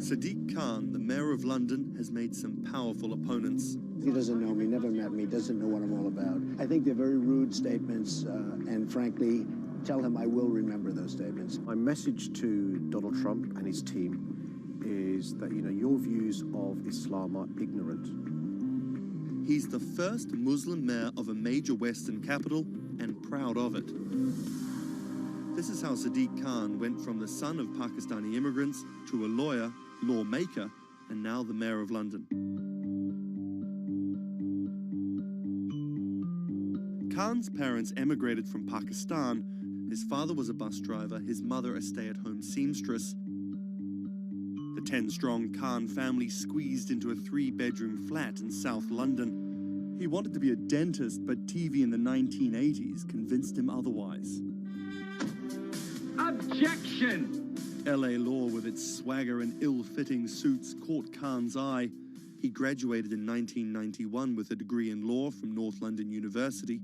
Sadiq Khan, the mayor of London, has made some powerful opponents. He doesn't know me, never met me, doesn't know what I'm all about. I think they're very rude statements, and frankly, tell him I will remember those statements. My message to Donald Trump and his team is that, your views of Islam are ignorant. He's the first Muslim mayor of a major Western capital and proud of it. This is how Sadiq Khan went from the son of Pakistani immigrants to a lawyer, lawmaker, and now the mayor of London. Khan's parents emigrated from Pakistan. His father was a bus driver, his mother a stay-at-home seamstress. The 10-strong Khan family squeezed into a 3-bedroom flat in South London. He wanted to be a dentist, but TV in the 1980s convinced him otherwise. Objection! LA law with its swagger and ill-fitting suits caught Khan's eye. He graduated in 1991 with a degree in law from North London University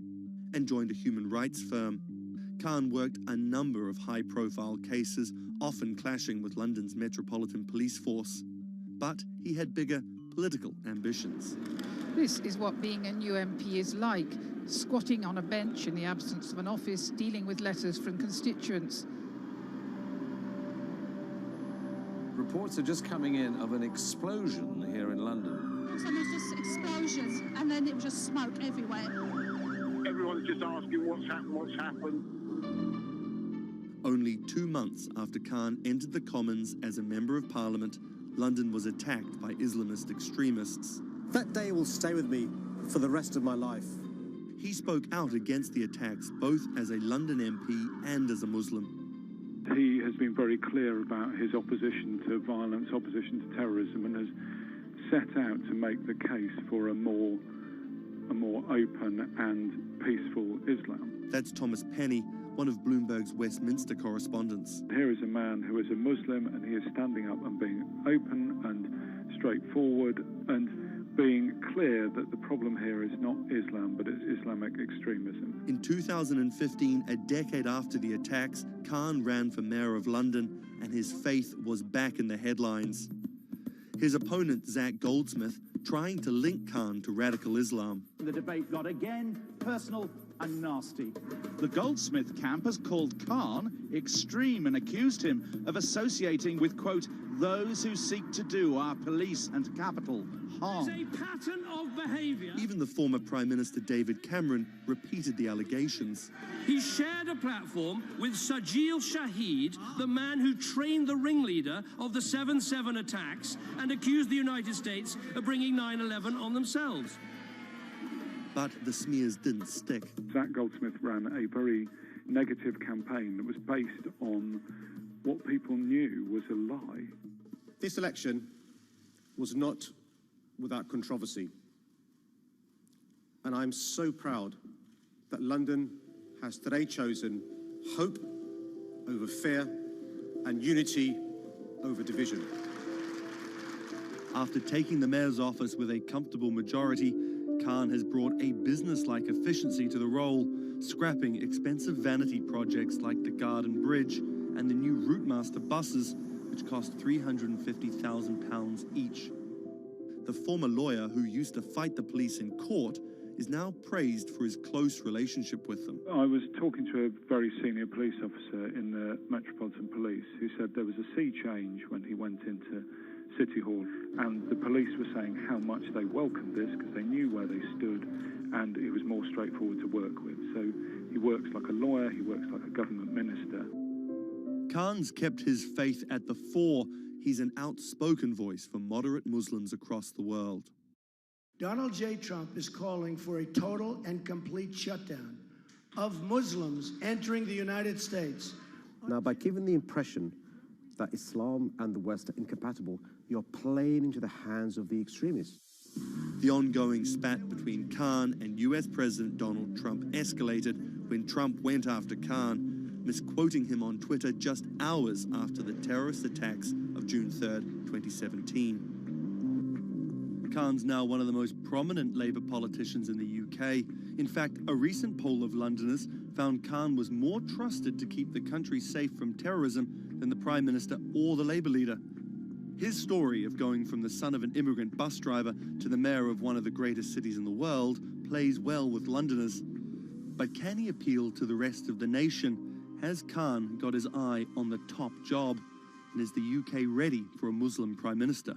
and joined a human rights firm. Khan worked a number of high-profile cases, often clashing with London's Metropolitan Police Force. But he had bigger political ambitions. This is what being a new MP is like, squatting on a bench in the absence of an office, dealing with letters from constituents. Reports are just coming in of an explosion here in London. And there's just explosions, and then it was just smoke everywhere. Everyone's just asking what's happened. Only 2 months after Khan entered the Commons as a Member of Parliament, London was attacked by Islamist extremists. That day will stay with me for the rest of my life. He spoke out against the attacks both as a London MP and as a Muslim. He has been very clear about his opposition to violence, opposition to terrorism, and has set out to make the case for a more open and peaceful Islam. That's Thomas Penny, one of Bloomberg's Westminster correspondents. Here is a man who is a Muslim, and he is standing up and being open and straightforward and being clear that the problem here is not Islam, but it's Islamic extremism. In 2015, a decade after the attacks, Khan ran for mayor of London, and his faith was back in the headlines. His opponent, Zach Goldsmith, trying to link Khan to radical Islam. The debate got again personal and nasty. The Goldsmith camp has called Khan extreme and accused him of associating with, quote, those who seek to do our police and capital harm. There's a pattern of behaviour. Even the former Prime Minister David Cameron repeated the allegations. He shared a platform with Sajil Shahid, the man who trained the ringleader of the 7/7 attacks and accused the United States of bringing 9/11 on themselves. But the smears didn't stick. Zach Goldsmith ran a very negative campaign that was based on what people knew was a lie. This election was not without controversy. And I'm so proud that London has today chosen hope over fear and unity over division. After taking the mayor's office with a comfortable majority, Khan has brought a business-like efficiency to the role, scrapping expensive vanity projects like the Garden Bridge and the new Routemaster buses, which cost £350,000 each. The former lawyer who used to fight the police in court is now praised for his close relationship with them. I was talking to a very senior police officer in the Metropolitan Police who said there was a sea change when he went into City Hall, and the police were saying how much they welcomed this because they knew where they stood and it was more straightforward to work with. So he works like a lawyer, he works like a government minister. Khan's kept his faith at the fore. He's an outspoken voice for moderate Muslims across the world. Donald J. Trump is calling for a total and complete shutdown of Muslims entering the United States. Now, by giving the impression that Islam and the West are incompatible, you're playing into the hands of the extremists. The ongoing spat between Khan and US President Donald Trump escalated when Trump went after Khan, misquoting him on Twitter just hours after the terrorist attacks of June 3rd, 2017. Khan's now one of the most prominent Labour politicians in the UK. In fact, a recent poll of Londoners found Khan was more trusted to keep the country safe from terrorism than the Prime Minister or the Labour leader. His story of going from the son of an immigrant bus driver to the mayor of one of the greatest cities in the world plays well with Londoners. But can he appeal to the rest of the nation? Has Khan got his eye on the top job? And is the UK ready for a Muslim Prime Minister?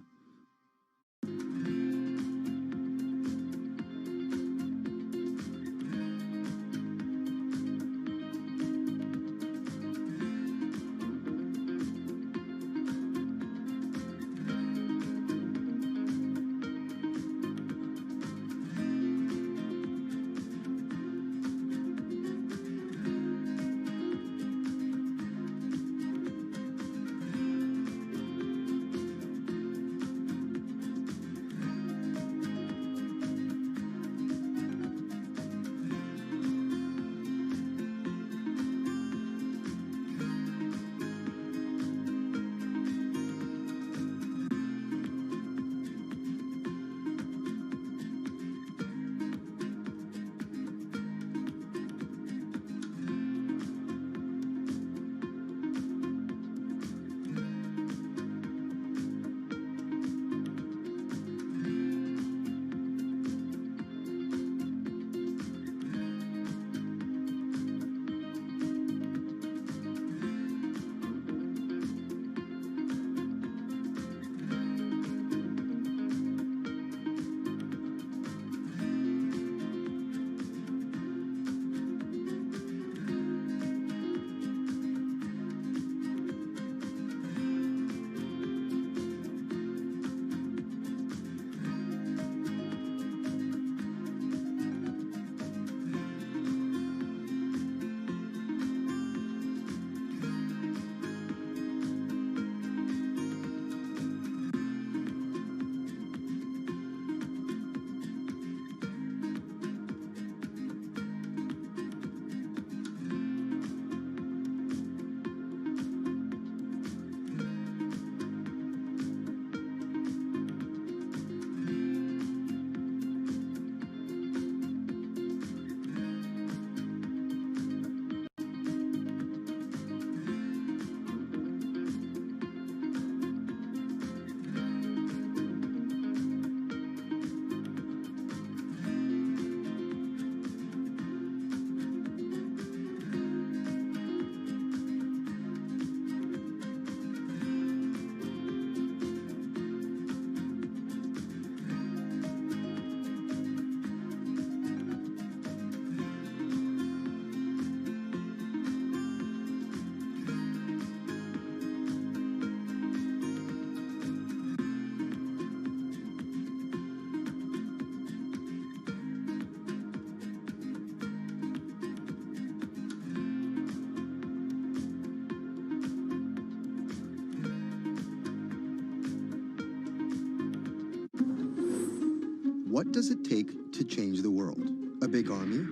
What does it take to change the world? A big army?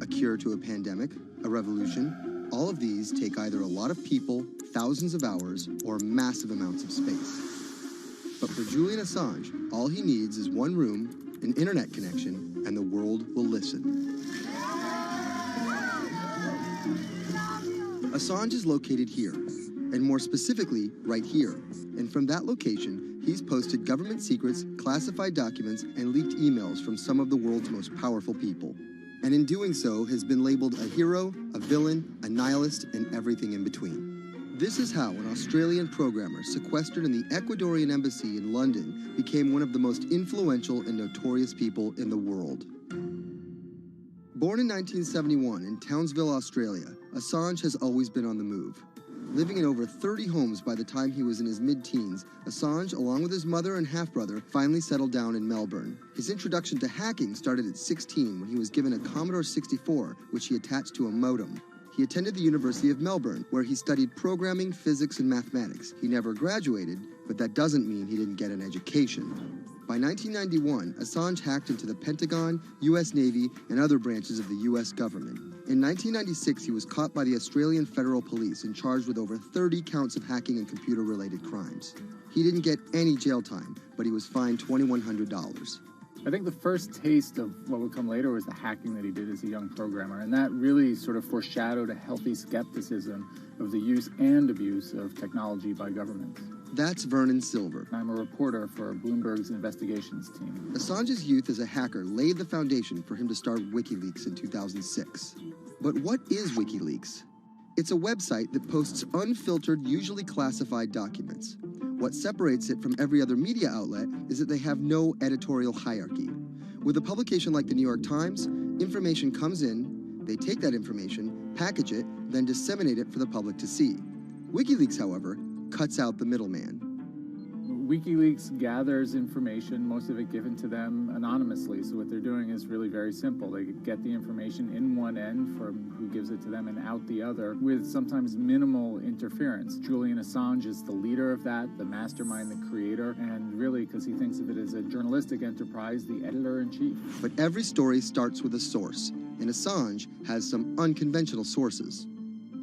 A cure to a pandemic? A revolution? All of these take either a lot of people, thousands of hours, or massive amounts of space. But for Julian Assange, all he needs is one room, an internet connection, and the world will listen. Assange is located here, and more specifically, right here. And from that location, he's posted government secrets, classified documents, and leaked emails from some of the world's most powerful people. And in doing so, has been labeled a hero, a villain, a nihilist, and everything in between. This is how an Australian programmer sequestered in the Ecuadorian embassy in London became one of the most influential and notorious people in the world. Born in 1971 in Townsville, Australia, Assange has always been on the move. Living in over 30 homes by the time he was in his mid-teens, Assange, along with his mother and half-brother, finally settled down in Melbourne. His introduction to hacking started at 16 when he was given a Commodore 64, which he attached to a modem. He attended the University of Melbourne, where he studied programming, physics, and mathematics. He never graduated, but that doesn't mean he didn't get an education. By 1991, Assange hacked into the Pentagon, U.S. Navy, and other branches of the U.S. government. In 1996, he was caught by the Australian Federal Police and charged with over 30 counts of hacking and computer-related crimes. He didn't get any jail time, but he was fined $2,100. I think the first taste of what would come later was the hacking that he did as a young programmer, and that really sort of foreshadowed a healthy skepticism of the use and abuse of technology by governments. That's Vernon Silver. I'm a reporter for Bloomberg's investigations team. Assange's youth as a hacker laid the foundation for him to start WikiLeaks in 2006. But what is WikiLeaks? It's a website that posts unfiltered, usually classified documents. What separates it from every other media outlet is that they have no editorial hierarchy. With a publication like the New York Times, information comes in, they take that information, package it, then disseminate it for the public to see. WikiLeaks, however, cuts out the middleman. WikiLeaks gathers information, most of it given to them anonymously. So what they're doing is really very simple. They get the information in one end from who gives it to them and out the other with sometimes minimal interference. Julian Assange is the leader of that, the mastermind, the creator, and really, because he thinks of it as a journalistic enterprise, the editor-in-chief. But every story starts with a source, and Assange has some unconventional sources.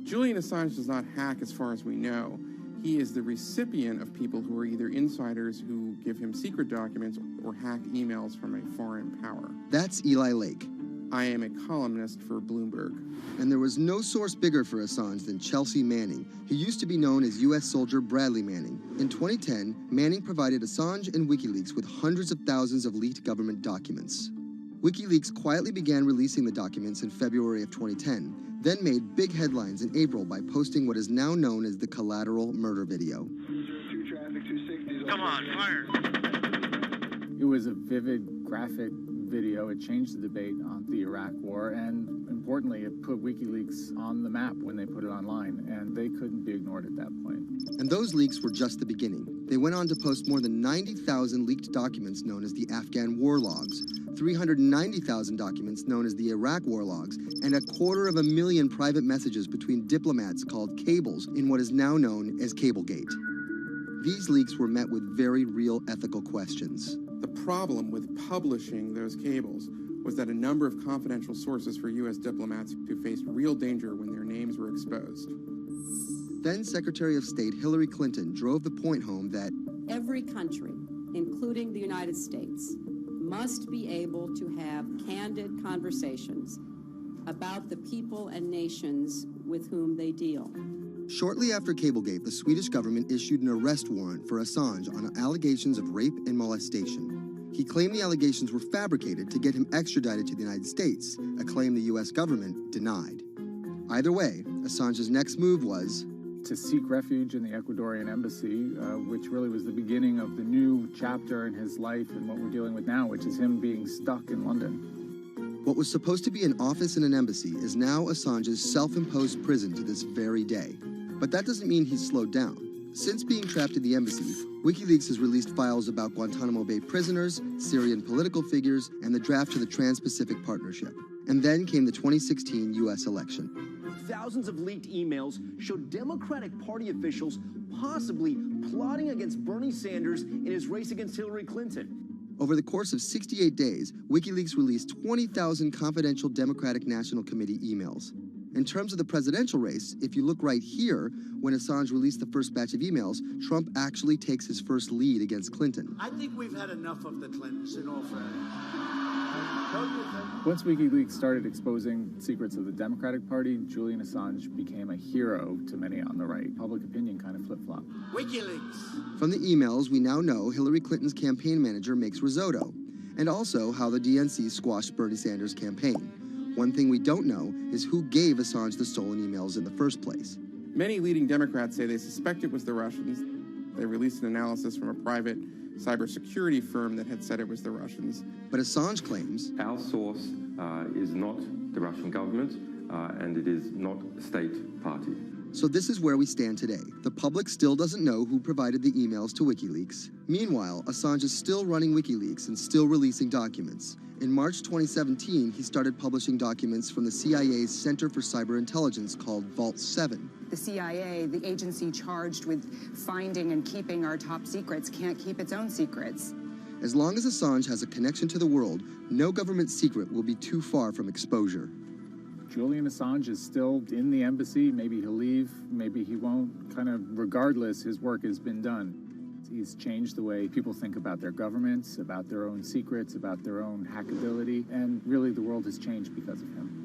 Julian Assange does not hack as far as we know. He is the recipient of people who are either insiders who give him secret documents or hack emails from a foreign power. That's Eli Lake. I am a columnist for Bloomberg. And there was no source bigger for Assange than Chelsea Manning. He used to be known as U.S. soldier Bradley Manning. In 2010, Manning provided Assange and WikiLeaks with hundreds of thousands of leaked government documents. WikiLeaks quietly began releasing the documents in February of 2010, then made big headlines in April by posting what is now known as the collateral murder video. Come on, fire! It was a vivid, graphic video. It changed the debate on the Iraq War, and importantly, it put WikiLeaks on the map when they put it online, and they couldn't be ignored at that point. And those leaks were just the beginning. They went on to post more than 90,000 leaked documents known as the Afghan war logs, 390,000 documents known as the Iraq war logs, and 250,000 private messages between diplomats called cables in what is now known as Cablegate. These leaks were met with very real ethical questions. The problem with publishing those cables was that a number of confidential sources for U.S. diplomats who faced real danger when their names were exposed. Then Secretary of State Hillary Clinton drove the point home that every country, including the United States, must be able to have candid conversations about the people and nations with whom they deal. Shortly after Cablegate, the Swedish government issued an arrest warrant for Assange on allegations of rape and molestation. He claimed the allegations were fabricated to get him extradited to the United States, a claim the U.S. government denied. Either way, Assange's next move was to seek refuge in the Ecuadorian embassy, which really was the beginning of the new chapter in his life and what we're dealing with now, which is him being stuck in London. What was supposed to be an office in an embassy is now Assange's self-imposed prison to this very day. But that doesn't mean he's slowed down. Since being trapped in the embassy, WikiLeaks has released files about Guantanamo Bay prisoners, Syrian political figures, and the draft to the Trans-Pacific Partnership. And then came the 2016 U.S. election. Thousands of leaked emails showed Democratic Party officials possibly plotting against Bernie Sanders in his race against Hillary Clinton. Over the course of 68 days, WikiLeaks released 20,000 confidential Democratic National Committee emails. In terms of the presidential race, if you look right here, when Assange released the first batch of emails, Trump actually takes his first lead against Clinton. I think we've had enough of the Clintons, in all fairness. Once WikiLeaks started exposing secrets of the Democratic Party, Julian Assange became a hero to many on the right. Public opinion kind of flip-flopped. WikiLeaks. From the emails, we now know Hillary Clinton's campaign manager makes risotto, and also how the DNC squashed Bernie Sanders' campaign. One thing we don't know is who gave Assange the stolen emails in the first place. Many leading Democrats say they suspect it was the Russians. They released an analysis from a private cybersecurity firm that had said it was the Russians. But Assange claims our source is not the Russian government, and it is not a state party. So this is where we stand today. The public still doesn't know who provided the emails to WikiLeaks. Meanwhile, Assange is still running WikiLeaks and still releasing documents. In March 2017, he started publishing documents from the CIA's Center for Cyber Intelligence called Vault 7. The CIA, the agency charged with finding and keeping our top secrets, can't keep its own secrets. As long as Assange has a connection to the world, no government secret will be too far from exposure. Julian Assange is still in the embassy. Maybe he'll leave, maybe he won't. Kind of regardless, his work has been done. He's changed the way people think about their governments, about their own secrets, about their own hackability, and really the world has changed because of him.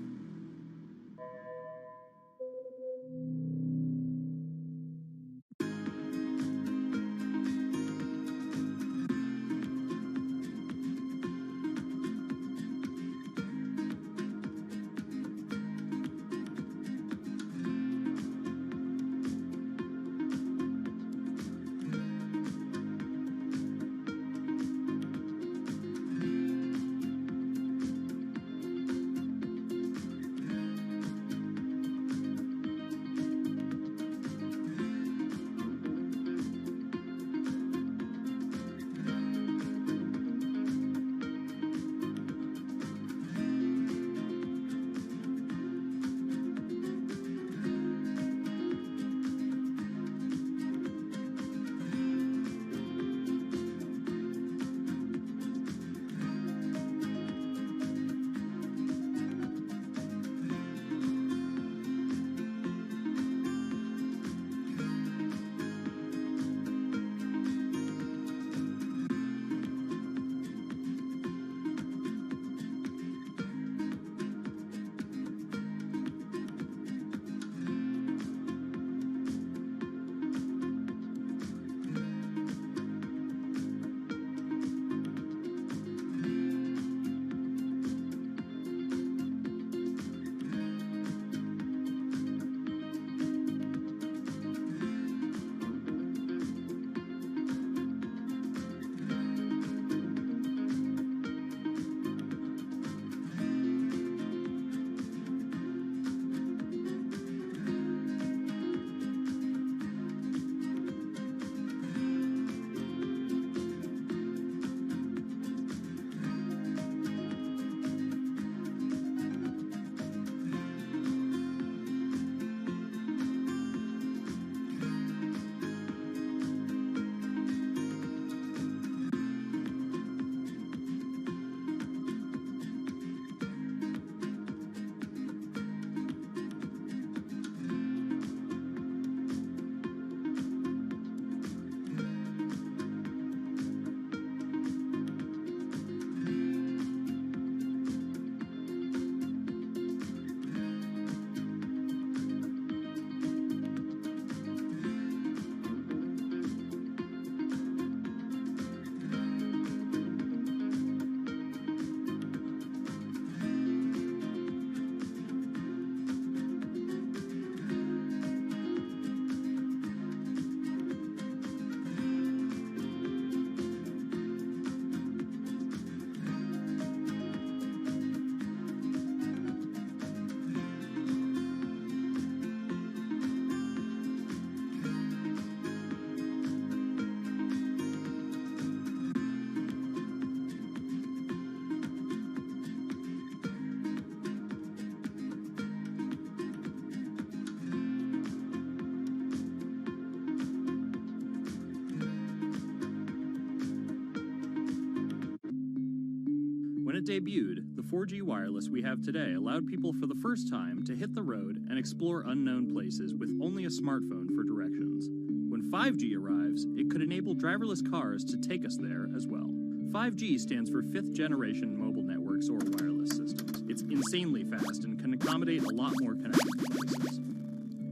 When it debuted, the 4G wireless we have today allowed people for the first time to hit the road and explore unknown places with only a smartphone for directions. When 5G arrives, it could enable driverless cars to take us there as well. 5G stands for 5th generation mobile networks or wireless systems. It's insanely fast and can accommodate a lot more connected devices.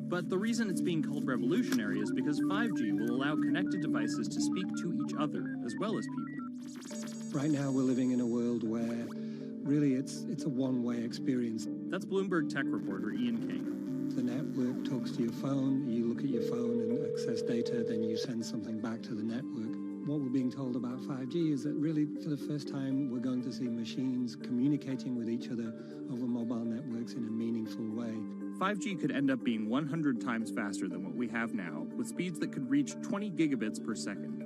But the reason it's being called revolutionary is because 5G will allow connected devices to speak to each other as well as people. Right now we're living in a world where really it's a one-way experience. That's Bloomberg tech reporter Ian King. The network talks to your phone, you look at your phone and access data, then you send something back to the network. What we're being told about 5G is that really for the first time we're going to see machines communicating with each other over mobile networks in a meaningful way. 5G could end up being 100 times faster than what we have now, with speeds that could reach 20 gigabits per second.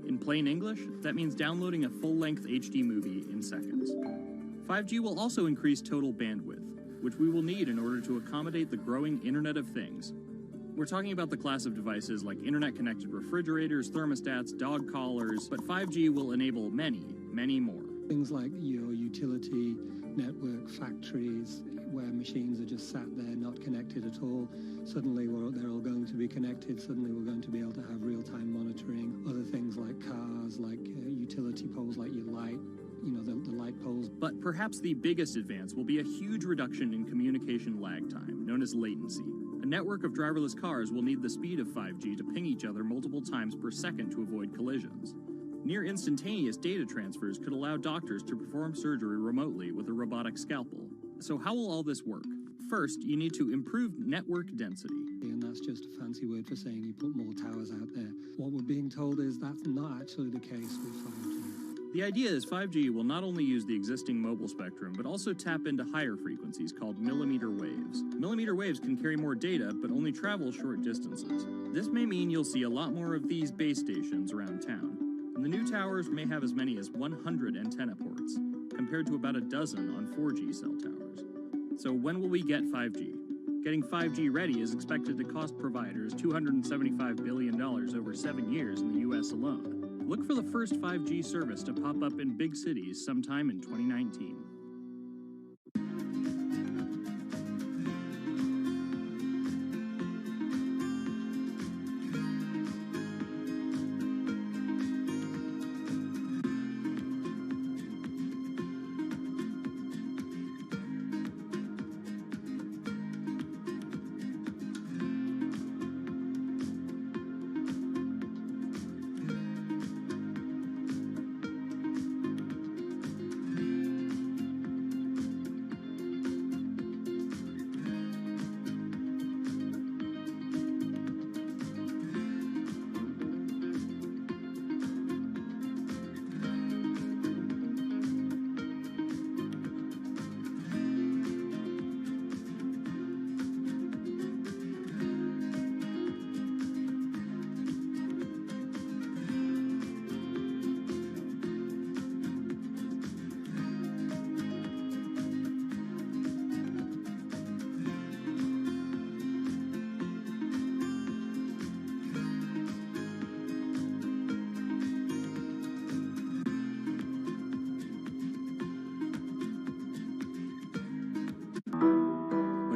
In plain English, that means downloading a full-length HD movie in seconds. 5G will also increase total bandwidth, which we will need in order to accommodate the growing Internet of Things. We're talking about the class of devices like internet-connected refrigerators, thermostats, dog collars, but 5G will enable many, many more. Things like your utility network, factories, where machines are just sat there not connected at all. Suddenly they're all going to be connected. Suddenly we're going to be able to have real-time monitoring. Other things like cars, like utility poles, like your light, the light poles. But perhaps the biggest advance will be a huge reduction in communication lag time, known as latency. A network of driverless cars will need the speed of 5G to ping each other multiple times per second to avoid collisions. Near instantaneous data transfers could allow doctors to perform surgery remotely with a robotic scalpel. So how will all this work? First, you need to improve network density. And that's just a fancy word for saying you put more towers out there. What we're being told is that's not actually the case with 5G. The idea is 5G will not only use the existing mobile spectrum, but also tap into higher frequencies called millimeter waves. Millimeter waves can carry more data, but only travel short distances. This may mean you'll see a lot more of these base stations around town. And the new towers may have as many as 100 antenna ports, compared to about a dozen on 4G cell towers. So when will we get 5G? Getting 5G ready is expected to cost providers $275 billion over 7 years in the US alone. Look for the first 5G service to pop up in big cities sometime in 2019.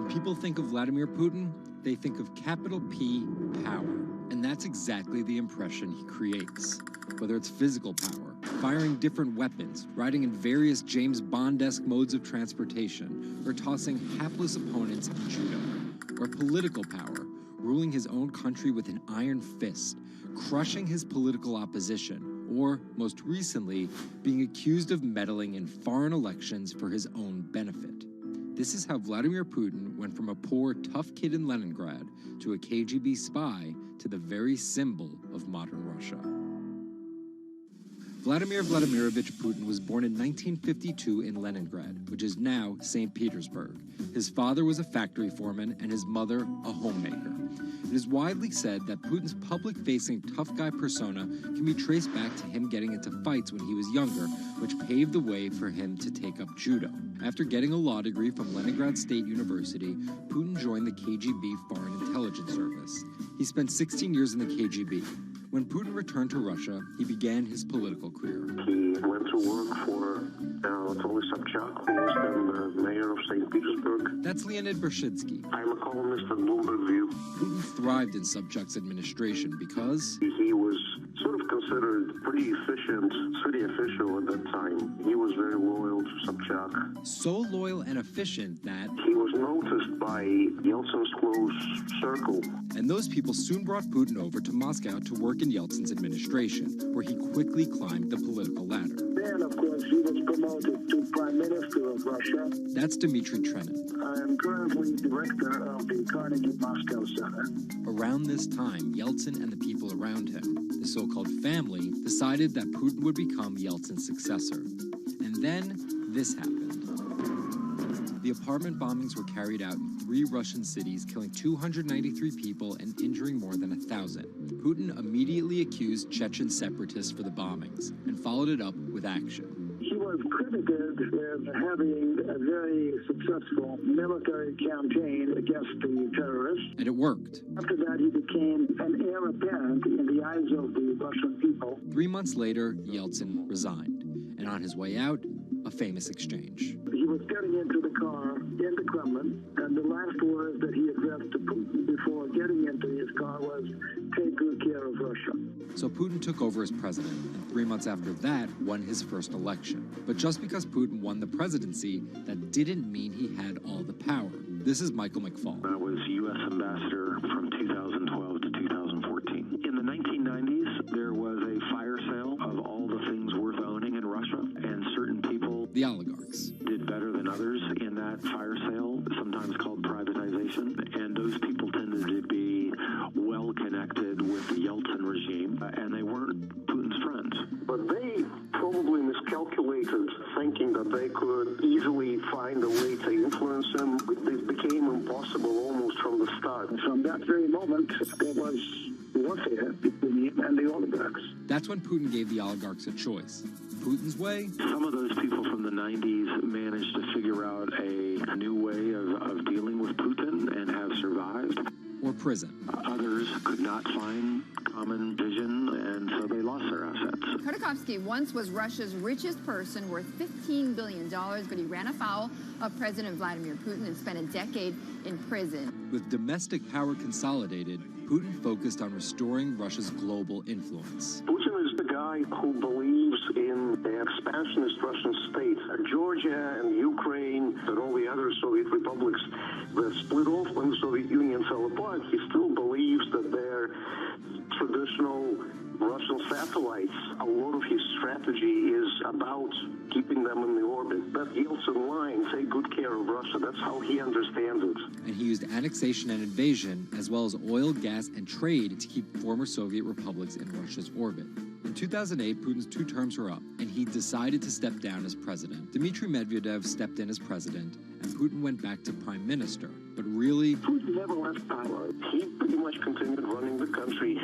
People think of Vladimir Putin, they think of capital P, power. And that's exactly the impression he creates. Whether it's physical power, firing different weapons, riding in various James Bond-esque modes of transportation, or tossing hapless opponents in judo. Or political power, ruling his own country with an iron fist, crushing his political opposition, or, most recently, being accused of meddling in foreign elections for his own benefit. This is how Vladimir Putin went from a poor, tough kid in Leningrad to a KGB spy to the very symbol of modern Russia. Vladimir Vladimirovich Putin was born in 1952 in Leningrad, which is now St. Petersburg. His father was a factory foreman and his mother a homemaker. It is widely said that Putin's public-facing tough guy persona can be traced back to him getting into fights when he was younger, which paved the way for him to take up judo. After getting a law degree from Leningrad State University, Putin joined the KGB Foreign Intelligence Service. He spent 16 years in the KGB. When Putin returned to Russia, he began his political career. He went to work for Anatoly Sobchak, who was then the mayor of St. Petersburg. That's Leonid Brzezinski. I'm a columnist at Bloomberg View. Putin thrived in Sobchak's administration because he was sort of considered pretty efficient city official at that time. He was very loyal to Sobchak. So loyal and efficient that he was noticed by Yeltsin's close circle. And those people soon brought Putin over to Moscow to work in Yeltsin's administration, where he quickly climbed the political ladder. Then, of course, he was promoted to Prime Minister of Russia. That's Dmitry Trenin. I am currently director of the Carnegie Moscow Center. Around this time, Yeltsin and the people around him, the so-called family, decided that Putin would become Yeltsin's successor. And then this happened. The apartment bombings were carried out in 3 Russian cities, killing 293 people and injuring more than 1,000. Putin immediately accused Chechen separatists for the bombings and followed it up with action. He was credited with having a very successful military campaign against the terrorists. And it worked. After that, he became an heir apparent in the eyes of the Russian people. 3 months later, Yeltsin resigned. And on his way out, a famous exchange. He was getting into the car in the Kremlin, and the last words that he addressed to Putin before getting into his car was, "Take good care of Russia." So Putin took over as president, and 3 months after that, won his first election. But just because Putin won the presidency, that didn't mean he had all the power. This is Michael McFall. I was U.S. ambassador from 2012 to 2014. In the 1990s, there was a fire sale of all the things worth owning in Russia, and certain people, the oligarchs, did better than others in that fire sale, sometimes called privatization, and those people tended to be well connected with the Yeltsin regime, and they weren't Putin's friends. But they probably miscalculated, thinking that they could easily find a way to influence him. It became impossible almost from the start. From that very moment, there was warfare between him and the oligarchs. That's when Putin gave the oligarchs a choice. Putin's way? Some of those people from the 90s managed to figure out a new way of dealing with Putin and have survived. Or prison. Others could not find common vision, and so they lost their assets. Khodorkovsky once was Russia's richest person, worth $15 billion, but he ran afoul of President Vladimir Putin and spent a decade in prison. With domestic power consolidated, Putin focused on restoring Russia's global influence. Putin is the guy who believes in the expansionist Russian state. Georgia and Ukraine and all the other Soviet republics that split off when the Soviet Union fell apart, he still believes that they're traditional Russian satellites. A lot of his strategy is about keeping them in the orbit. That Yeltsin line, take good care of Russia, that's how he understands it. And he used annexation and invasion, as well as oil, gas, and trade to keep former Soviet republics in Russia's orbit. In 2008, Putin's 2 terms were up, and he decided to step down as president. Dmitry Medvedev stepped in as president, and Putin went back to prime minister. But really, Putin never left power. He pretty much continued running the country,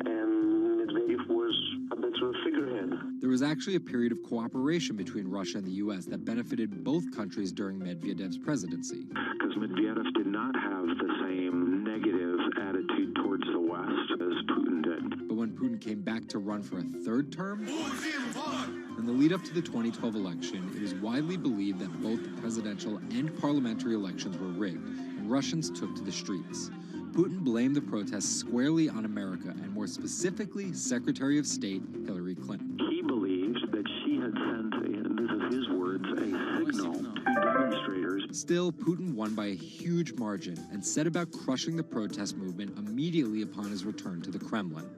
and Medvedev was a bit of a figurehead. There was actually a period of cooperation between Russia and the U.S. that benefited both countries during Medvedev's presidency. Because Medvedev did not have the same negative attitude towards the West as Putin did. But when Putin came back to run for a 3rd term, in the lead up to the 2012 election, it was widely believed that both the presidential and parliamentary elections were rigged, and Russians took to the streets. Putin blamed the protests squarely on America, and more specifically, Secretary of State Hillary Clinton. He believed that she had sent, and this is his words, a signal to demonstrators. Still, Putin won by a huge margin and set about crushing the protest movement immediately upon his return to the Kremlin.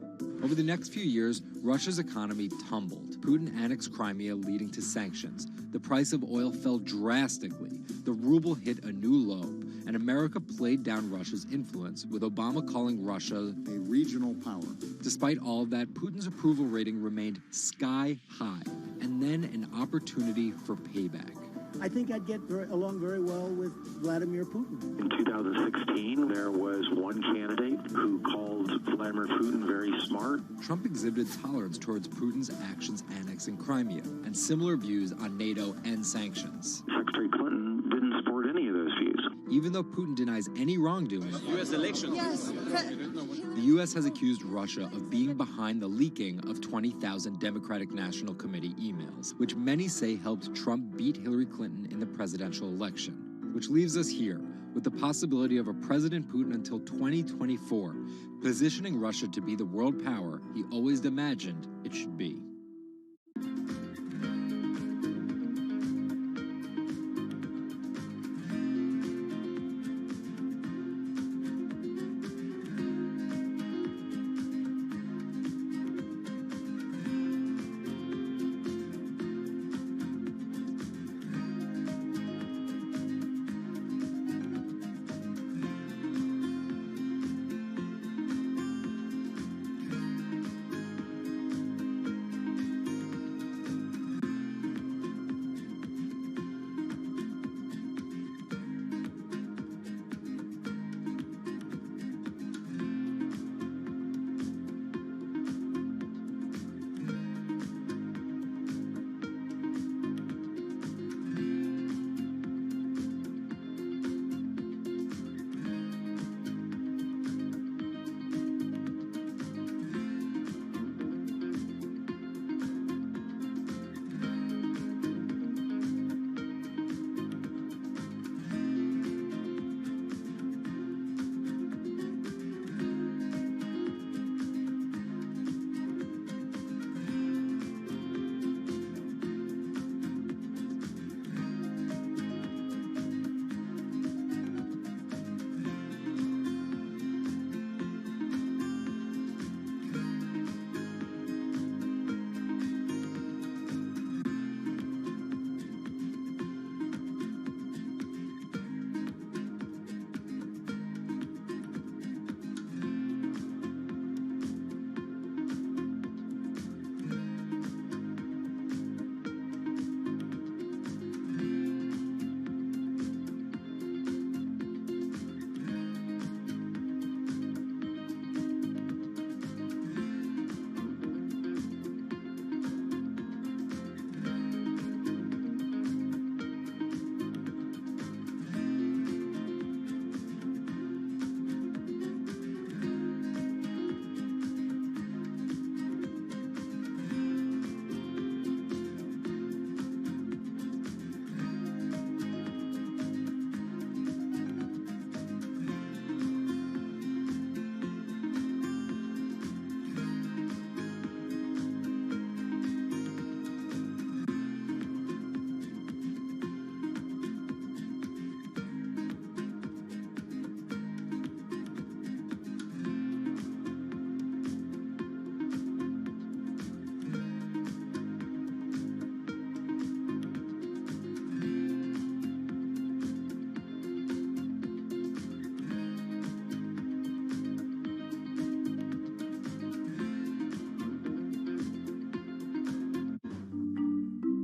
Over the next few years, Russia's economy tumbled. Putin annexed Crimea, leading to sanctions. The price of oil fell drastically. The ruble hit a new low. And America played down Russia's influence, with Obama calling Russia a regional power. Despite all of that, Putin's approval rating remained sky high. And then an opportunity for payback. I think I'd get along very well with Vladimir Putin. In 2016, there was one candidate who called Vladimir Putin very smart. Trump exhibited tolerance towards Putin's actions annexing Crimea, and similar views on NATO and sanctions. Secretary Clinton didn't support any of those views. Even though Putin denies any wrongdoing, U.S. elections. Yes. the U.S. has accused Russia of being behind the leaking of 20,000 Democratic National Committee emails, which many say helped Trump beat Hillary Clinton in the presidential election. Which leaves us here, with the possibility of a President Putin until 2024, positioning Russia to be the world power he always imagined it should be.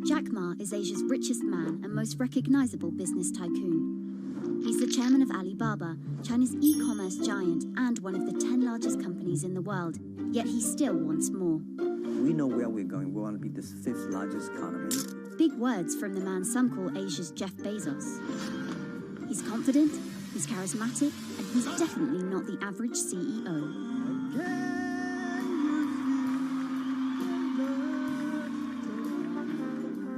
Jack Ma is Asia's richest man and most recognizable business tycoon. He's the chairman of Alibaba, China's e-commerce giant and one of the 10 largest companies in the world. Yet he still wants more. We know where we're going. We want to be the 5th largest economy. Big words from the man some call Asia's Jeff Bezos. He's confident, he's charismatic, and he's definitely not the average CEO.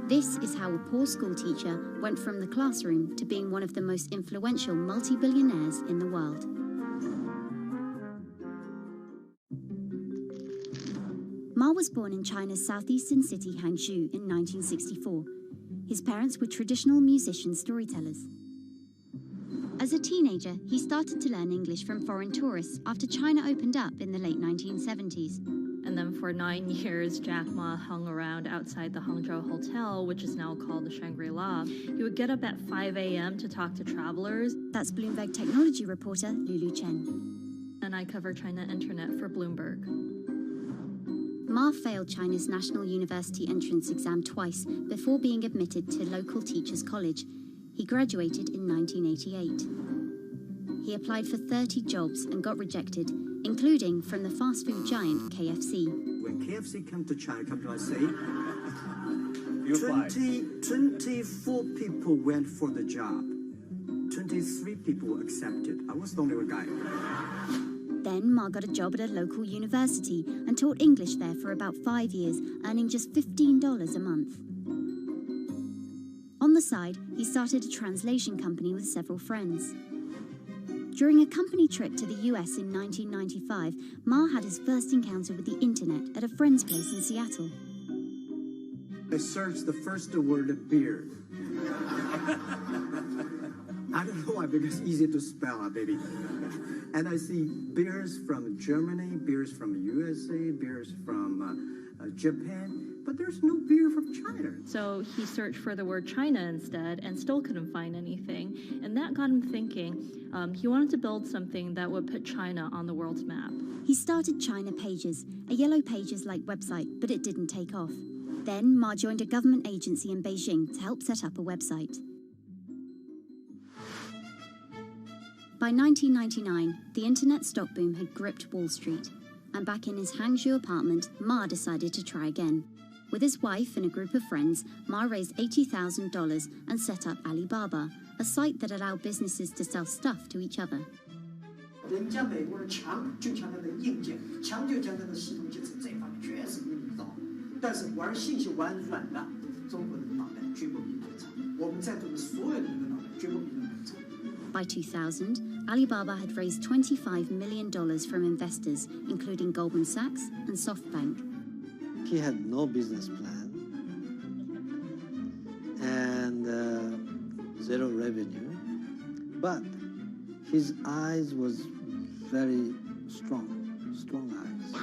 This is how a poor school teacher went from the classroom to being one of the most influential multi-billionaires in the world. Ma was born in China's southeastern city Hangzhou in 1964. His parents were traditional musician storytellers. As a teenager, he started to learn English from foreign tourists after China opened up in the late 1970s. And then for 9 years, Jack Ma hung around outside the Hangzhou Hotel, which is now called the Shangri-La. He would get up at 5 a.m. to talk to travelers. That's Bloomberg technology reporter Lulu Chen. And I cover China Internet for Bloomberg. Ma failed China's National University entrance exam twice before being admitted to local teachers' college. He graduated in 1988. He applied for 30 jobs and got rejected, including from the fast food giant KFC. When KFC came to China, come to us say, 24 people went for the job. 23 people accepted. I was the only one guy. Then Ma got a job at a local university and taught English there for about 5 years, earning just $15 a month. On the side, he started a translation company with several friends. During a company trip to the US in 1995, Ma had his first encounter with the internet at a friend's place in Seattle. I searched the first word beer. I don't know why, because it's easy to spell, baby. And I see beers from Germany, beers from USA, beers from Japan, but there's no beer from China. So he searched for the word China instead and still couldn't find anything. And that got him thinking. He wanted to build something that would put China on the world's map. He started China Pages, a Yellow Pages-like website, but it didn't take off. Then Ma joined a government agency in Beijing to help set up a website. By 1999, the internet stock boom had gripped Wall Street, and back in his Hangzhou apartment, Ma decided to try again. With his wife and a group of friends, Ma raised $80,000 and set up Alibaba, a site that allowed businesses to sell stuff to each other. 人家美国人强就强它的硬件，强就强它的系统建设，这方面确实比你早。但是玩信息玩软了，中国人的脑袋绝不比你们长。我们在座的所有人的脑袋绝不比你们长。By 2000, Alibaba had raised $25 million from investors, including Goldman Sachs and SoftBank. He had no business plan and zero revenue, but his eyes was very strong eyes.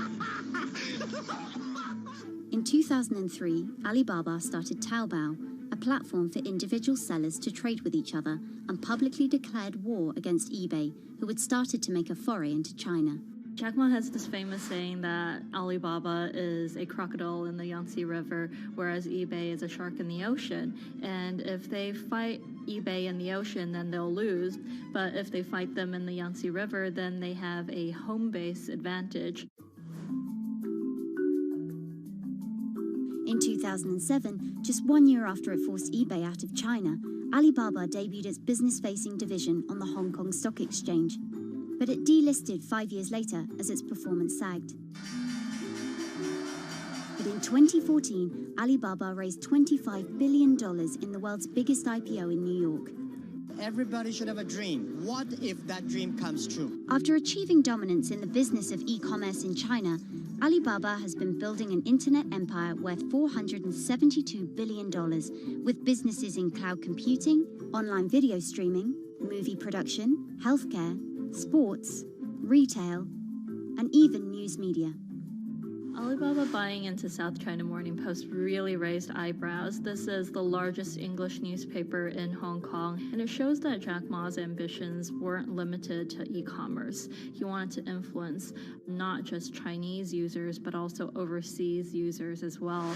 In 2003, Alibaba started Taobao, a platform for individual sellers to trade with each other, and publicly declared war against eBay, who had started to make a foray into China. Jack Ma has this famous saying that Alibaba is a crocodile in the Yangtze River, whereas eBay is a shark in the ocean. And if they fight eBay in the ocean, then they'll lose. But if they fight them in the Yangtze River, then they have a home base advantage. In 2007, just 1 year after it forced eBay out of China, Alibaba debuted its business-facing division on the Hong Kong Stock Exchange. But it delisted 5 years later as its performance sagged. But in 2014, Alibaba raised $25 billion in the world's biggest IPO in New York. Everybody should have a dream. What if that dream comes true? After achieving dominance in the business of e-commerce in China, Alibaba has been building an internet empire worth $472 billion, with businesses in cloud computing, online video streaming, movie production, healthcare, sports, retail, and even news media. Alibaba buying into South China Morning Post really raised eyebrows. This is the largest English newspaper in Hong Kong, and it shows that Jack Ma's ambitions weren't limited to e-commerce. He wanted to influence not just Chinese users, but also overseas users as well.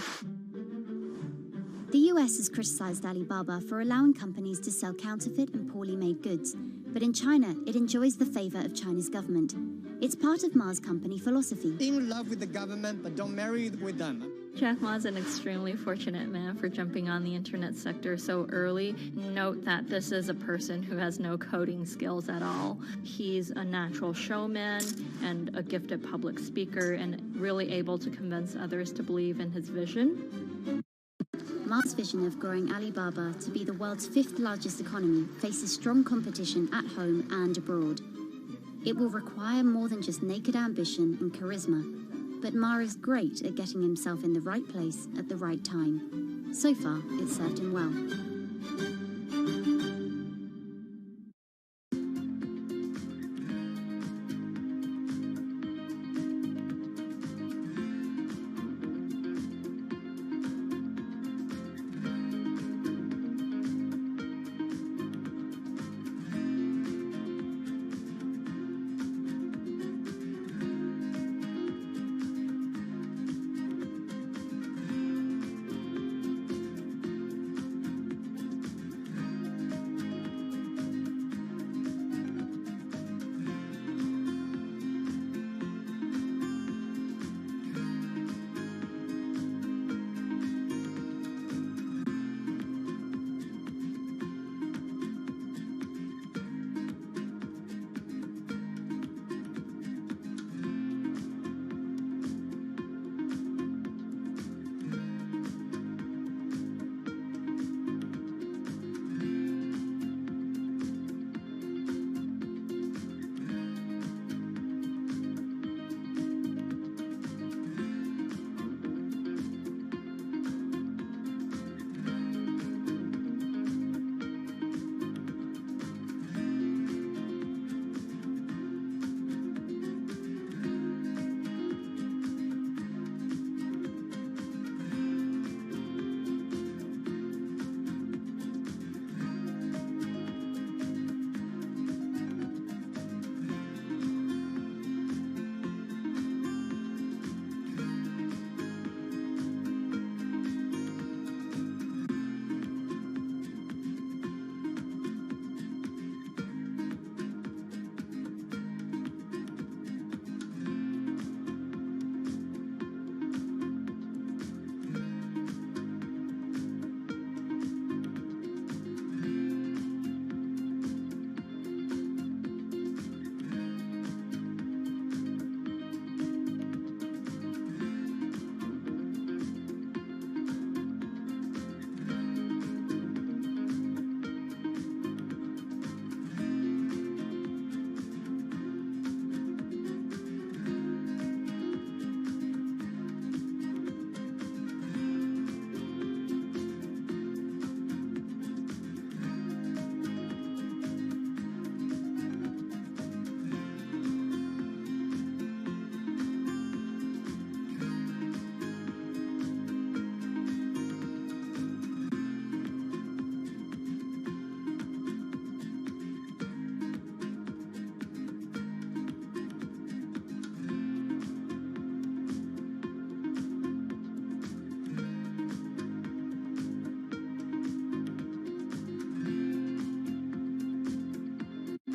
The US has criticized Alibaba for allowing companies to sell counterfeit and poorly made goods, but in China, it enjoys the favor of China's government. It's part of Ma's company philosophy. In love with the government, but don't marry with them. Jack Ma's an extremely fortunate man for jumping on the internet sector so early. Note that this is a person who has no coding skills at all. He's a natural showman and a gifted public speaker, and really able to convince others to believe in his vision. Ma's vision of growing Alibaba to be the world's 5th largest economy faces strong competition at home and abroad. It will require more than just naked ambition and charisma, but Ma is great at getting himself in the right place at the right time. So far, it's served him well.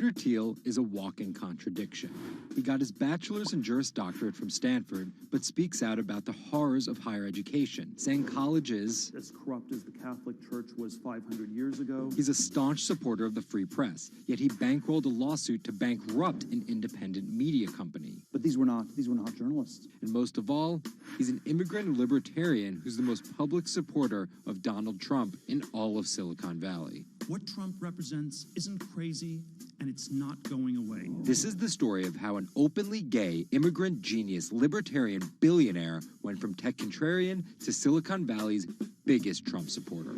Peter Thiel is a walking contradiction. He got his bachelor's and Juris Doctorate from Stanford, but speaks out about the horrors of higher education, saying college is as corrupt as the Catholic Church was 500 years ago. He's a staunch supporter of the free press, yet he bankrolled a lawsuit to bankrupt an independent media company. But these were not journalists. And most of all, he's an immigrant libertarian who's the most public supporter of Donald Trump in all of Silicon Valley. What Trump represents isn't crazy, and it's not going away. This is the story of how an openly gay, immigrant genius, libertarian billionaire went from tech contrarian to Silicon Valley's biggest Trump supporter.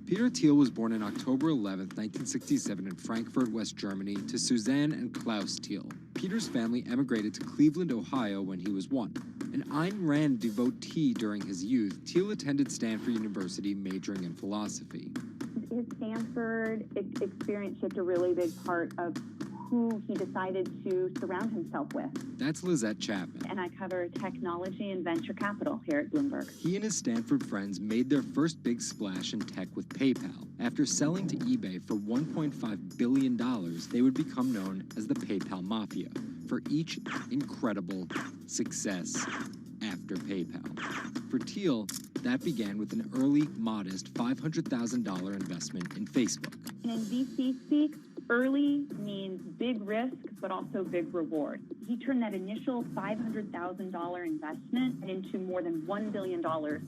Peter Thiel was born on October 11, 1967 in Frankfurt, West Germany, to Suzanne and Klaus Thiel. Peter's family emigrated to Cleveland, Ohio when he was 1. An Ayn Rand devotee during his youth, Thiel attended Stanford University majoring in philosophy. His Stanford experience shaped a really big part of who he decided to surround himself with. That's Lizette Chapman. And I cover technology and venture capital here at Bloomberg. He and his Stanford friends made their first big splash in tech with PayPal. After selling to eBay for $1.5 billion, they would become known as the PayPal Mafia for each incredible success after PayPal. For Thiel, that began with an early, modest $500,000 investment in Facebook. And in VC speak, early means big risk, but also big reward. He turned that initial $500,000 investment into more than $1 billion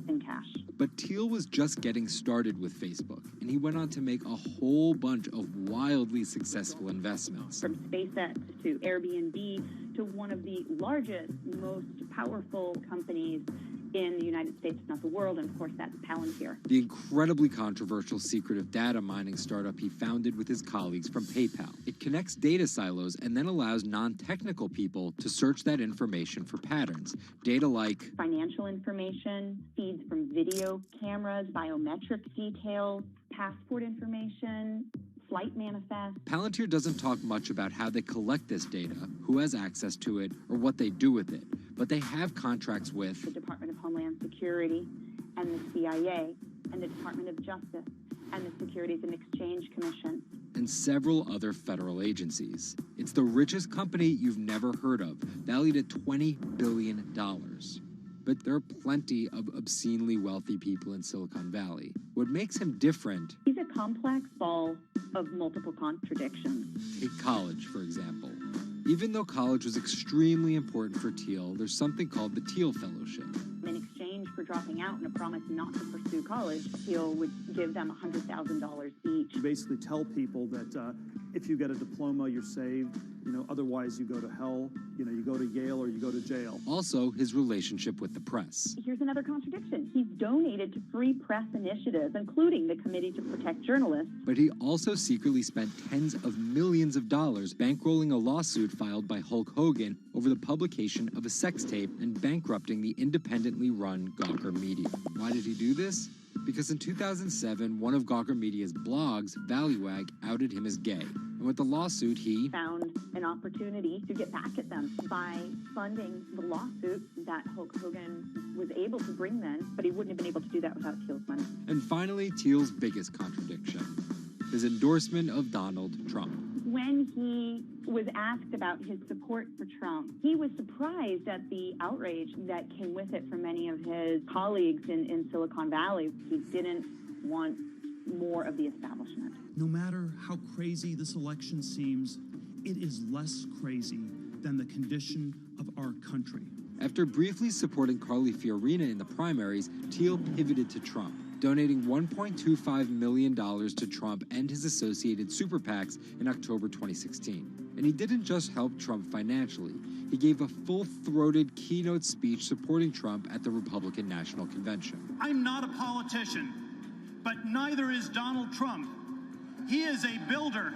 in cash. But Thiel was just getting started with Facebook, and he went on to make a whole bunch of wildly successful investments. From SpaceX to Airbnb to one of the largest, most powerful companies in the United States, if not the world, and of course that's Palantir. The incredibly controversial secretive data mining startup he founded with his colleagues from PayPal. It connects data silos and then allows non-technical people to search that information for patterns. Data like financial information, feeds from video cameras, biometric details, passport information, flight manifest. Palantir doesn't talk much about how they collect this data, who has access to it, or what they do with it. But they have contracts with the Department of Homeland Security and the CIA and the Department of Justice and the Securities and Exchange Commission and several other federal agencies. It's the richest company you've never heard of, valued at $20 billion. But there are plenty of obscenely wealthy people in Silicon Valley. What makes him different... He's a complex ball of multiple contradictions. Take college, for example. Even though college was extremely important for Thiel, there's something called the Thiel Fellowship. In exchange for dropping out and a promise not to pursue college, Thiel would give them $100,000 each. You basically tell people that if you get a diploma, you're saved. Otherwise you go to hell. You go to Yale or you go to jail. Also, his relationship with the press. Here's another contradiction. He's donated to free press initiatives, including the Committee to Protect Journalists. But he also secretly spent tens of millions of dollars bankrolling a lawsuit filed by Hulk Hogan over the publication of a sex tape and bankrupting the independently run Gawker Media. Why did he do this? Because in 2007, one of Gawker Media's blogs, Valuag, outed him as gay. And with the lawsuit, he found an opportunity to get back at them by funding the lawsuit that Hulk Hogan was able to bring then, but he wouldn't have been able to do that without Thiel's money. And finally, Thiel's biggest contradiction, his endorsement of Donald Trump. When he was asked about his support for Trump, he was surprised at the outrage that came with it from many of his colleagues in Silicon Valley. He didn't want more of the establishment. No matter how crazy this election seems, it is less crazy than the condition of our country. After briefly supporting Carly Fiorina in the primaries, Thiel pivoted to Trump, donating $1.25 million to Trump and his associated super PACs in October 2016. And he didn't just help Trump financially. He gave a full-throated keynote speech supporting Trump at the Republican National Convention. I'm not a politician, but neither is Donald Trump. He is a builder,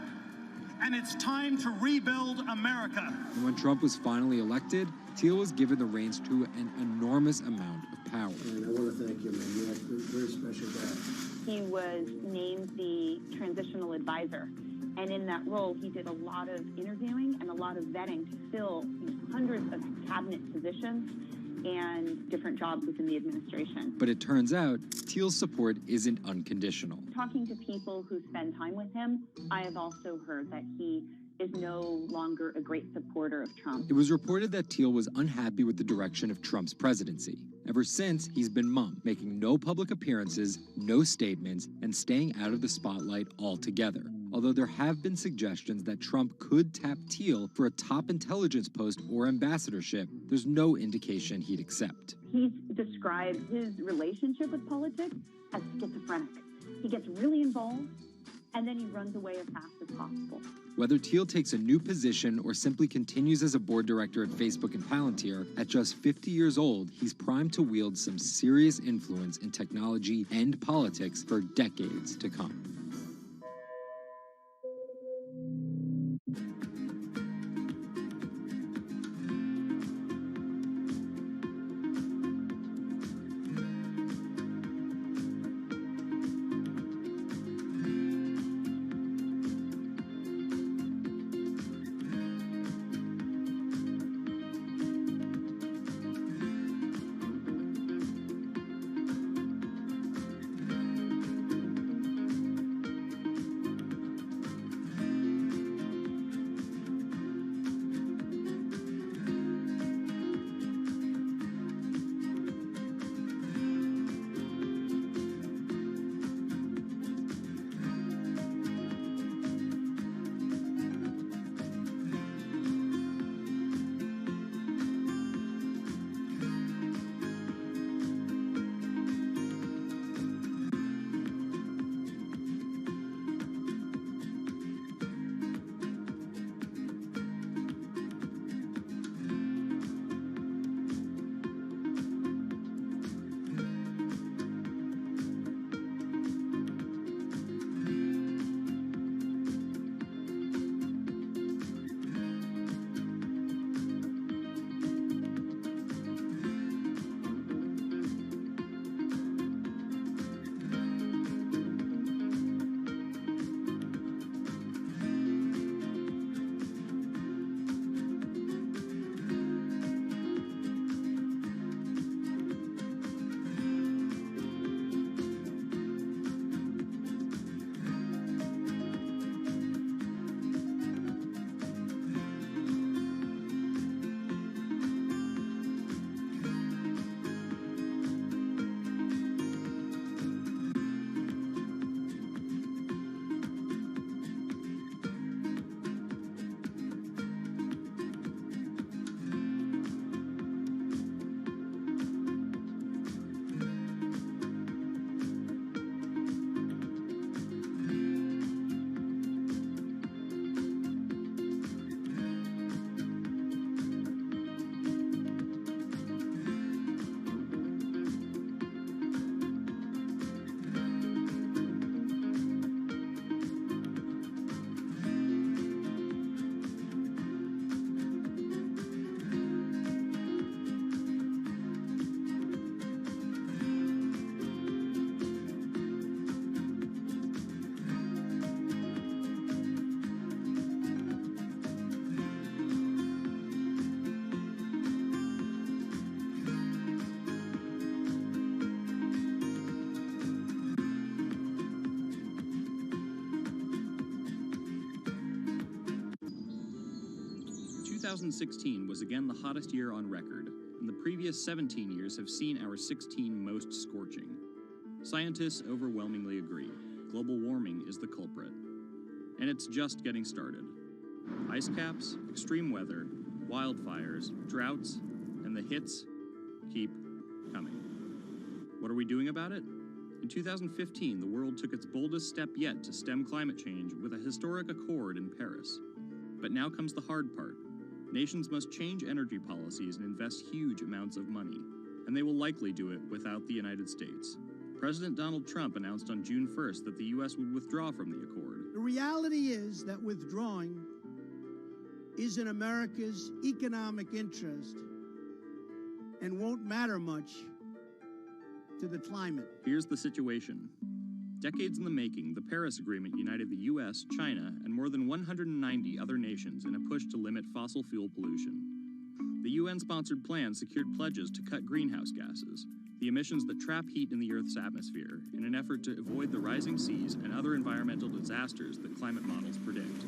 and it's time to rebuild America. And when Trump was finally elected, Thiel was given the reins to an enormous amount of power. And I want to thank you, man. You have a very special guy. He was named the transitional advisor. And in that role, he did a lot of interviewing and a lot of vetting to fill hundreds of cabinet positions and different jobs within the administration. But it turns out Thiel's support isn't unconditional. Talking to people who spend time with him, I have also heard that he is no longer a great supporter of Trump. It was reported that Thiel was unhappy with the direction of Trump's presidency. Ever since, he's been mum, making no public appearances, no statements, and staying out of the spotlight altogether. Although there have been suggestions that Trump could tap Thiel for a top intelligence post or ambassadorship, there's no indication he'd accept. He's described his relationship with politics as schizophrenic. He gets really involved, and then he runs away as fast as possible. Whether Thiel takes a new position or simply continues as a board director at Facebook and Palantir, at just 50 years old, he's primed to wield some serious influence in technology and politics for decades to come. Two 2016 was again the hottest year on record, and the previous 17 years have seen our 16 most scorching. Scientists overwhelmingly agree. Global warming is the culprit. And it's just getting started. Ice caps, extreme weather, wildfires, droughts, and the hits keep coming. What are we doing about it? In 2015, the world took its boldest step yet to stem climate change with a historic accord in Paris. But now comes the hard part. Nations must change energy policies and invest huge amounts of money, and they will likely do it without the United States. President Donald Trump announced on June 1st that the U.S. would withdraw from the accord. The reality is that withdrawing is in America's economic interest and won't matter much to the climate. Here's the situation. Decades in the making, the Paris Agreement united the U.S., China, and more than 190 other nations in a push to limit fossil fuel pollution. The The UN-sponsored plan secured pledges to cut greenhouse gases, the emissions that trap heat in the Earth's atmosphere, in an effort to avoid the rising seas and other environmental disasters that climate models predict.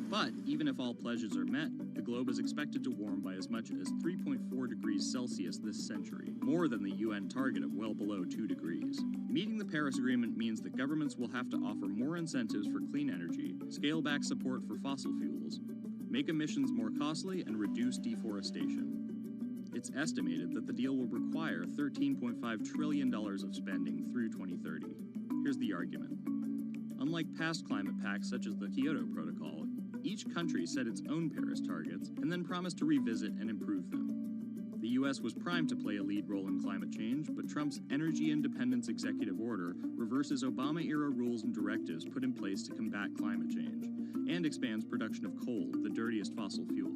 But even if all pledges are met, the globe is expected to warm by as much as 3.4 degrees Celsius this century, more than the UN target of well below 2 degrees. Meeting the Paris Agreement means that governments will have to offer more incentives for clean energy, scale back support for fossil fuels, make emissions more costly, and reduce deforestation. It's estimated that the deal will require $13.5 trillion of spending through 2030. Here's the argument. Unlike past climate pacts such as the Kyoto Protocol, each country set its own Paris targets and then promised to revisit and improve them. The U.S. was primed to play a lead role in climate change, but Trump's Energy Independence Executive Order reverses Obama-era rules and directives put in place to combat climate change, and expands production of coal, the dirtiest fossil fuel.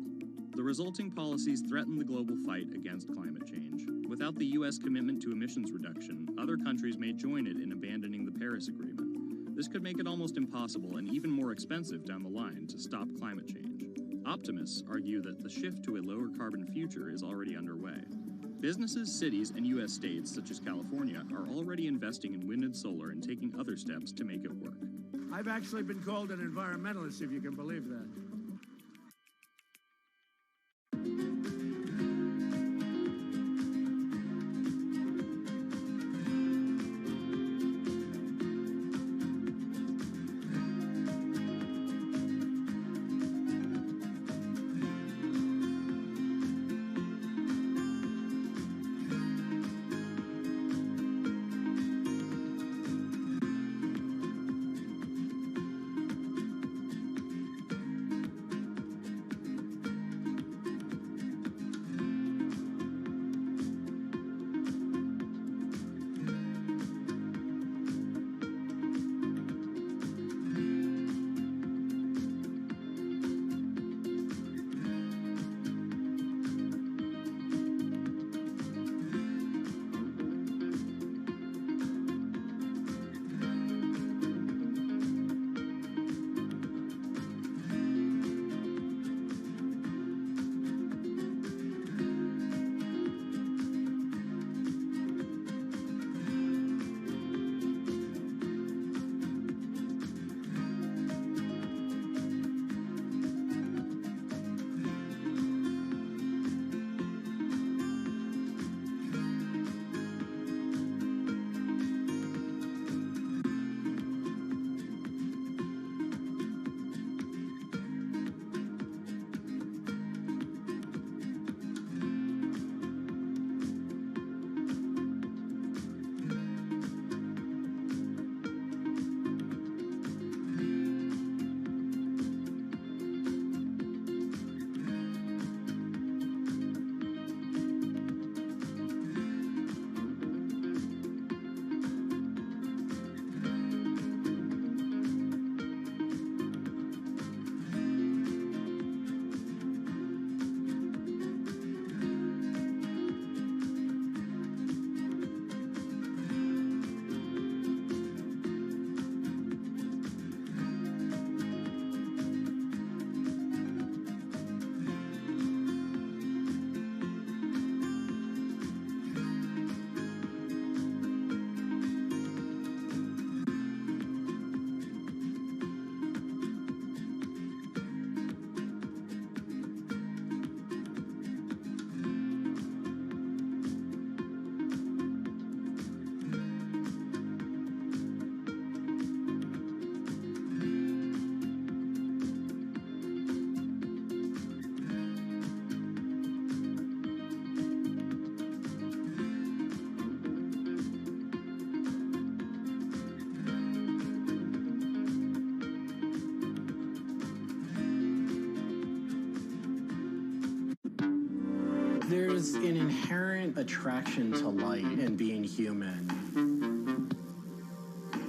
The resulting policies threaten the global fight against climate change. Without the U.S. commitment to emissions reduction, other countries may join it in abandoning the Paris Agreement. This could make it almost impossible and even more expensive down the line to stop climate change. Optimists argue that the shift to a lower carbon future is already underway. Businesses, cities, and U.S. states, such as California, are already investing in wind and solar and taking other steps to make it work. I've actually been called an environmentalist, if you can believe that. There's an inherent attraction to light and being human.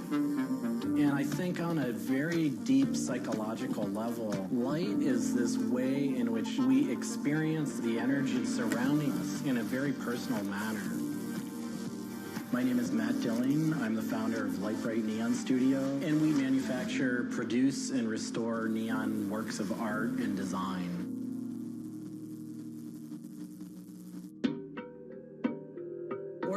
And I think on a very deep psychological level, light is this way in which we experience the energy surrounding us in a very personal manner. My name is Matt Dilling. I'm the founder of Light Bright Neon Studio, and we manufacture, produce, and restore neon works of art and design.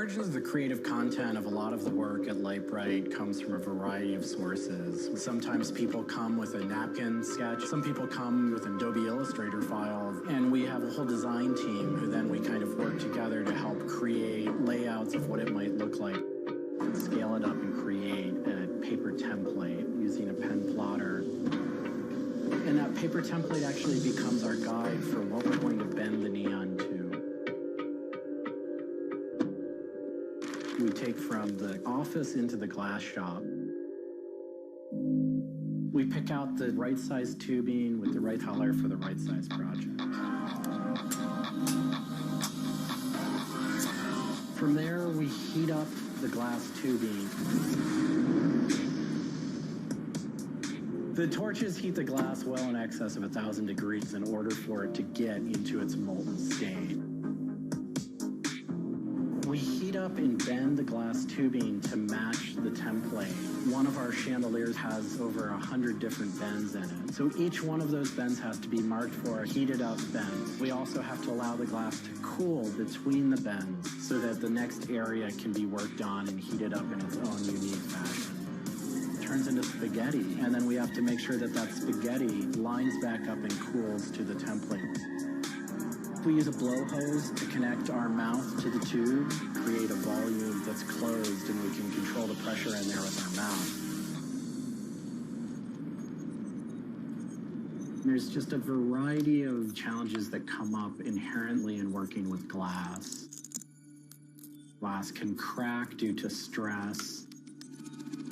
origins of the creative content of a lot of the work at Lightbright comes from a variety of sources. Sometimes people come with a napkin sketch. Some people come with an Adobe Illustrator file. And we have a whole design team who then we kind of work together to help create layouts of what it might look like. And scale it up and create a paper template using a pen plotter. And that paper template actually becomes our guide for what we're going to bend the neon to. We take from the office into the glass shop. We pick out the right size tubing with the right color for the right size project. From there, we heat up the glass tubing. The torches heat the glass well in excess of 1,000 degrees in order for it to get into its molten state. We heat up and bend the glass tubing to match the template. One of our chandeliers has over 100 different bends in it. So each one of those bends has to be marked for a heated up bend. We also have to allow the glass to cool between the bends so that the next area can be worked on and heated up in its own unique fashion. It turns into spaghetti, and then we have to make sure that that spaghetti lines back up and cools to the template. We use a blow hose to connect our mouth to the tube, create a volume that's closed, and we can control the pressure in there with our mouth. There's just a variety of challenges that come up inherently in working with glass. Glass can crack due to stress,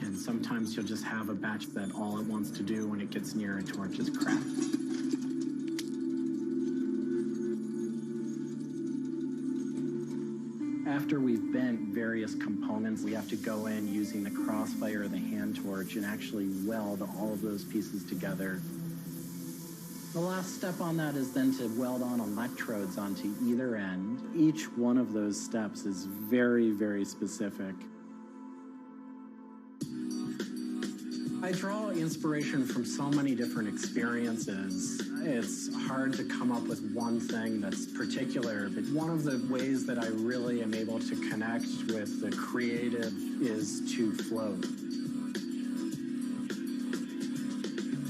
and sometimes you'll just have a batch that all it wants to do when it gets near a torch is crack. After we've bent various components, we have to go in using the crossfire or the hand torch and actually weld all of those pieces together. The last step on that is then to weld on electrodes onto either end. Each one of those steps is very, very specific. I draw inspiration from so many different experiences. It's hard to come up with one thing that's particular, but one of the ways that I really am able to connect with the creative is to float.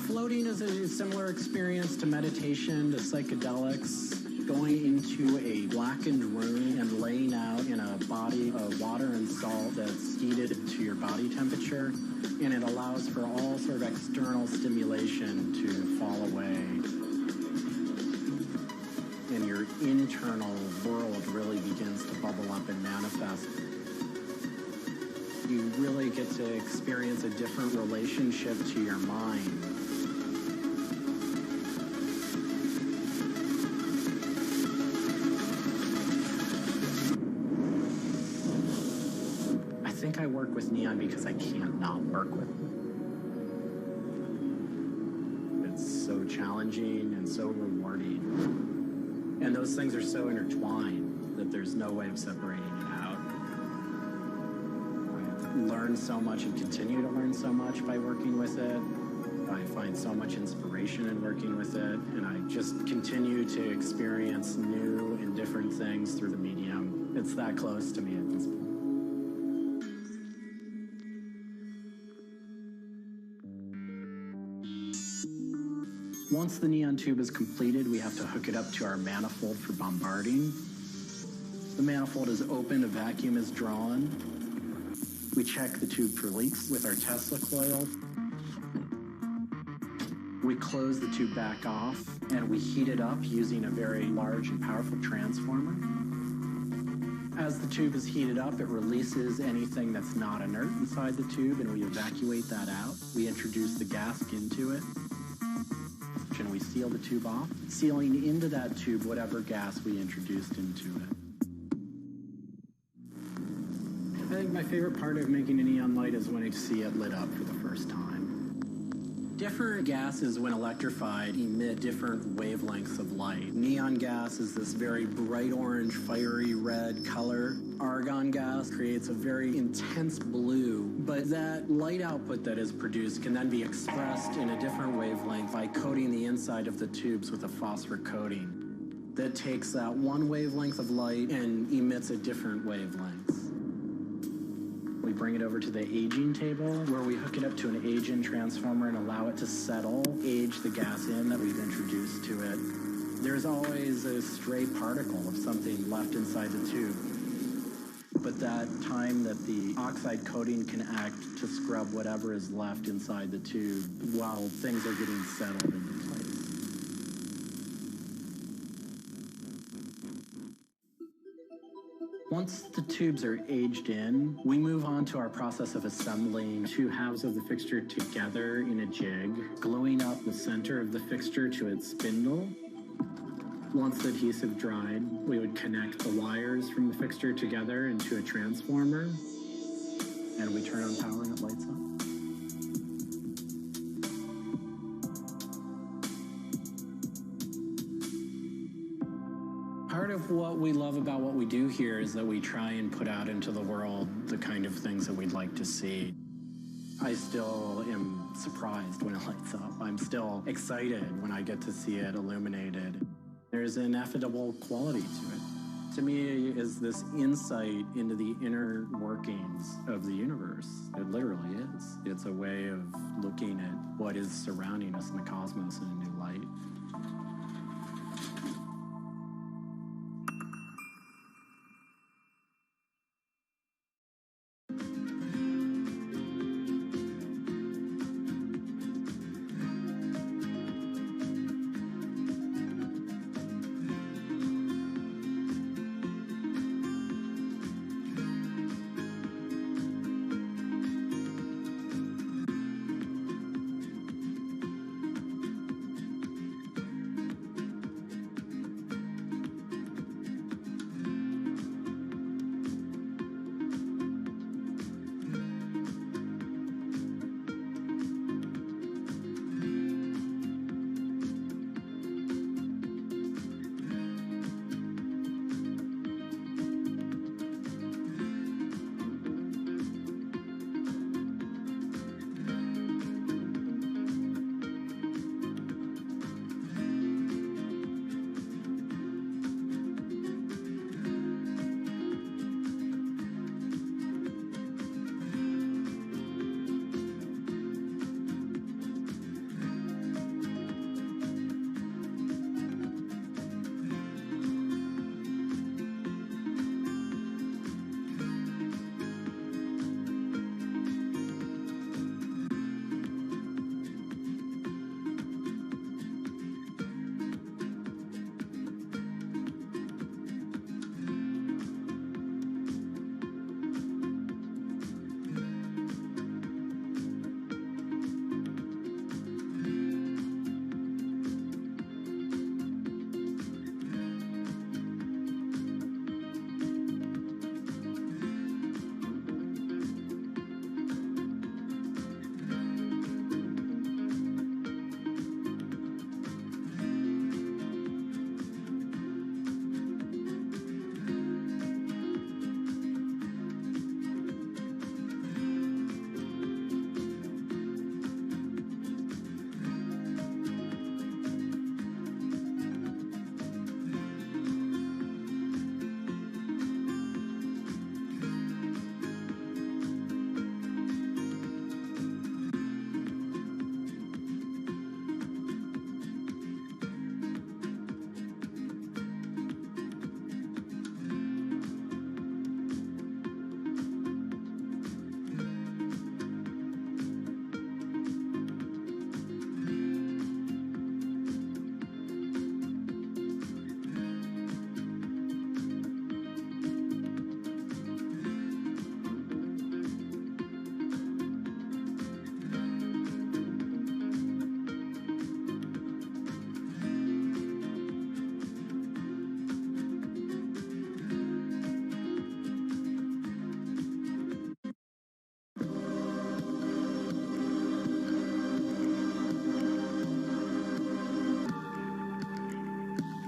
Floating is a similar experience to meditation, to psychedelics. Going into a blackened room and laying out in a body of water and salt that's heated to your body temperature, and it allows for all sort of external stimulation to fall away. And your internal world really begins to bubble up and manifest. You really get to experience a different relationship to your mind. I think I work with neon because I can't not work with it. It's so challenging and so rewarding. And those things are so intertwined that there's no way of separating it out. I learn so much and continue to learn so much by working with it. I find so much inspiration in working with it, and I just continue to experience new and different things through the medium. It's that close to me at this point. Once the neon tube is completed, we have to hook it up to our manifold for bombarding. The manifold is opened, a vacuum is drawn. We check the tube for leaks with our Tesla coil. We close the tube back off, and we heat it up using a very large and powerful transformer. As the tube is heated up, it releases anything that's not inert inside the tube, and we evacuate that out. We introduce the gas into it, and we seal the tube off, sealing into that tube whatever gas we introduced into it. I think my favorite part of making a neon light is when I see it lit up for the first time. Different gases, when electrified, emit different wavelengths of light. Neon gas is this very bright orange, fiery red color. Argon gas creates a very intense blue, but that light output that is produced can then be expressed in a different wavelength by coating the inside of the tubes with a phosphor coating that takes that one wavelength of light and emits a different wavelength. We bring it over to the aging table where we hook it up to an age-in transformer and allow it to settle, age the gas in that we've introduced to it. There's always a stray particle of something left inside the tube. But that time that the oxide coating can act to scrub whatever is left inside the tube while things are getting settled into place. Once the tubes are aged in, we move on to our process of assembling two halves of the fixture together in a jig, gluing up the center of the fixture to its spindle. Once the adhesive dried, we would connect the wires from the fixture together into a transformer, and we turn on power and it lights up. Part of what we love about what we do here is that we try and put out into the world the kind of things that we'd like to see. I still am surprised when it lights up. I'm still excited when I get to see it illuminated. There's an ineffable quality to it. To me, is this insight into the inner workings of the universe. It literally is. It's a way of looking at what is surrounding us in the cosmos in a new light.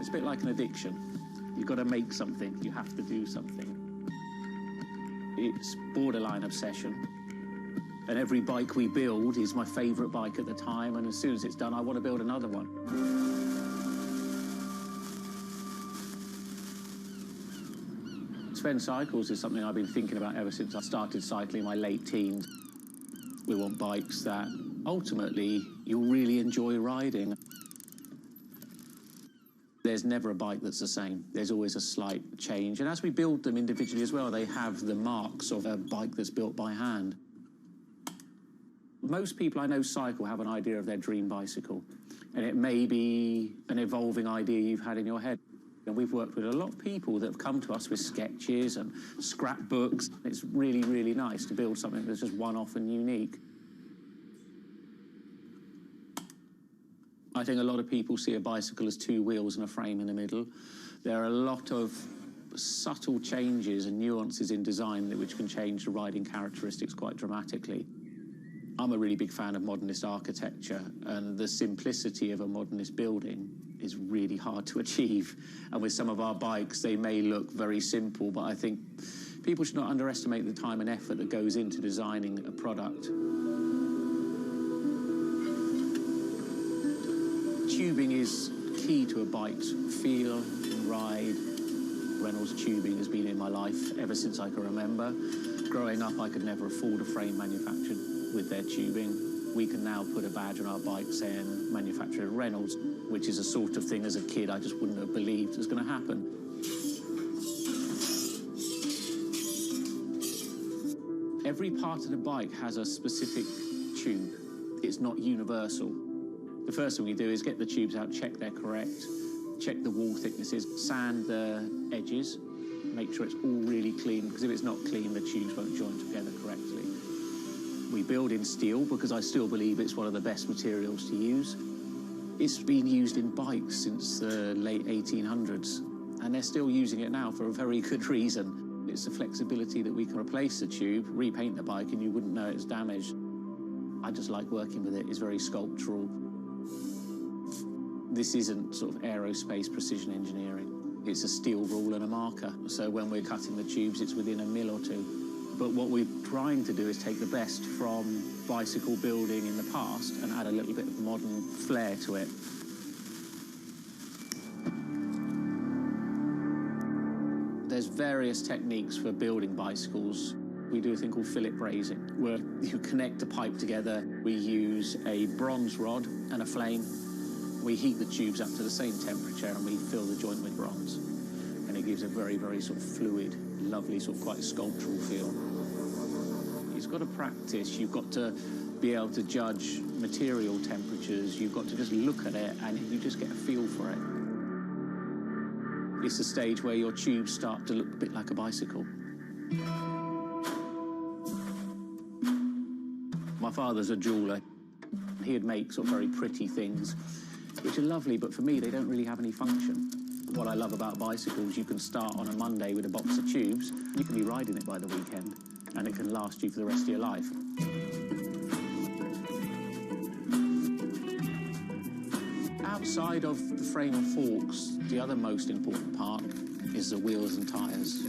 It's a bit like an addiction. You've got to make something. You have to do something. It's borderline obsession. And every bike we build is my favourite bike at the time, and as soon as it's done, I want to build another one. defend cycles is something I've been thinking about ever since I started cycling in my late teens. We want bikes that ultimately you'll really enjoy riding. There's never a bike that's the same. There's always a slight change. And as we build them individually as well, they have the marks of a bike that's built by hand. Most people I know cycle have an idea of their dream bicycle. And it may be an evolving idea you've had in your head. And we've worked with a lot of people that have come to us with sketches and scrapbooks. It's really, really nice to build something that's just one-off and unique. I think a lot of people see a bicycle as two wheels and a frame in the middle. There are a lot of subtle changes and nuances in design which can change the riding characteristics quite dramatically. I'm a really big fan of modernist architecture, and the simplicity of a modernist building is really hard to achieve. And with some of our bikes, they may look very simple, but I think people should not underestimate the time and effort that goes into designing a product. Tubing is key to a bike's feel and ride. Reynolds tubing has been in my life ever since I can remember. Growing up, I could never afford a frame manufactured with their tubing. We can now put a badge on our bike saying manufactured at Reynolds, which is a sort of thing as a kid I just wouldn't have believed was going to happen. Every part of the bike has a specific tube. It's not universal. The first thing we do is get the tubes out, check they're correct, check the wall thicknesses, sand the edges, make sure it's all really clean, because if it's not clean, the tubes won't join together correctly. We build in steel because I still believe it's one of the best materials to use. It's been used in bikes since the late 1800s, and they're still using it now for a very good reason. It's the flexibility that we can replace the tube, repaint the bike, and you wouldn't know it's damaged. I just like working with it. It's very sculptural. This isn't sort of aerospace precision engineering. It's a steel rule and a marker. So when we're cutting the tubes, it's within a mil or two. But what we're trying to do is take the best from bicycle building in the past and add a little bit of modern flair to it. There's various techniques for building bicycles. We do a thing called fillet brazing, where you connect a pipe together. We use a bronze rod and a flame. We heat the tubes up to the same temperature and we fill the joint with bronze. And it gives a very, very sort of fluid, lovely, sort of quite sculptural feel. You've got to practice. You've got to be able to judge material temperatures. You've got to just look at it and you just get a feel for it. It's a stage where your tubes start to look a bit like a bicycle. My father's a jeweler. He'd make sort of very pretty things, which are lovely, but for me, they don't really have any function. What I love about bicycles, you can start on a Monday with a box of tubes, you can be riding it by the weekend, and it can last you for the rest of your life. Outside of the frame and forks, the other most important part is the wheels and tyres.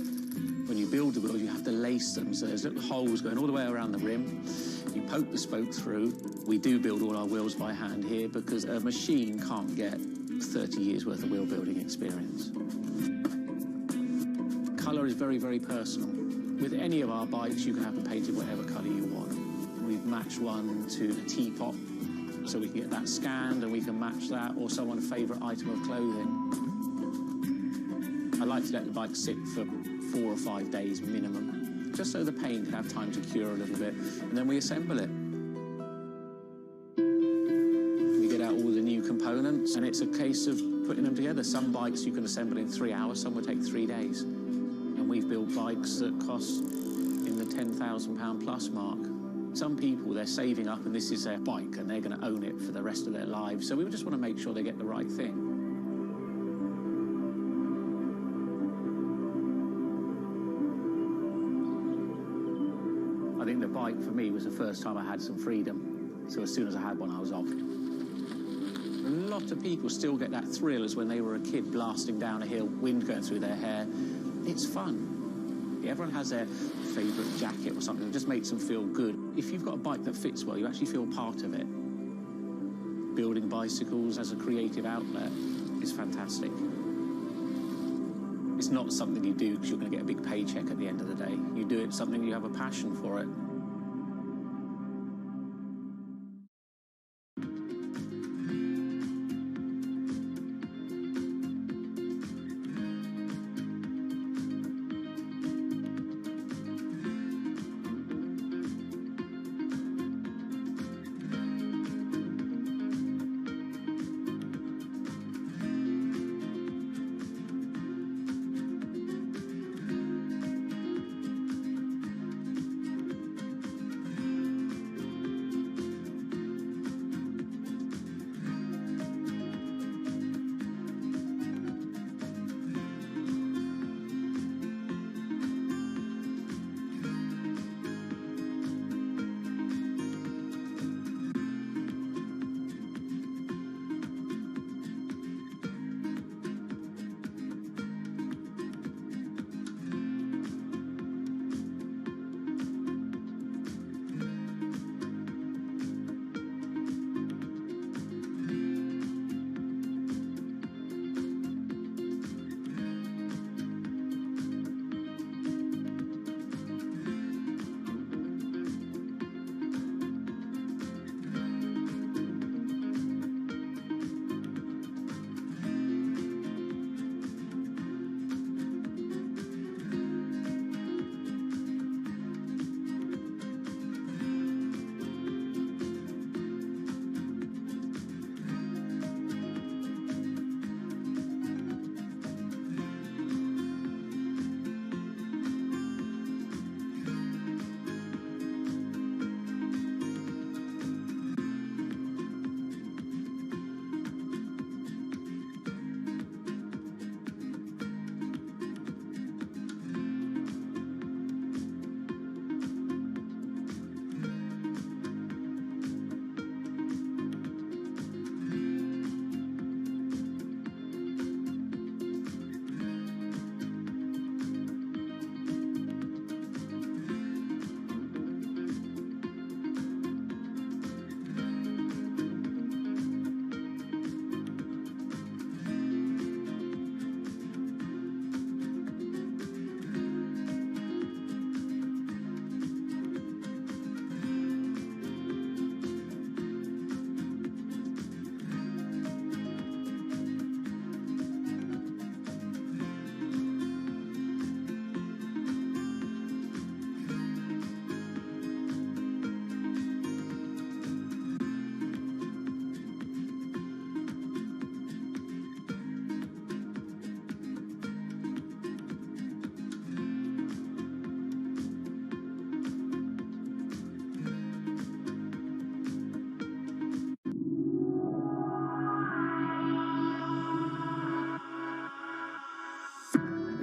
When you build the wheels, you have to lace them, so there's little holes going all the way around the rim. You poke the spoke through. We do build all our wheels by hand here because a machine can't get 30 years worth of wheel building experience. Colour is very, very personal. With any of our bikes, you can have them painted whatever colour you want. We've matched one to a teapot, so we can get that scanned and we can match that, or someone's favourite item of clothing. I like to let the bike sit for 4 or 5 days minimum, just so the paint can have time to cure a little bit, and then we assemble it. We get out all the new components, and it's a case of putting them together. Some bikes you can assemble in 3 hours, some will take 3 days. And we've built bikes that cost in the £10,000 plus mark. Some people, they're saving up, and this is their bike, and they're going to own it for the rest of their lives. So we just want to make sure they get the right thing. I think the bike for me was the first time I had some freedom. So as soon as I had one, I was off. A lot of people still get that thrill as when they were a kid blasting down a hill, wind going through their hair. It's fun. Everyone has their favourite jacket or something that just makes them feel good. If you've got a bike that fits well, you actually feel part of it. Building bicycles as a creative outlet is fantastic. It's not something you do because you're going to get a big paycheck at the end of the day. You do it something you have a passion for it.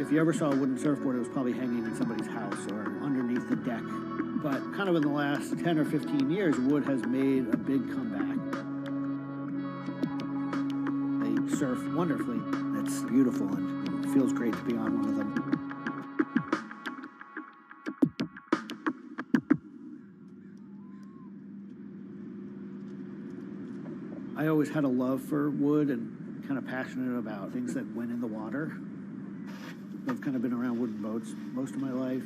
If you ever saw a wooden surfboard, it was probably hanging in somebody's house or underneath the deck. But kind of in the last 10 or 15 years, wood has made a big comeback. They surf wonderfully. It's beautiful and it feels great to be on one of them. I always had a love for wood and kind of passionate about things that went in the water. I've kind of been around wooden boats most of my life.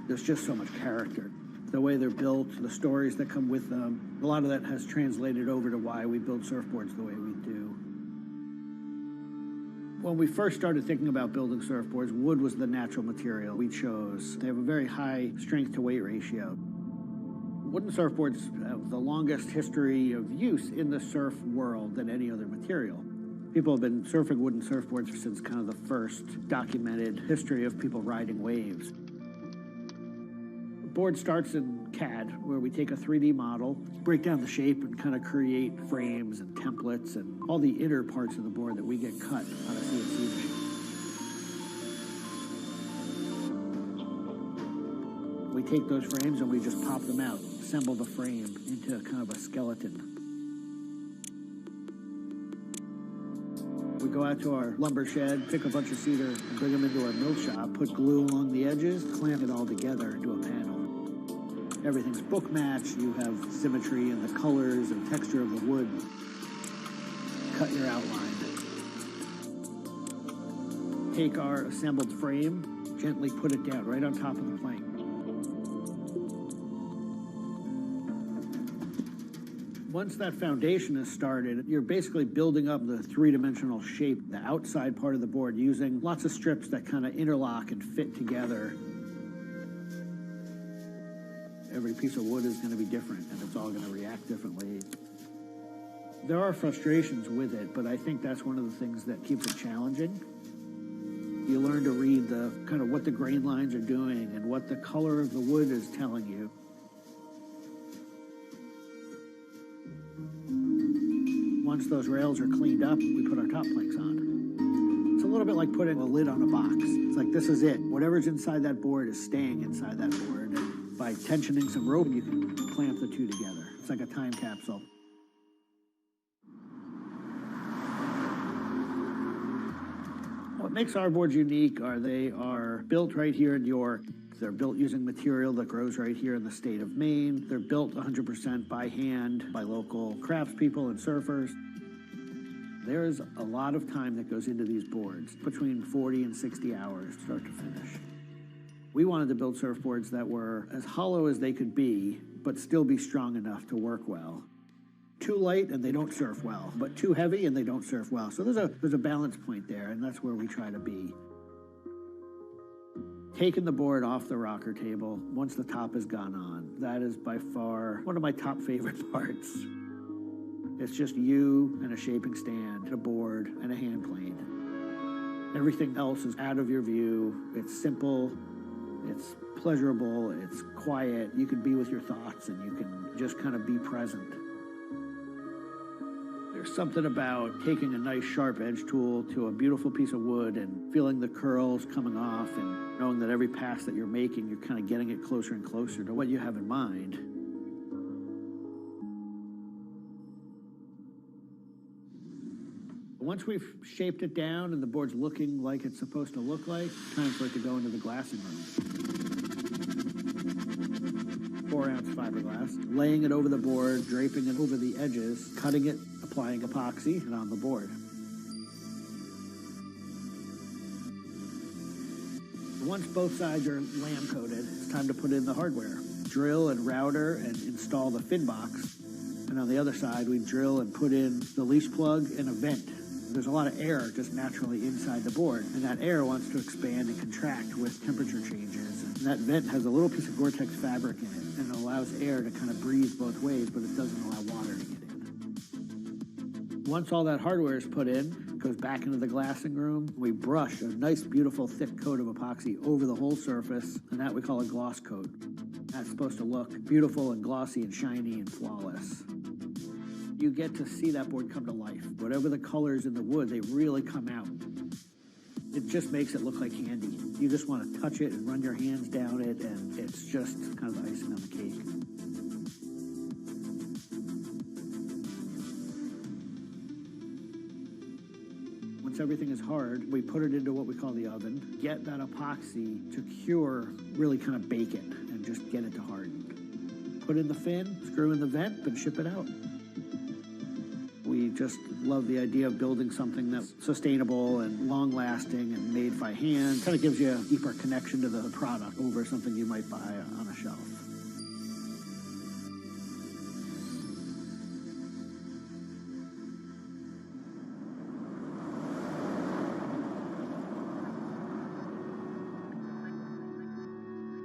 There's just so much character. The way they're built, the stories that come with them, a lot of that has translated over to why we build surfboards the way we do. When we first started thinking about building surfboards, wood was the natural material we chose. They have a very high strength to weight ratio. Wooden surfboards have the longest history of use in the surf world than any other material. People have been surfing wooden surfboards since kind of the first documented history of people riding waves. The board starts in CAD, where we take a 3D model, break down the shape, and kind of create frames and templates and all the inner parts of the board that we get cut on a CNC machine. We take those frames and we just pop them out, assemble the frame into kind of a skeleton. We go out to our lumber shed, pick a bunch of cedar, and bring them into our mill shop, put glue along the edges, clamp it all together into a panel. Everything's book matched, you have symmetry in the colors and texture of the wood. Cut your outline. take our assembled frame, gently put it down right on top of the plank. Once that foundation is started, you're basically building up the three-dimensional shape, the outside part of the board, using lots of strips that kind of interlock and fit together. Every piece of wood is going to be different, and it's all going to react differently. There are frustrations with it, but I think that's one of the things that keeps it challenging. You learn to read the kind of what the grain lines are doing and what the color of the wood is telling you. Once those rails are cleaned up, we put our top planks on. It's a little bit like putting a lid on a box. It's like, this is it. Whatever's inside that board is staying inside that board. And by tensioning some rope, you can clamp the two together. It's like a time capsule. What makes our boards unique are they are built right here in York. They're built using material that grows right here in the state of Maine. They're built 100% by hand by local craftspeople and surfers. There is a lot of time that goes into these boards, between 40 and 60 hours start to finish. We wanted to build surfboards that were as hollow as they could be, but still be strong enough to work well. Too light and they don't surf well, but too heavy and they don't surf well. So there's a balance point there, and that's where we try to be. Taking the board off the rocker table, once the top has gone on, that is by far one of my top favorite parts. It's just you and a shaping stand, a board, and a hand plane. Everything else is out of your view. It's simple, it's pleasurable, it's quiet. You can be with your thoughts and you can just kind of be present. There's something about taking a nice sharp edge tool to a beautiful piece of wood and feeling the curls coming off and knowing that every pass that you're making, you're kind of getting it closer and closer to what you have in mind. Once we've shaped it down and the board's looking like it's supposed to look like, time for it to go into the glassing room. 4-ounce fiberglass, laying it over the board, draping it over the edges, cutting it, applying epoxy, and on the board. Once both sides are lamb coated, it's time to put in the hardware. Drill and router and install the fin box. And on the other side, we drill and put in the leash plug and a vent. There's a lot of air just naturally inside the board, and that air wants to expand and contract with temperature changes. And that vent has a little piece of Gore-Tex fabric in it, and it allows air to kind of breathe both ways, but it doesn't allow water to get in. Once all that hardware is put in, it goes back into the glassing room. We brush a nice, beautiful, thick coat of epoxy over the whole surface, and that we call a gloss coat. That's supposed to look beautiful and glossy and shiny and flawless. You get to see that board come to life. Whatever the colors in the wood, they really come out. It just makes it look like candy. You just want to touch it and run your hands down it, and it's just kind of the icing on the cake. Once everything is hard, we put it into what we call the oven, get that epoxy to cure, really kind of bake it, and just get it to harden. Put in the fin, screw in the vent, and ship it out. We just love the idea of building something that's sustainable and long-lasting and made by hand. Kind of gives you a deeper connection to the product over something you might buy on a shelf.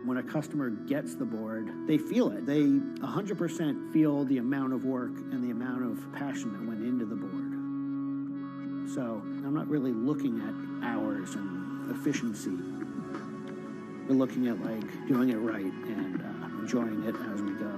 When a customer gets the board, they feel it. They 100% feel the amount of work and the amount of passion that went into the board. So I'm not really looking at hours and efficiency. We're looking at like doing it right and enjoying it as we go.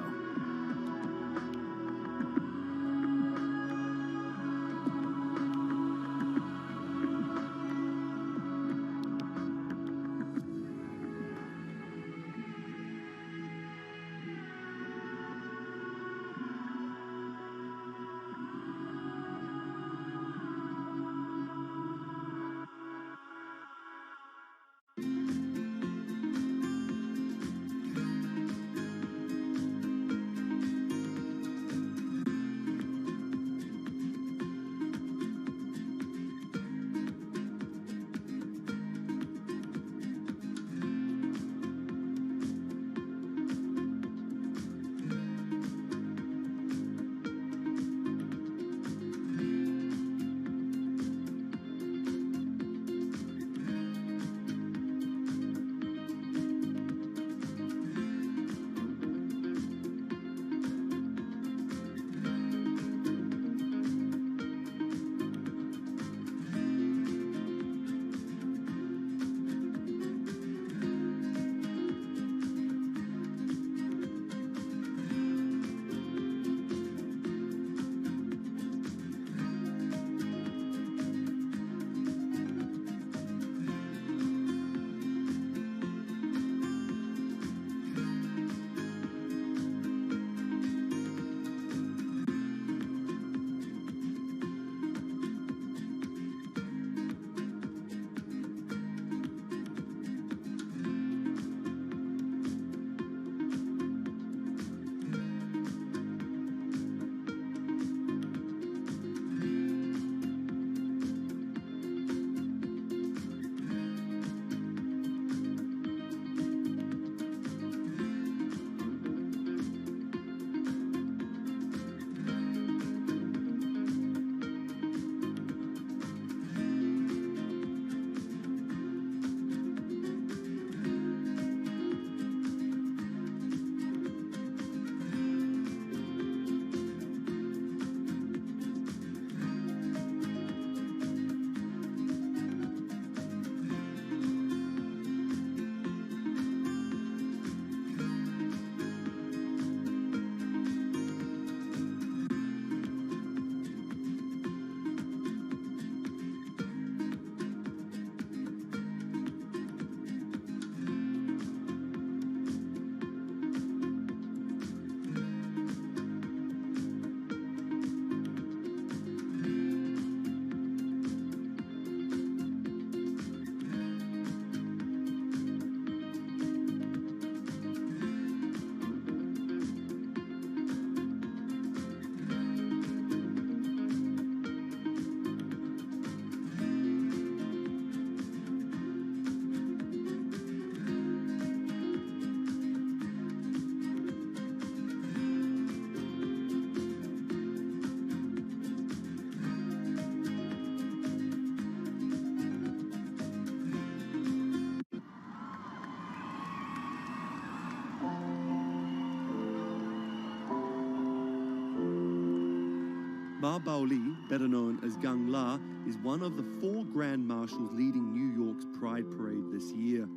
Ma Baoli, better known as Gang La, is one of the 4 Grand Marshals leading New York's Pride Parade this year.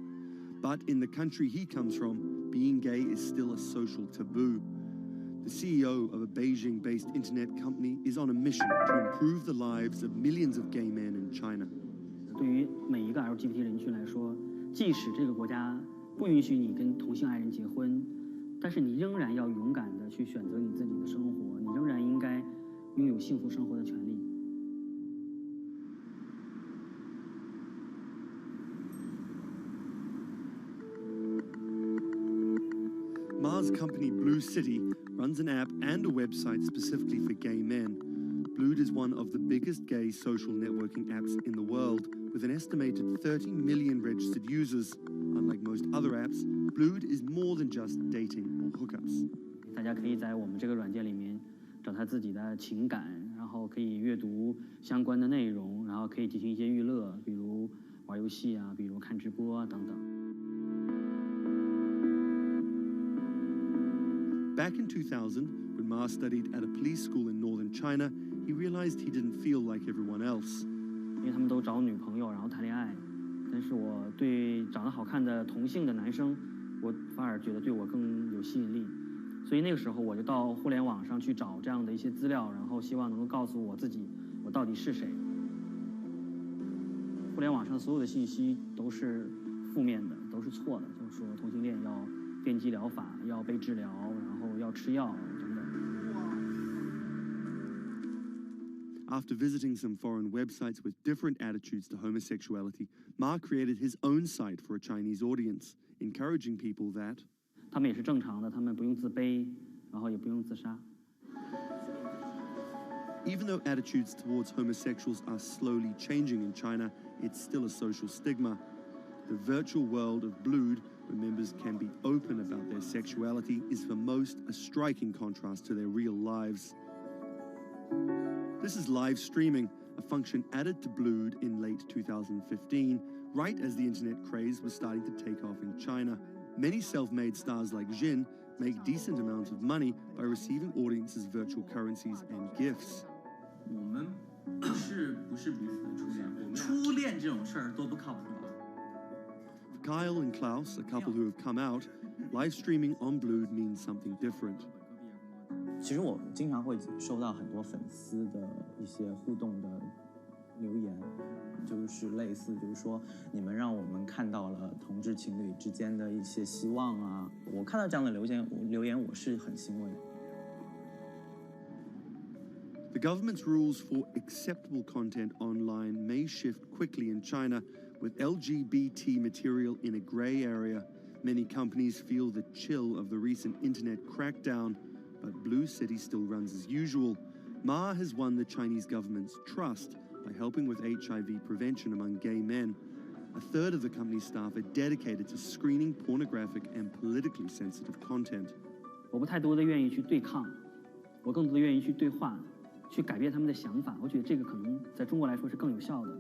But in the country he comes from, being gay is still a social taboo. The CEO of a Beijing-based internet company is on a mission to improve the lives of millions of gay men in China. 对于每一个 LGBT 人群来说，即使这个国家不允许你跟同性爱人结婚，但是你仍然要勇敢地去选择你自己的生活，你仍然应该拥有幸福生活的权利。Ma's company Blue City runs an app and a website specifically for gay men. Blued is one of the biggest gay social networking apps in the world, with an estimated 30 million registered users. Unlike most other apps, Blued is more than just dating or hookups. 大家可以在我们这个软件里面找他自己的情感，然后可以阅读相关的内容，然后可以进行一些娱乐，比如玩游戏啊，比如看直播啊等等。Back in 2000, when Ma studied at a police school in northern China, he realized he didn't feel like everyone else. 因为他们都找女朋友，然后谈恋爱，但是我对长得好看的同性的男生，我反而觉得对我更有吸引力。所以那个时候我就到互联网上去找这样的一些资料，然后希望能够告诉我自己我到底是谁。互联网上所有的信息都是负面的，都是错的，就是说同性恋要电击疗法，要被治疗，然后要吃药等等。After visiting some foreign websites with different attitudes to homosexuality, Ma created his own site for a Chinese audience, encouraging people that 他们也是正常的，他们不用自卑，然后也不用自杀。Even though attitudes towards homosexuals are slowly changing in China, it's still a social stigma. The virtual world of Blued, where members can be open about their sexuality, is for most a striking contrast to their real lives. This is live streaming, a function added to Blued in late 2015, right as the internet craze was starting to take off in China. Many self-made stars like Jin make decent amounts of money by receiving audiences' virtual currencies and gifts. 我们不是彼此的初恋，我们初恋这种事儿多不靠谱啊。For Kyle and Klaus, a couple who have come out, live streaming on Blued means something different. 其实我经常会收到很多粉丝的一些互动的留言，就是类似就是说你们让我们看到了同志情侣之间的一些希望啊，我看到这样的留言我是很欣慰。The government's rules for acceptable content online may shift quickly in China, with LGBT material in a grey area. Many companies feel the chill of the recent internet crackdown, but Blue City still runs as usual. Ma has won the Chinese government's trust by helping with HIV prevention among gay men. A third of the company's staff are dedicated to screening pornographic and politically sensitive content. 我不太多的愿意去对抗，我更多的愿意去对话，去改变他们的想法。我觉得这个可能在中国来说是更有效的。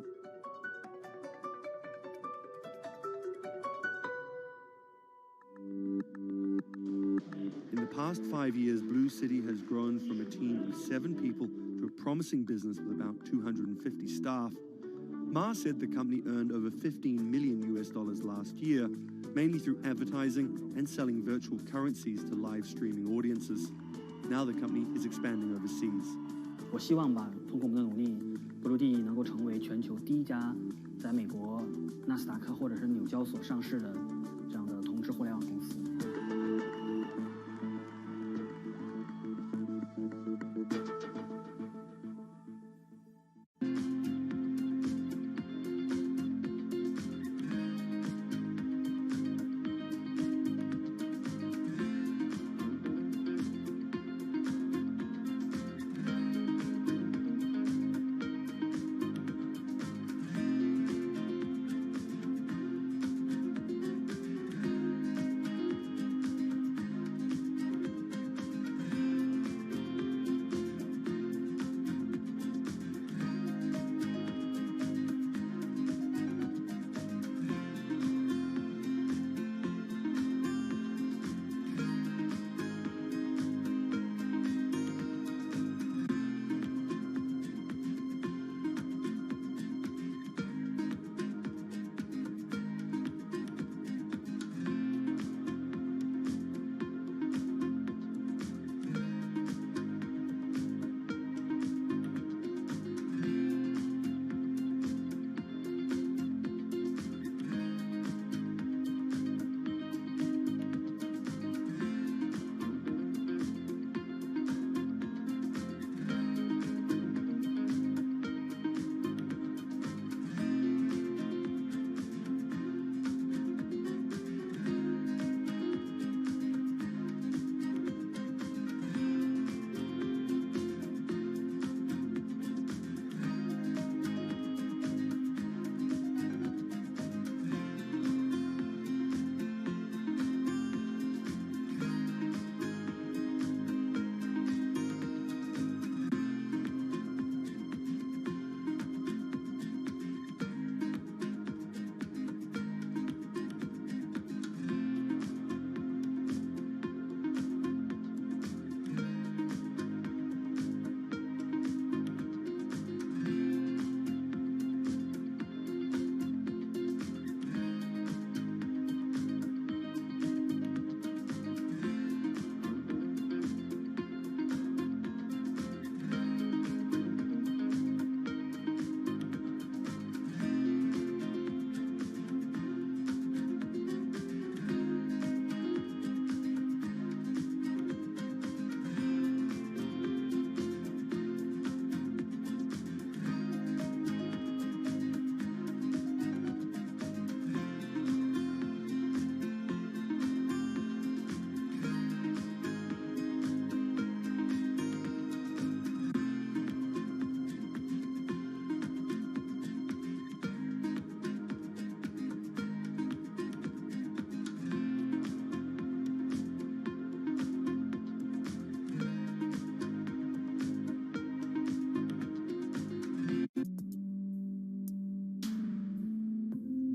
In the past 5 years, Blue City has grown from a team of 7 people to a promising business with about 250 staff. Ma said the company earned over $15 million last year, mainly through advertising and selling virtual currencies to live streaming audiences. Now the company is expanding overseas. 我希望吧，通过我们的努力，Blue能够成为全球第一家在美国纳斯达克或者是纽交所上市的这样的同质互联网公司。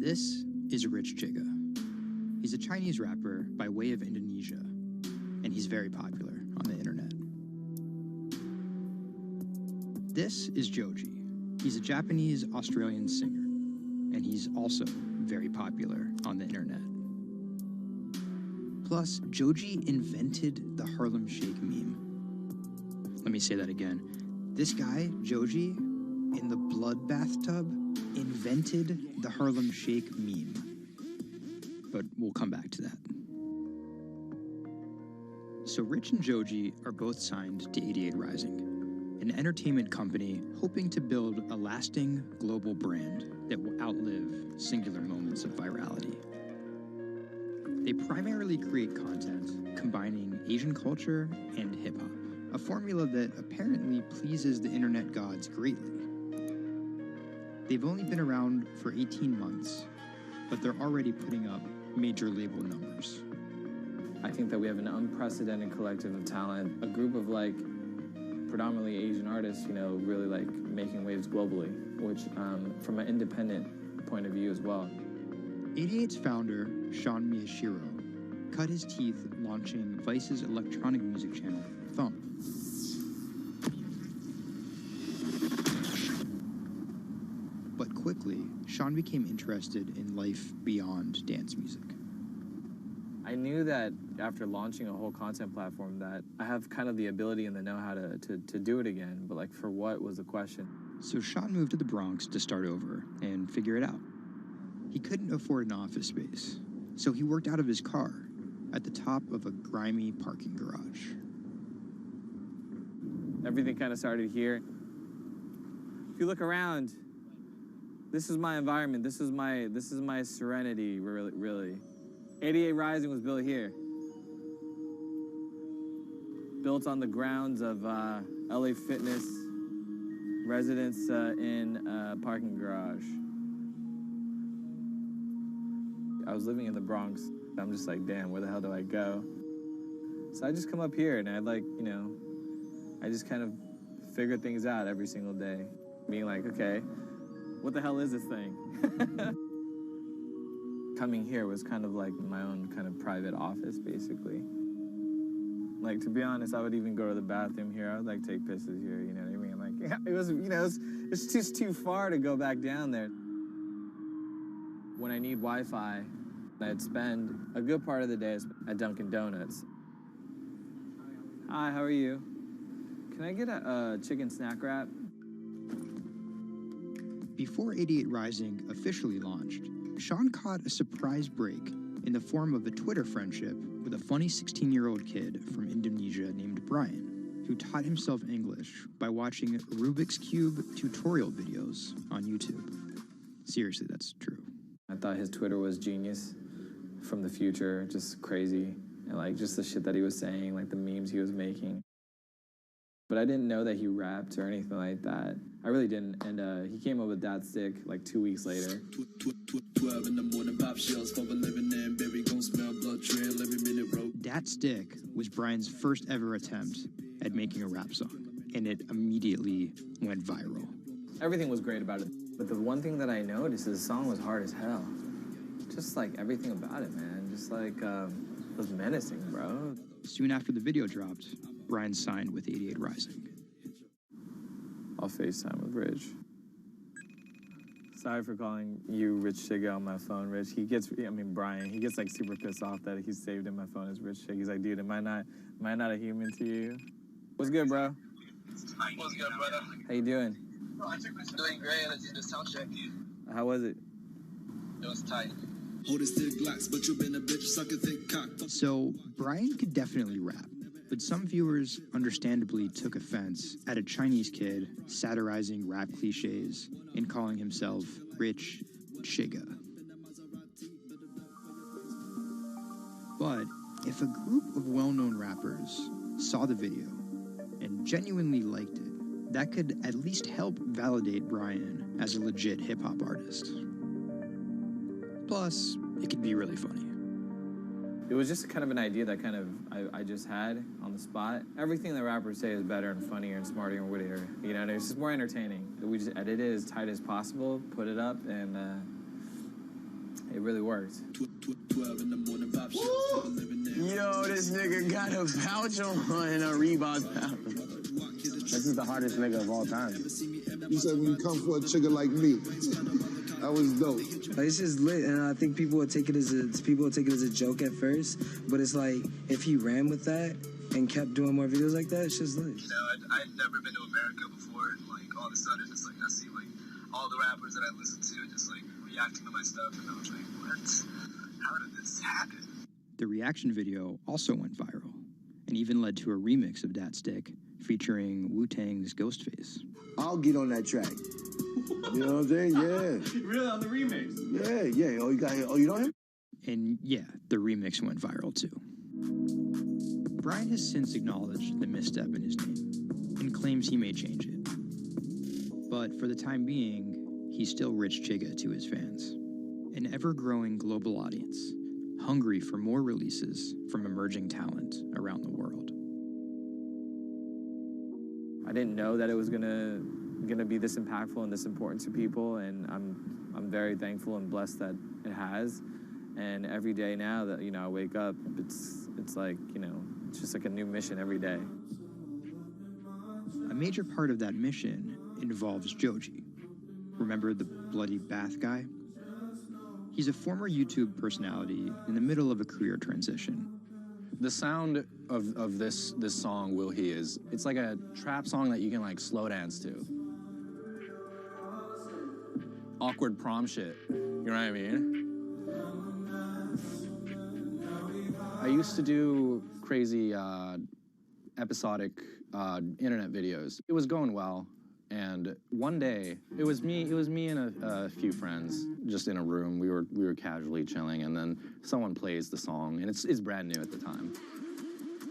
This is Rich Chiga. He's a Chinese rapper by way of Indonesia, and he's very popular on the internet. This is Joji. He's a Japanese-Australian singer, and he's also very popular on the internet. Plus, Joji invented the Harlem Shake meme. Let me say that again. This guy, Joji, in the blood bathtub, invented the Harlem Shake meme. But we'll come back to that. So Rich and Joji are both signed to 88 Rising, an entertainment company hoping to build a lasting global brand that will outlive singular moments of virality. They primarily create content combining Asian culture and hip-hop, a formula that apparently pleases the internet gods greatly. They've only been around for 18 months, but they're already putting up major label numbers. I think that we have an unprecedented collective of talent, a group of like predominantly Asian artists, you know, really like making waves globally, which from an independent point of view as well. 88's founder, Sean Miyashiro, cut his teeth launching Vice's electronic music channel, Thump. But quickly, Sean became interested in life beyond dance music. I knew that after launching a whole content platform that I have kind of the ability and the know-how to do it again, but like for what was the question. So Sean moved to the Bronx to start over and figure it out. He couldn't afford an office space, so he worked out of his car at the top of a grimy parking garage. Everything kind of started here. If you look around, this is my environment. This is my serenity, really. 88 Rising was built here. Built on the grounds of LA Fitness residence in a parking garage. I was living in the Bronx. I'm just like, damn, where the hell do I go? So I just come up here and I like, you know, I just kind of figure things out every single day. Being like, okay, what the hell is this thing? Coming here was kind of like my own kind of private office, basically. Like, to be honest, I would even go to the bathroom here. I would like take pisses here, you know what I mean? Like, it was, you know, it's just too far to go back down there. When I need Wi-Fi, I'd spend a good part of the day at Dunkin' Donuts. Hi, how are you? Can I get a chicken snack wrap? Before 88 Rising officially launched, Sean caught a surprise break in the form of a Twitter friendship with a funny 16-year-old kid from Indonesia named Brian, who taught himself English by watching Rubik's Cube tutorial videos on YouTube. Seriously, that's true. I thought his Twitter was genius, from the future, just crazy. And like just the shit that he was saying, like the memes he was making. But I didn't know that he rapped or anything like that. I really didn't. And he came up with that stick like 2 weeks later. 12 in the morning, pop shells for a living and baby gon' smell blood trail every minute road. Dat Stick was Brian's first ever attempt at making a rap song, and it immediately went viral. Everything was great about it. But the one thing that I noticed is the song was hard as hell. Just like everything about it, man. Just like, it was menacing, bro. Soon after the video dropped, Brian signed with 88 Rising. I'll FaceTime with Rich. Sorry for calling you Rich Chiga on my phone, Rich. Brian, he gets like super pissed off that he's saved in my phone as Rich Chiga. He's like, dude, am I not a human to you? What's good, bro? What's good, brother? How you doing? Doing great. I did the sound check. How was it? It was tight. So, Brian could definitely rap, but some viewers understandably took offense at a Chinese kid satirizing rap cliches and calling himself Rich Chiga. But if a group of well-known rappers saw the video and genuinely liked it, that could at least help validate Brian as a legit hip-hop artist. Plus, it could be really funny. It was just kind of an idea that I just had on the spot. Everything that rappers say is better and funnier and smarter and wittier. You know, it's just more entertaining. We just edit it as tight as possible, put it up, and it really worked. Yo, this nigga got a pouch on and a Reebok pouch. This is the hardest nigga of all time. You said when you come for a trigger like me, that was dope. It's just lit, and I think people will take it as a joke at first, but it's like if he ran with that and kept doing more videos like that, it's just lit. You know, I'd never been to America before, and like all of a sudden, just like I see like all the rappers that I listen to just like reacting to my stuff, and I was like, what? How did this happen? The reaction video also went viral and even led to a remix of Dat Stick featuring Wu-Tang's Ghostface. I'll get on that track. You know what I'm saying? Yeah. Really, on the remix? Yeah. Oh, you know him? And yeah, the remix went viral too. Brian has since acknowledged the misstep in his name and claims he may change it. But for the time being, he's still Rich Chigga to his fans. An ever-growing global audience, hungry for more releases from emerging talent around the world. I didn't know that it was gonna be this impactful and this important to people, and I'm very thankful and blessed that it has. And every day now that I wake up, it's like it's just like a new mission every day. A major part of that mission involves Joji. Remember the bloody bath guy? He's a former YouTube personality in the middle of a career transition. The sound of this song, Will He, it's like a trap song that you can like slow dance to. Awkward prom shit, you know what I mean? I used to do crazy episodic internet videos. It was going well. And one day, it was me and a few friends just in a room. We were casually chilling, and then someone plays the song, and it's brand new at the time.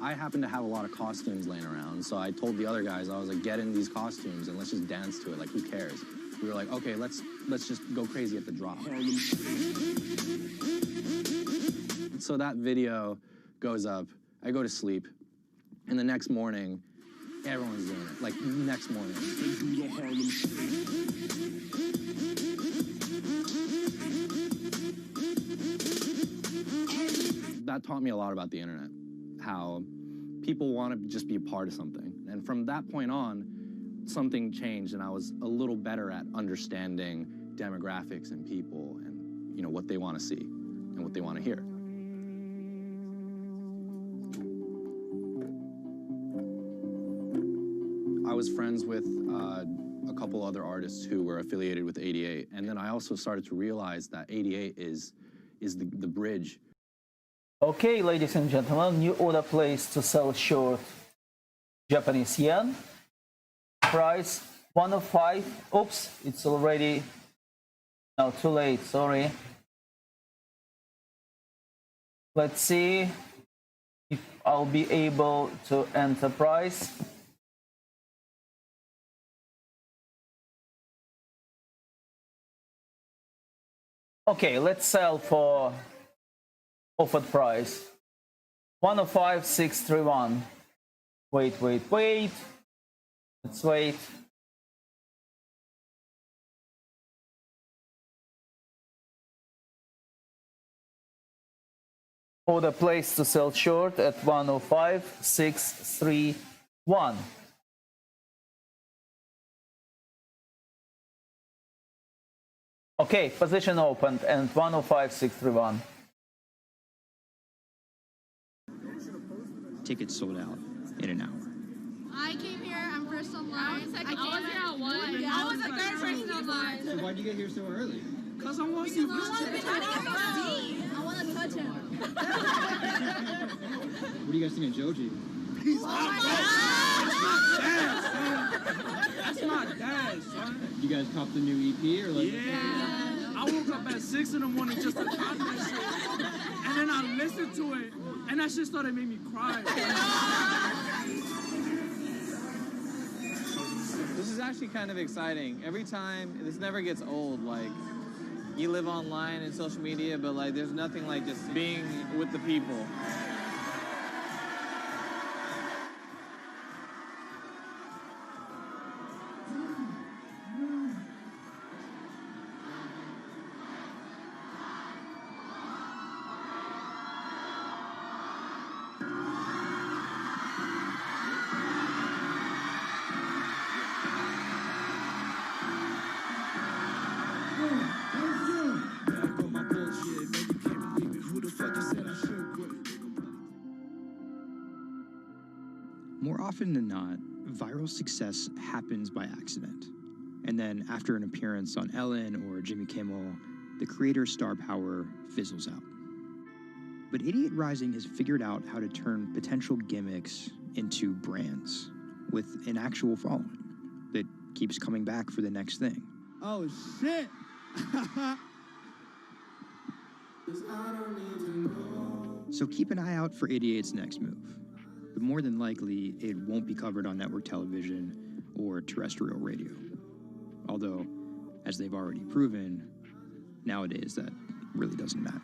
I happened to have a lot of costumes laying around, so I told the other guys, I was like, get in these costumes and let's just dance to it. Like, who cares? We were like, okay, let's just go crazy at the drop. So that video goes up. I go to sleep, and the next morning, everyone's doing it, like next morning. That taught me a lot about the internet, how people want to just be a part of something. And from that point on, something changed, and I was a little better at understanding demographics and people and what they want to see and what they want to hear. I was friends with a couple other artists who were affiliated with 88, and then I also started to realize that 88 is the bridge. Okay, ladies and gentlemen, new order placed to sell short Japanese yen. Price 105. Oops, it's already no, too late. Sorry. Let's see if I'll be able to enter price. Okay, let's sell for offered price 105,631. Wait. Let's wait. Order placed to sell short at 105,631. Okay, position opened and 105,631. Tickets sold out in an hour. I came here, I'm first online. I was here at 1. Yeah, I was the third person online. So why'd you get here so early? Because I want to see Rich. I want to touch him. What do you guys think of Joji? He's That's my dad, son. You guys copped the new EP or like? Yeah. I woke up at 6 in the morning just to cop that shit. And then I listened to it, and that shit started making me cry. This is actually kind of exciting. Every time, this never gets old. Like, you live online and social media, but like, there's nothing like just being with the people. often than not, viral success happens by accident. And then after an appearance on Ellen or Jimmy Kimmel, the creator's star power fizzles out. But Idiot Rising has figured out how to turn potential gimmicks into brands with an actual following that keeps coming back for the next thing. Oh, shit! So keep an eye out for Idiot's next move. But more than likely, it won't be covered on network television or terrestrial radio. Although, as they've already proven, nowadays that really doesn't matter.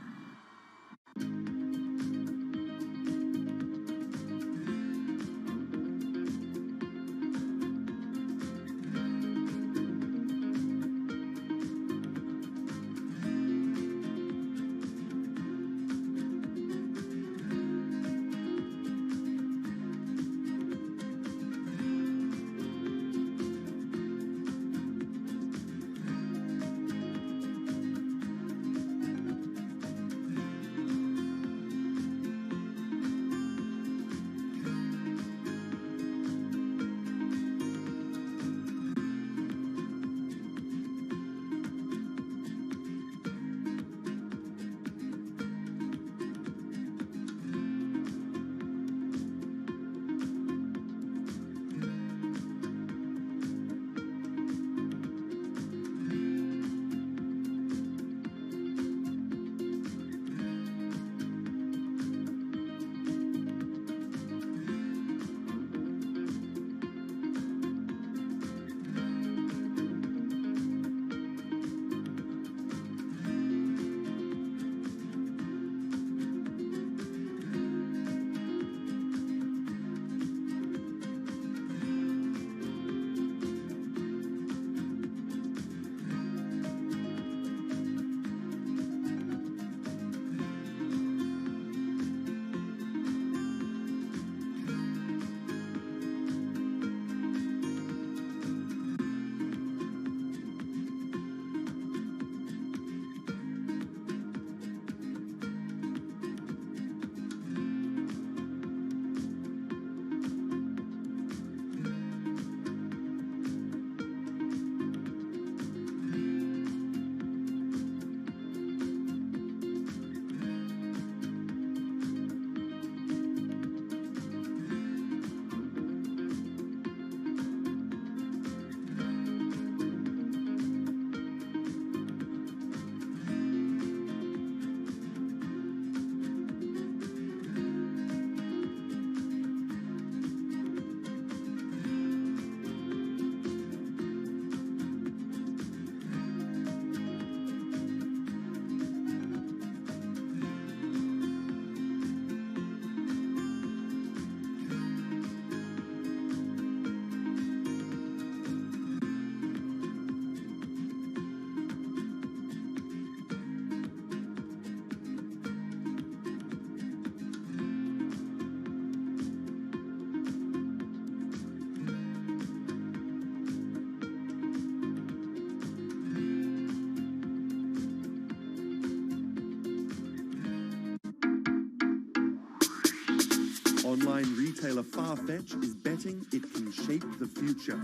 Online retailer Farfetch is betting it can shape the future.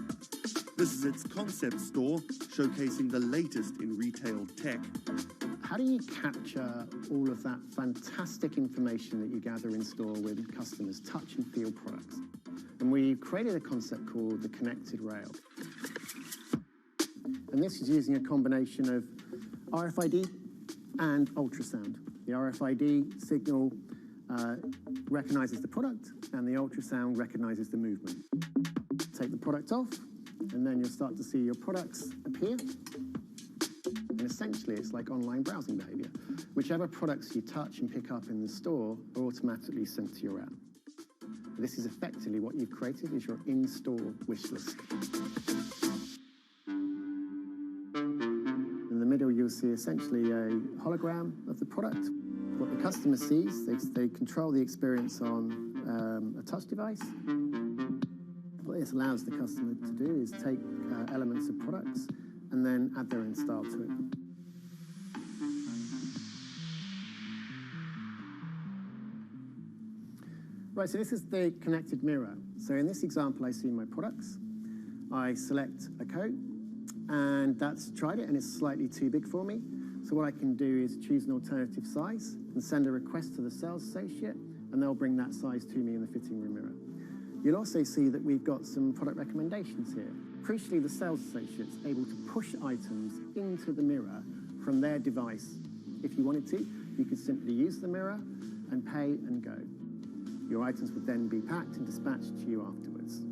This is its concept store, showcasing the latest in retail tech. How do you capture all of that fantastic information that you gather in store with customers, touch and feel products? And we created a concept called the Connected Rail. And this is using a combination of RFID and ultrasound. The RFID signal recognizes the product, and the ultrasound recognizes the movement. Take the product off, and then you'll start to see your products appear. And essentially, it's like online browsing behavior. Whichever products you touch and pick up in the store are automatically sent to your app. This is effectively what you've created is your in-store wish list. In the middle, you'll see essentially a hologram of the product. What the customer sees, they control the experience on a touch device. What this allows the customer to do is take elements of products and then add their own style to it. Right, so this is the connected mirror. So in this example, I see my products. I select a coat, and that's tried it, and it's slightly too big for me. So what I can do is choose an alternative size and send a request to the sales associate, and they'll bring that size to me in the fitting room mirror. You'll also see that we've got some product recommendations here. Crucially, the sales associate's able to push items into the mirror from their device. If you wanted to, you could simply use the mirror and pay and go. Your items would then be packed and dispatched to you afterwards.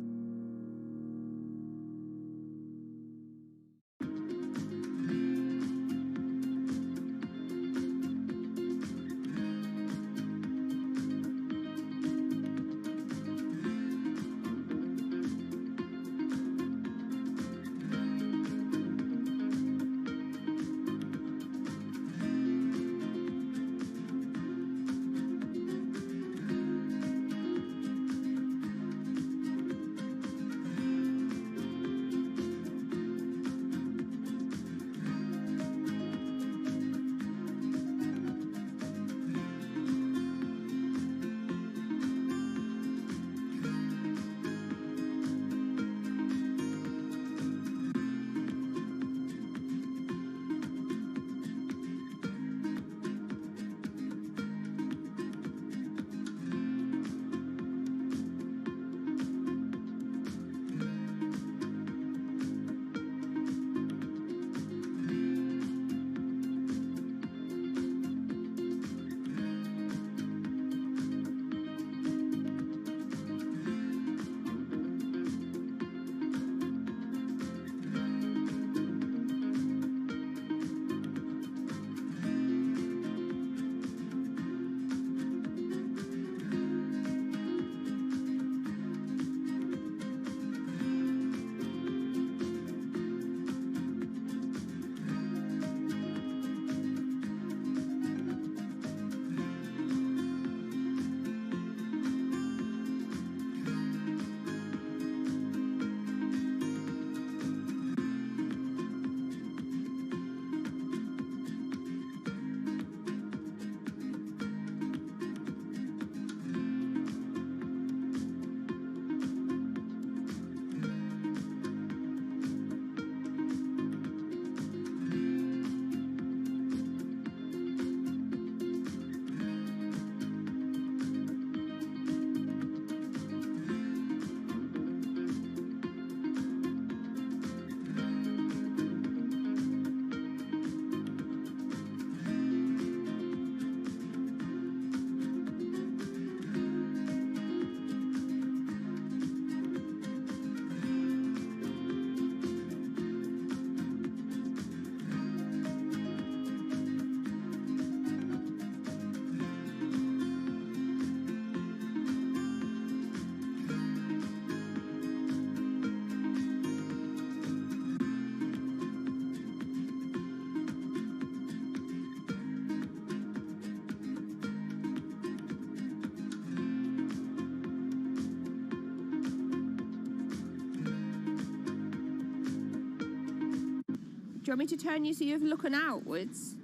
Do you want me to turn you so you're looking outwards?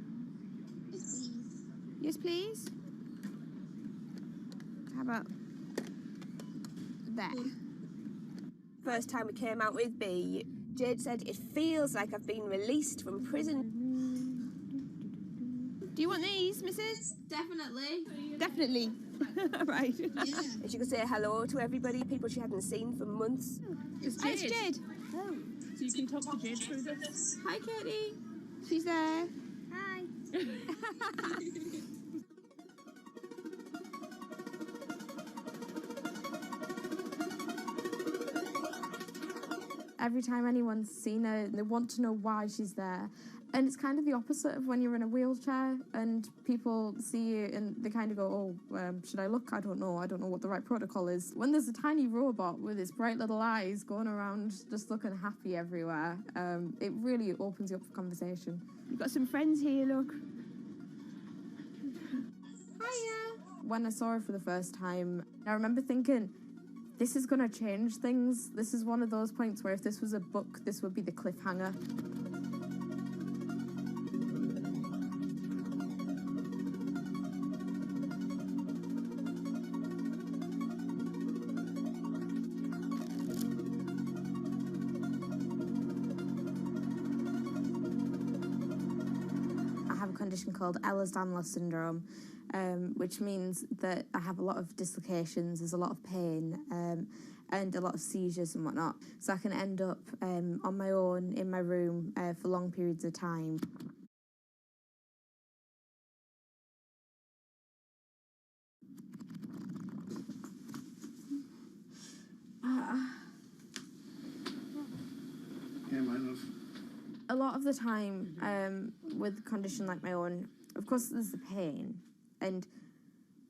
Yes, please. How about there? First time we came out with B, Jade said, "It feels like I've been released from prison." Do you want these, Mrs.? Definitely. Definitely. Right. Yeah. And she could say hello to everybody, people she hadn't seen for months. It's Oh, it's Jade. Jade. Oh. So you can talk to Jade through this. Hi, Katie. She's there. Hi. Every time anyone's seen her, they want to know why she's there. And it's kind of the opposite of when you're in a wheelchair and people see you and they kind of go, oh, should I look? I don't know what the right protocol is. When there's a tiny robot with its bright little eyes going around just looking happy everywhere, it really opens you up for conversation. You've got some friends here, look. Hiya! When I saw her for the first time, I remember thinking, this is going to change things. This is one of those points where if this was a book, this would be the cliffhanger. condition called Ehlers-Danlos syndrome, which means that I have a lot of dislocations, there's a lot of pain, and a lot of seizures and whatnot. So I can end up on my own in my room for long periods of time. Yeah, my love. A lot of the time, with a condition like my own, of course there's the pain, and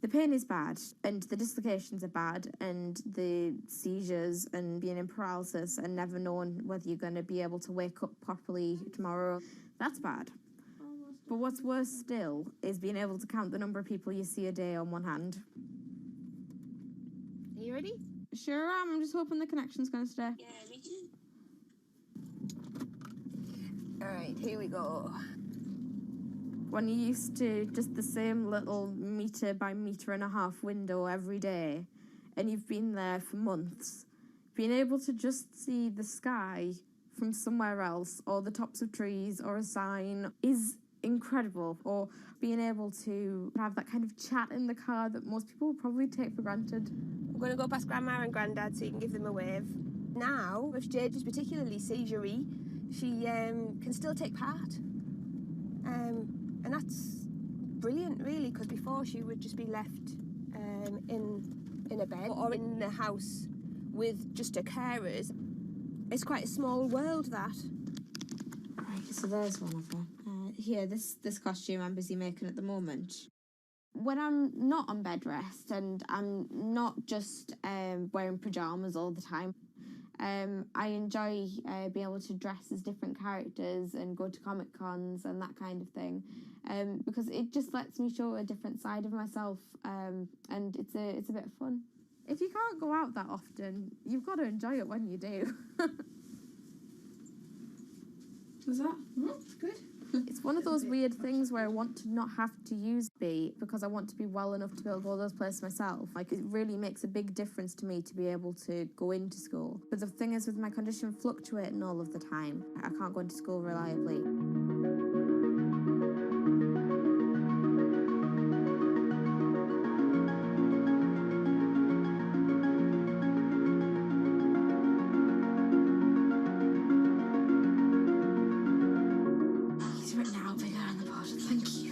the pain is bad, and the dislocations are bad, and the seizures and being in paralysis and never knowing whether you're going to be able to wake up properly tomorrow, that's bad. But what's worse still is being able to count the number of people you see a day on one hand. Are you ready? Sure am, I'm just hoping the connection's going to stay. Yeah, me too. Alright, here we go. When you're used to just the same little metre by metre and a half window every day, and you've been there for months, being able to just see the sky from somewhere else, or the tops of trees, or a sign, is incredible. Or being able to have that kind of chat in the car that most people would probably take for granted. I'm going to go past Grandma and Grandad so you can give them a wave. Now, if Jade is particularly seizure-y, she can still take part. And that's brilliant, really, because before she would just be left in a bed or in the house with just her carers. It's quite a small world, that. Right, so there's one of them. Here, this costume I'm busy making at the moment. When I'm not on bed rest and I'm not just wearing pyjamas all the time, I enjoy being able to dress as different characters and go to Comic Cons and that kind of thing, because it just lets me show a different side of myself, and it's a bit of fun. If you can't go out that often, you've got to enjoy it when you do. Was that? Good. It's one of those weird things where I want to not have to use B because I want to be well enough to be able to go to those places myself. Like, it really makes a big difference to me to be able to go into school. But the thing is, with my condition fluctuating all of the time, I can't go into school reliably. He's written out bigger on the board. Thank you.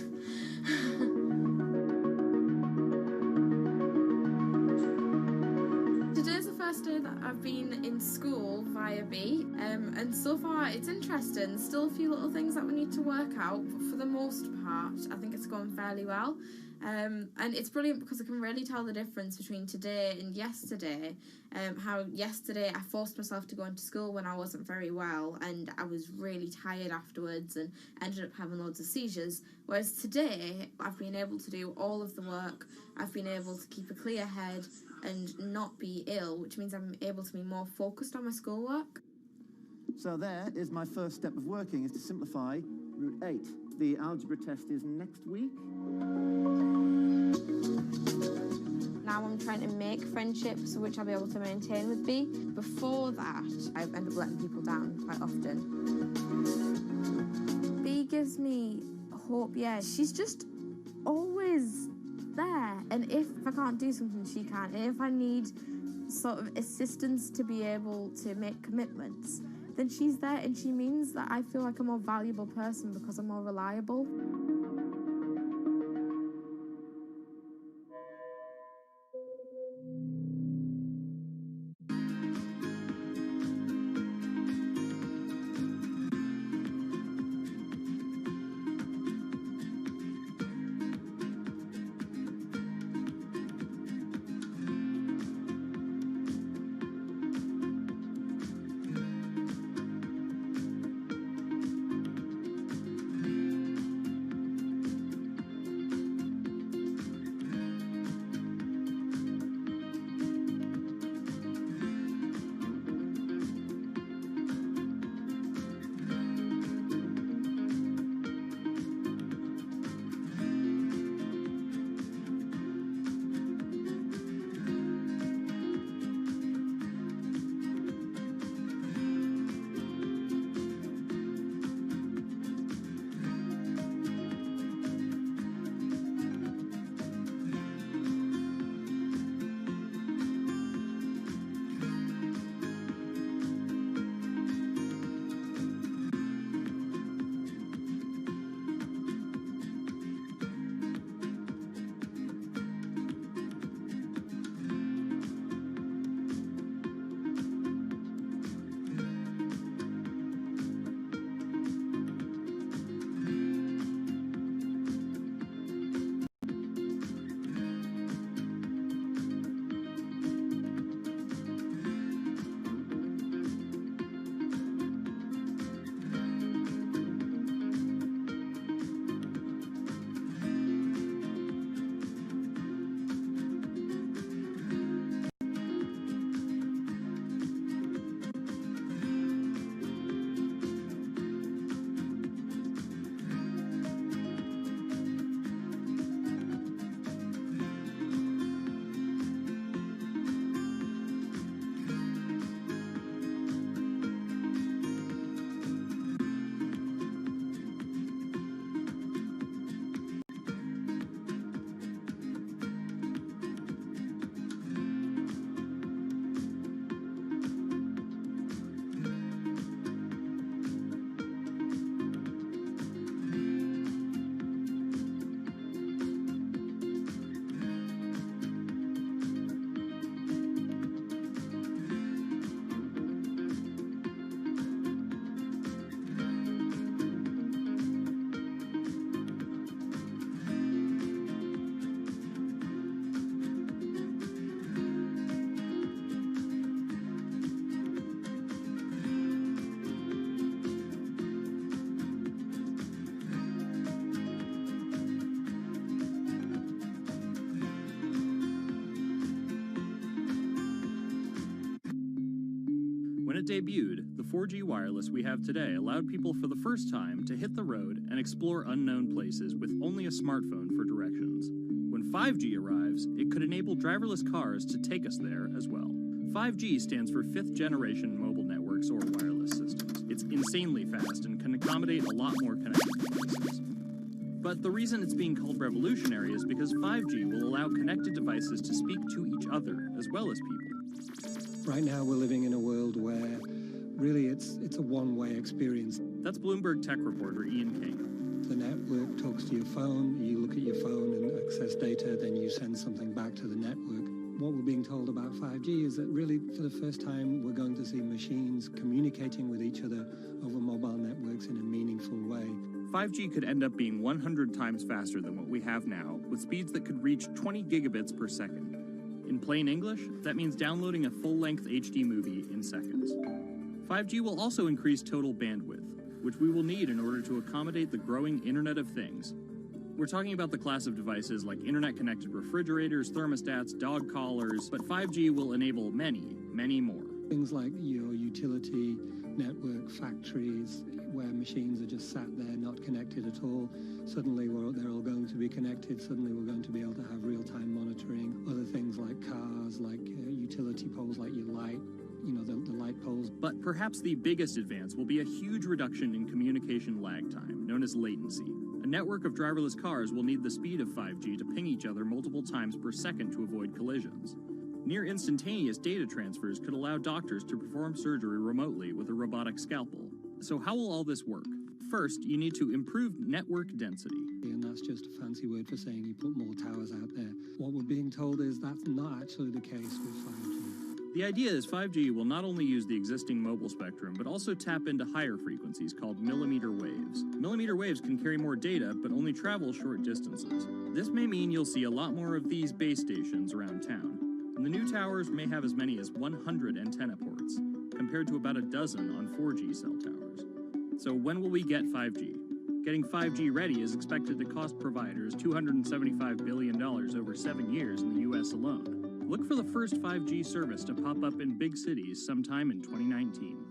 Today's the first day that I've been in school via B, and so far it's interesting. Still a few little things that we need to work out, but for the most part, I think it's going fairly well. And it's brilliant because I can really tell the difference between today and yesterday. How yesterday I forced myself to go into school when I wasn't very well, and I was really tired afterwards and ended up having loads of seizures. Whereas today, I've been able to do all of the work. I've been able to keep a clear head and not be ill, which means I'm able to be more focused on my schoolwork. So there is my first step of working, is to simplify root 8. The algebra test is next week. Now I'm trying to make friendships which I'll be able to maintain with B. Before that, I end up letting people down quite often. B gives me hope, yeah. She's just always there. And if I can't do something, she can. And if I need sort of assistance to be able to make commitments, then she's there, and she means that I feel like a more valuable person because I'm more reliable. it debuted, the 4G wireless we have today allowed people for the first time to hit the road and explore unknown places with only a smartphone for directions. When 5G arrives, it could enable driverless cars to take us there as well. 5G stands for 5th generation mobile networks or wireless systems. It's insanely fast and can accommodate a lot more connected devices. But the reason it's being called revolutionary is because 5G will allow connected devices to speak to each other as well as people. Right now we're living in a world where really it's a one-way experience. That's Bloomberg tech reporter Ian King. The network talks to your phone, you look at your phone and access data, then you send something back to the network. What we're being told about 5G is that really for the first time we're going to see machines communicating with each other over mobile networks in a meaningful way. 5G could end up being 100 times faster than what we have now, with speeds that could reach 20 gigabits per second. In plain English, that means downloading a full-length HD movie in seconds. 5G will also increase total bandwidth, which we will need in order to accommodate the growing Internet of Things. We're talking about the class of devices like internet-connected refrigerators, thermostats, dog collars, but 5G will enable many, many more. Things like your utility network, factories, where machines are just sat there not connected at all. Suddenly they're all going to be connected. Suddenly we're going to be able to have real-time monitoring. Other things like cars, like utility poles, like your light, the light poles. But perhaps the biggest advance will be a huge reduction in communication lag time, known as latency. A network of driverless cars will need the speed of 5G to ping each other multiple times per second to avoid collisions. Near instantaneous data transfers could allow doctors to perform surgery remotely with a robotic scalpel. So how will all this work? First, you need to improve network density. And that's just a fancy word for saying you put more towers out there. What we're being told is that's not actually the case with 5G. The idea is 5G will not only use the existing mobile spectrum, but also tap into higher frequencies called millimeter waves. Millimeter waves can carry more data, but only travel short distances. This may mean you'll see a lot more of these base stations around town. And the new towers may have as many as 100 antenna ports, compared to about a dozen on 4G cell towers. So when will we get 5G? Getting 5G ready is expected to cost providers $275 billion over 7 years in the US alone. Look for the first 5G service to pop up in big cities sometime in 2019.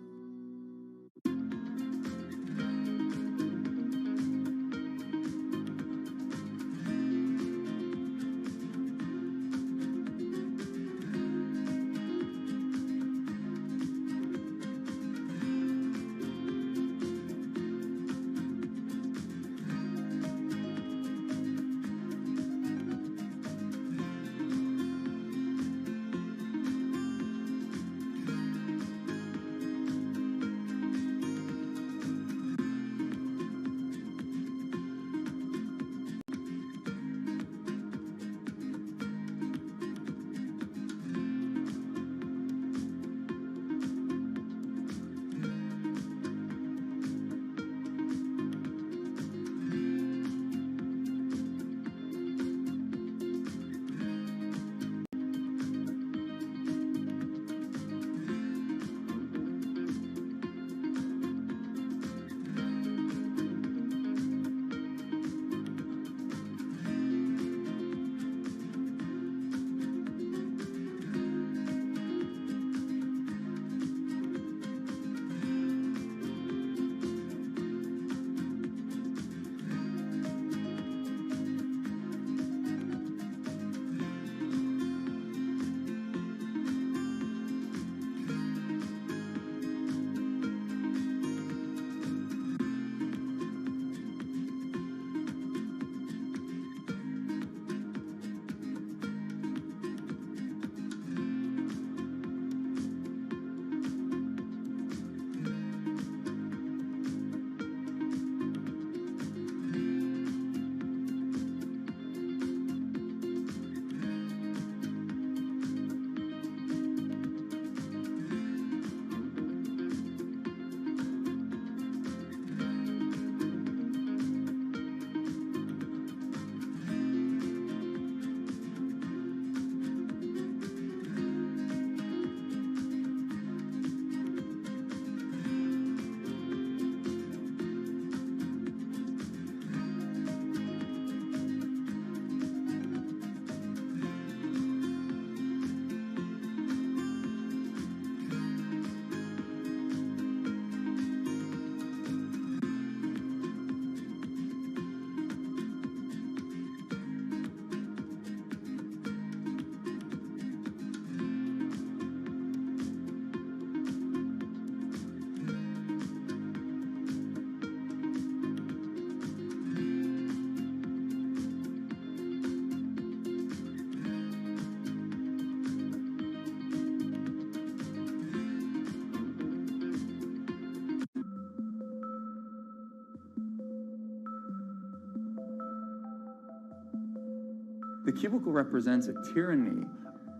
The cubicle represents a tyranny.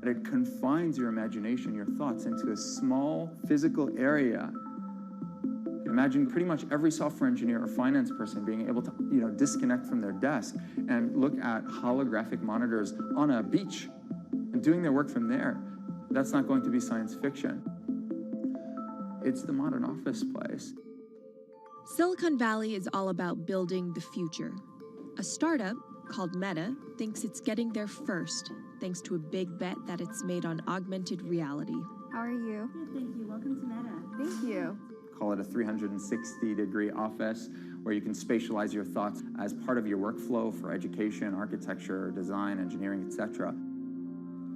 It confines your imagination, your thoughts, into a small physical area. Imagine pretty much every software engineer or finance person being able to, disconnect from their desk and look at holographic monitors on a beach and doing their work from there. That's not going to be science fiction. It's the modern office place. Silicon Valley is all about building the future. A startup called Meta thinks it's getting there first, thanks to a big bet that it's made on augmented reality. How are you? Good, thank you. Welcome to Meta. Thank you. Call it a 360-degree office where you can spatialize your thoughts as part of your workflow for education, architecture, design, engineering, etc.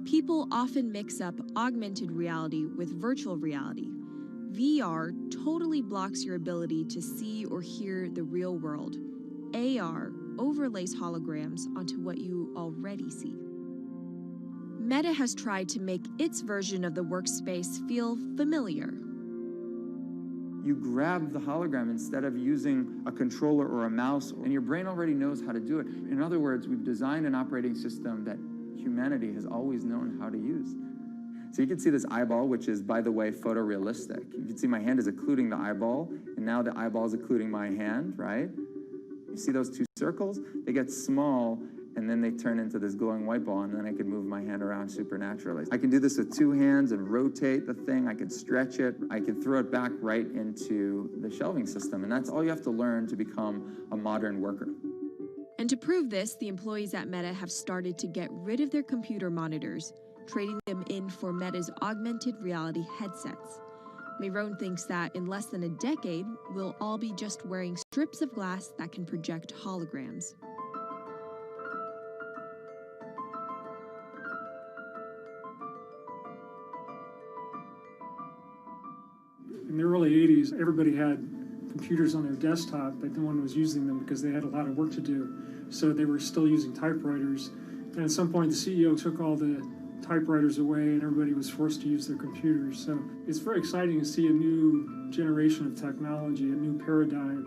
People often mix up augmented reality with virtual reality. VR totally blocks your ability to see or hear the real world. AR overlays holograms onto what you already see. Meta has tried to make its version of the workspace feel familiar. You grab the hologram instead of using a controller or a mouse, and your brain already knows how to do it. In other words, we've designed an operating system that humanity has always known how to use. So you can see this eyeball, which is, by the way, photorealistic. You can see my hand is occluding the eyeball, and now the eyeball is occluding my hand, right? You see those two circles? They get small, and then they turn into this glowing white ball, and then I can move my hand around supernaturally. I can do this with two hands and rotate the thing. I can stretch it. I can throw it back right into the shelving system, and that's all you have to learn to become a modern worker. And to prove this, the employees at Meta have started to get rid of their computer monitors, trading them in for Meta's augmented reality headsets. Mayron thinks that in less than a decade, we'll all be just wearing strips of glass that can project holograms. In the early 80s, everybody had computers on their desktop, but no one was using them because they had a lot of work to do. So they were still using typewriters. And at some point, the CEO took all the typewriters away and everybody was forced to use their computers. So it's very exciting to see a new generation of technology, a new paradigm.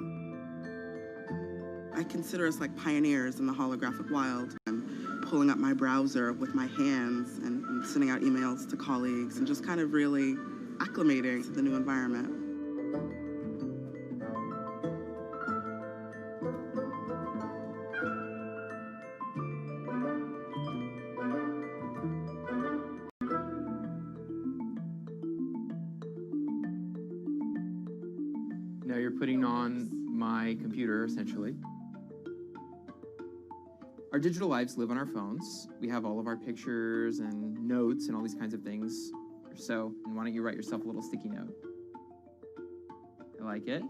I consider us like pioneers in the holographic wild. I'm pulling up my browser with my hands and sending out emails to colleagues and just kind of really acclimating to the new environment. Now you're putting on my computer, essentially. Our digital lives live on our phones. We have all of our pictures and notes and all these kinds of things. So, and why don't you write yourself a little sticky note? I like it.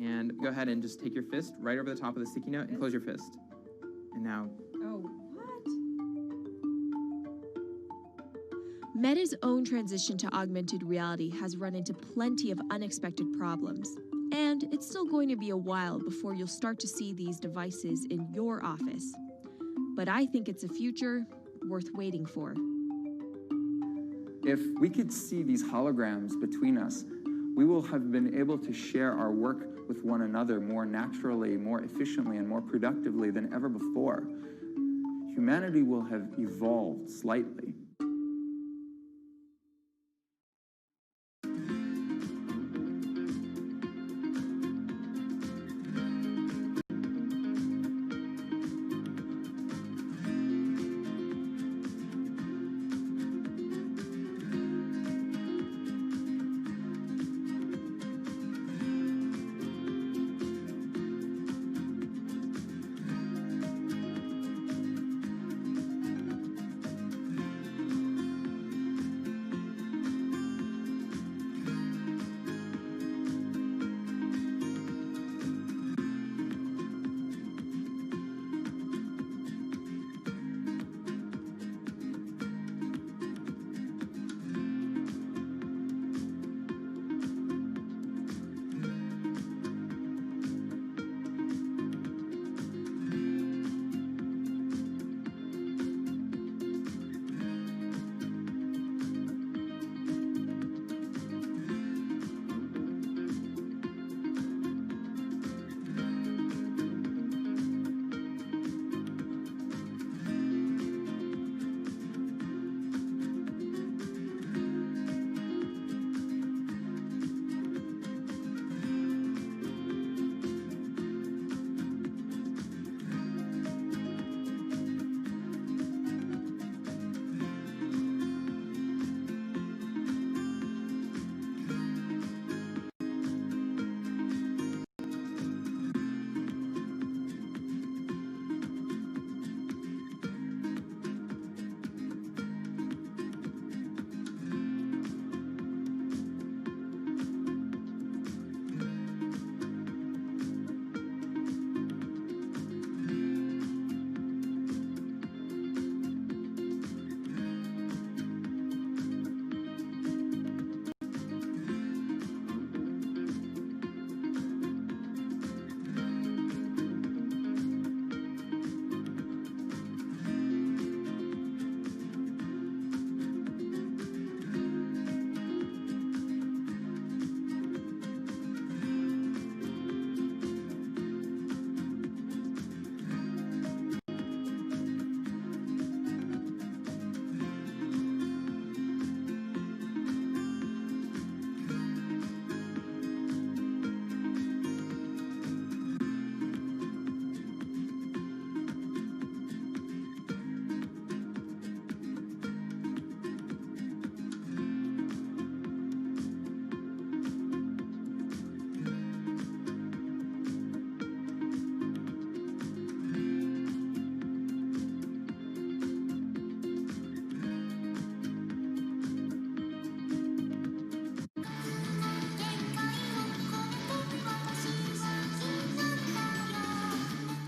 And go ahead and just take your fist right over the top of the sticky note and close your fist. And now... Oh, what? Meta's own transition to augmented reality has run into plenty of unexpected problems. And it's still going to be a while before you'll start to see these devices in your office. But I think it's a future worth waiting for. If we could see these holograms between us, we will have been able to share our work with one another more naturally, more efficiently, and more productively than ever before. Humanity will have evolved slightly.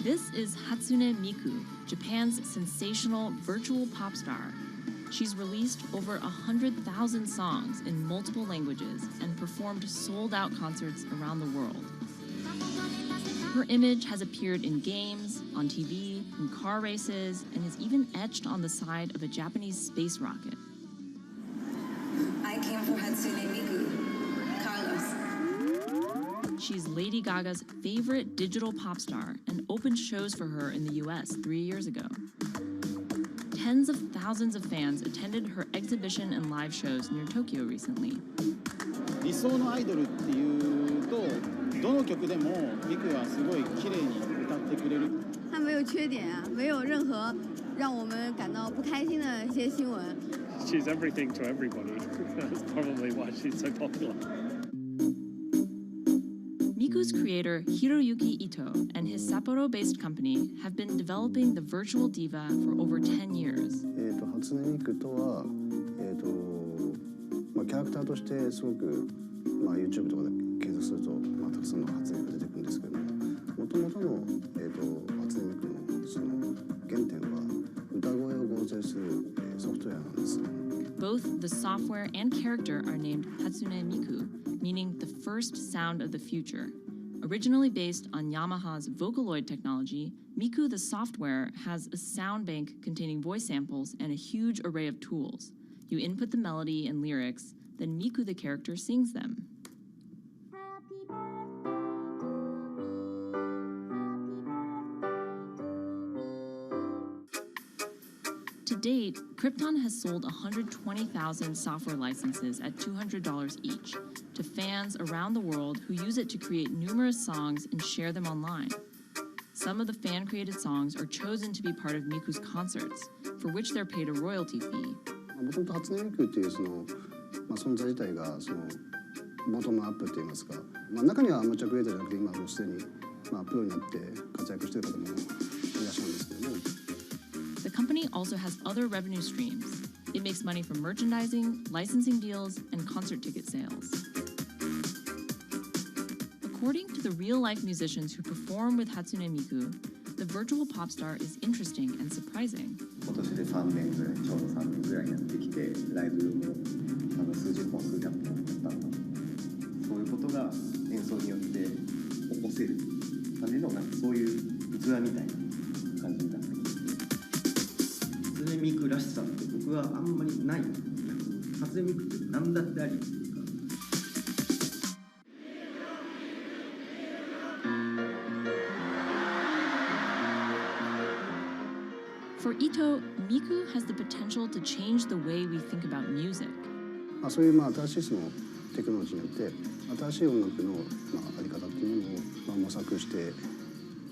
This is Hatsune Miku, Japan's sensational virtual pop star. She's released over 100,000 songs in multiple languages and performed sold-out concerts around the world. Her image has appeared in games, on TV, in car races, and is even etched on the side of a Japanese space rocket. I came for Hatsune Miku, Carlos. She's Lady Gaga's favorite digital pop star and opened shows for her in the US 3 years ago. Tens of thousands of fans attended her exhibition and live shows near Tokyo recently. 理想のアイドルっていうとどの曲でもミクはすごい綺麗に歌ってくれる。他没有缺点啊，没有任何让我们感到不开心的一些新闻。She's everything to everybody. That's probably why she's so popular. Miku's creator Hiroyuki Ito and his Sapporo-based company have been developing the virtual diva for over 10 years. 初音ミクとはキャラクターとしてすごくYouTube とかで検索するとたくさんの初音ミクが出てくるんですけども、元々の初音ミクのその原点は歌声を合成するソフトウェアなんです。Both the software and character are named Hatsune Miku, meaning the first sound of the future. Originally based on Yamaha's Vocaloid technology, Miku the software has a sound bank containing voice samples and a huge array of tools. You input the melody and lyrics, then Miku the character sings them. To date, Krypton has sold 120,000 software licenses at $200 each to fans around the world who use it to create numerous songs and share them online. Some of the fan-created songs are chosen to be part of Miku's concerts, for which they're paid a royalty fee. もともと初音ミクっていう存在自体がボトムアップって言いますか、中にはアマチュアクリエイターじゃなくて今もうすでにプロになって活躍している方もいらっしゃるんですけども。The company also has other revenue streams. It makes money from merchandising, licensing deals, and concert ticket sales. According to the real-life musicians who perform with Hatsune Miku, the virtual pop star is interesting and surprising. 今年で3年ぐらい、ちょうど3年ぐらいやってきて、ライブも数十本、数百本だったので、そういうことが演奏によって起こせるためのそういう器みたいな感じになってます。初音ミクらしさって僕はあんまりない。初音ミクって何だってあり。For Ito, Miku has the potential to change the way we think about music. そういう新しいテクノロジーによって新しい音楽のあり方っていうものを模索して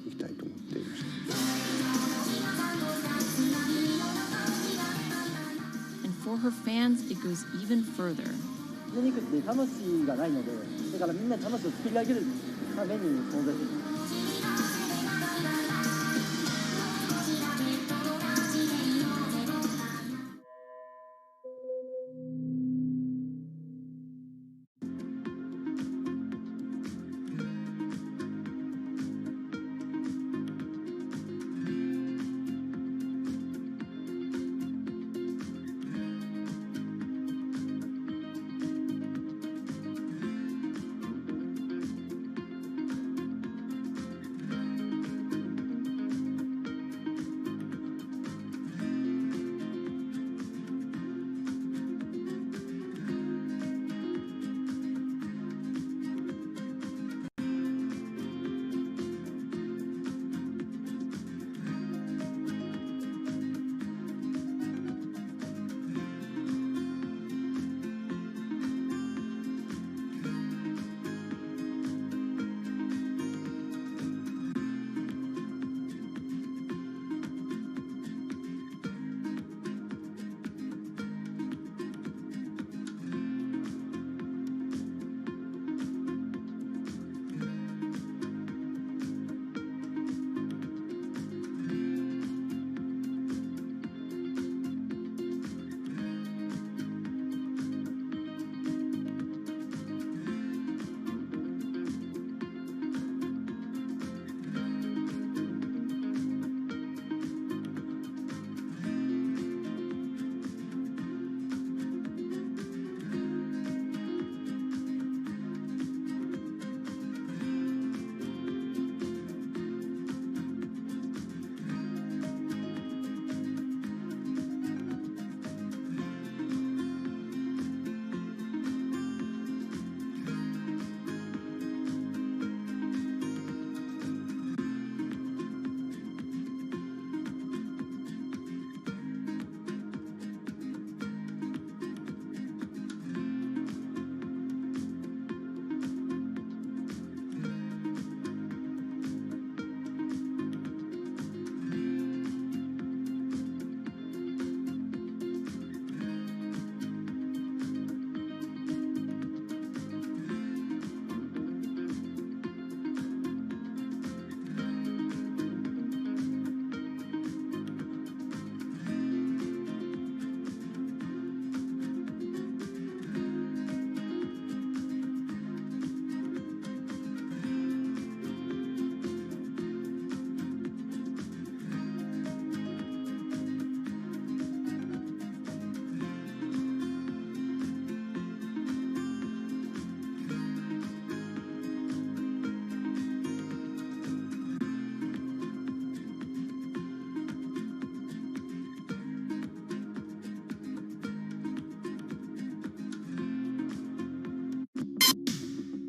いきたいと思っていました。And for her fans, it goes even further. 初音ミクって魂がないので、だからみんな魂を作り上げるために存在している。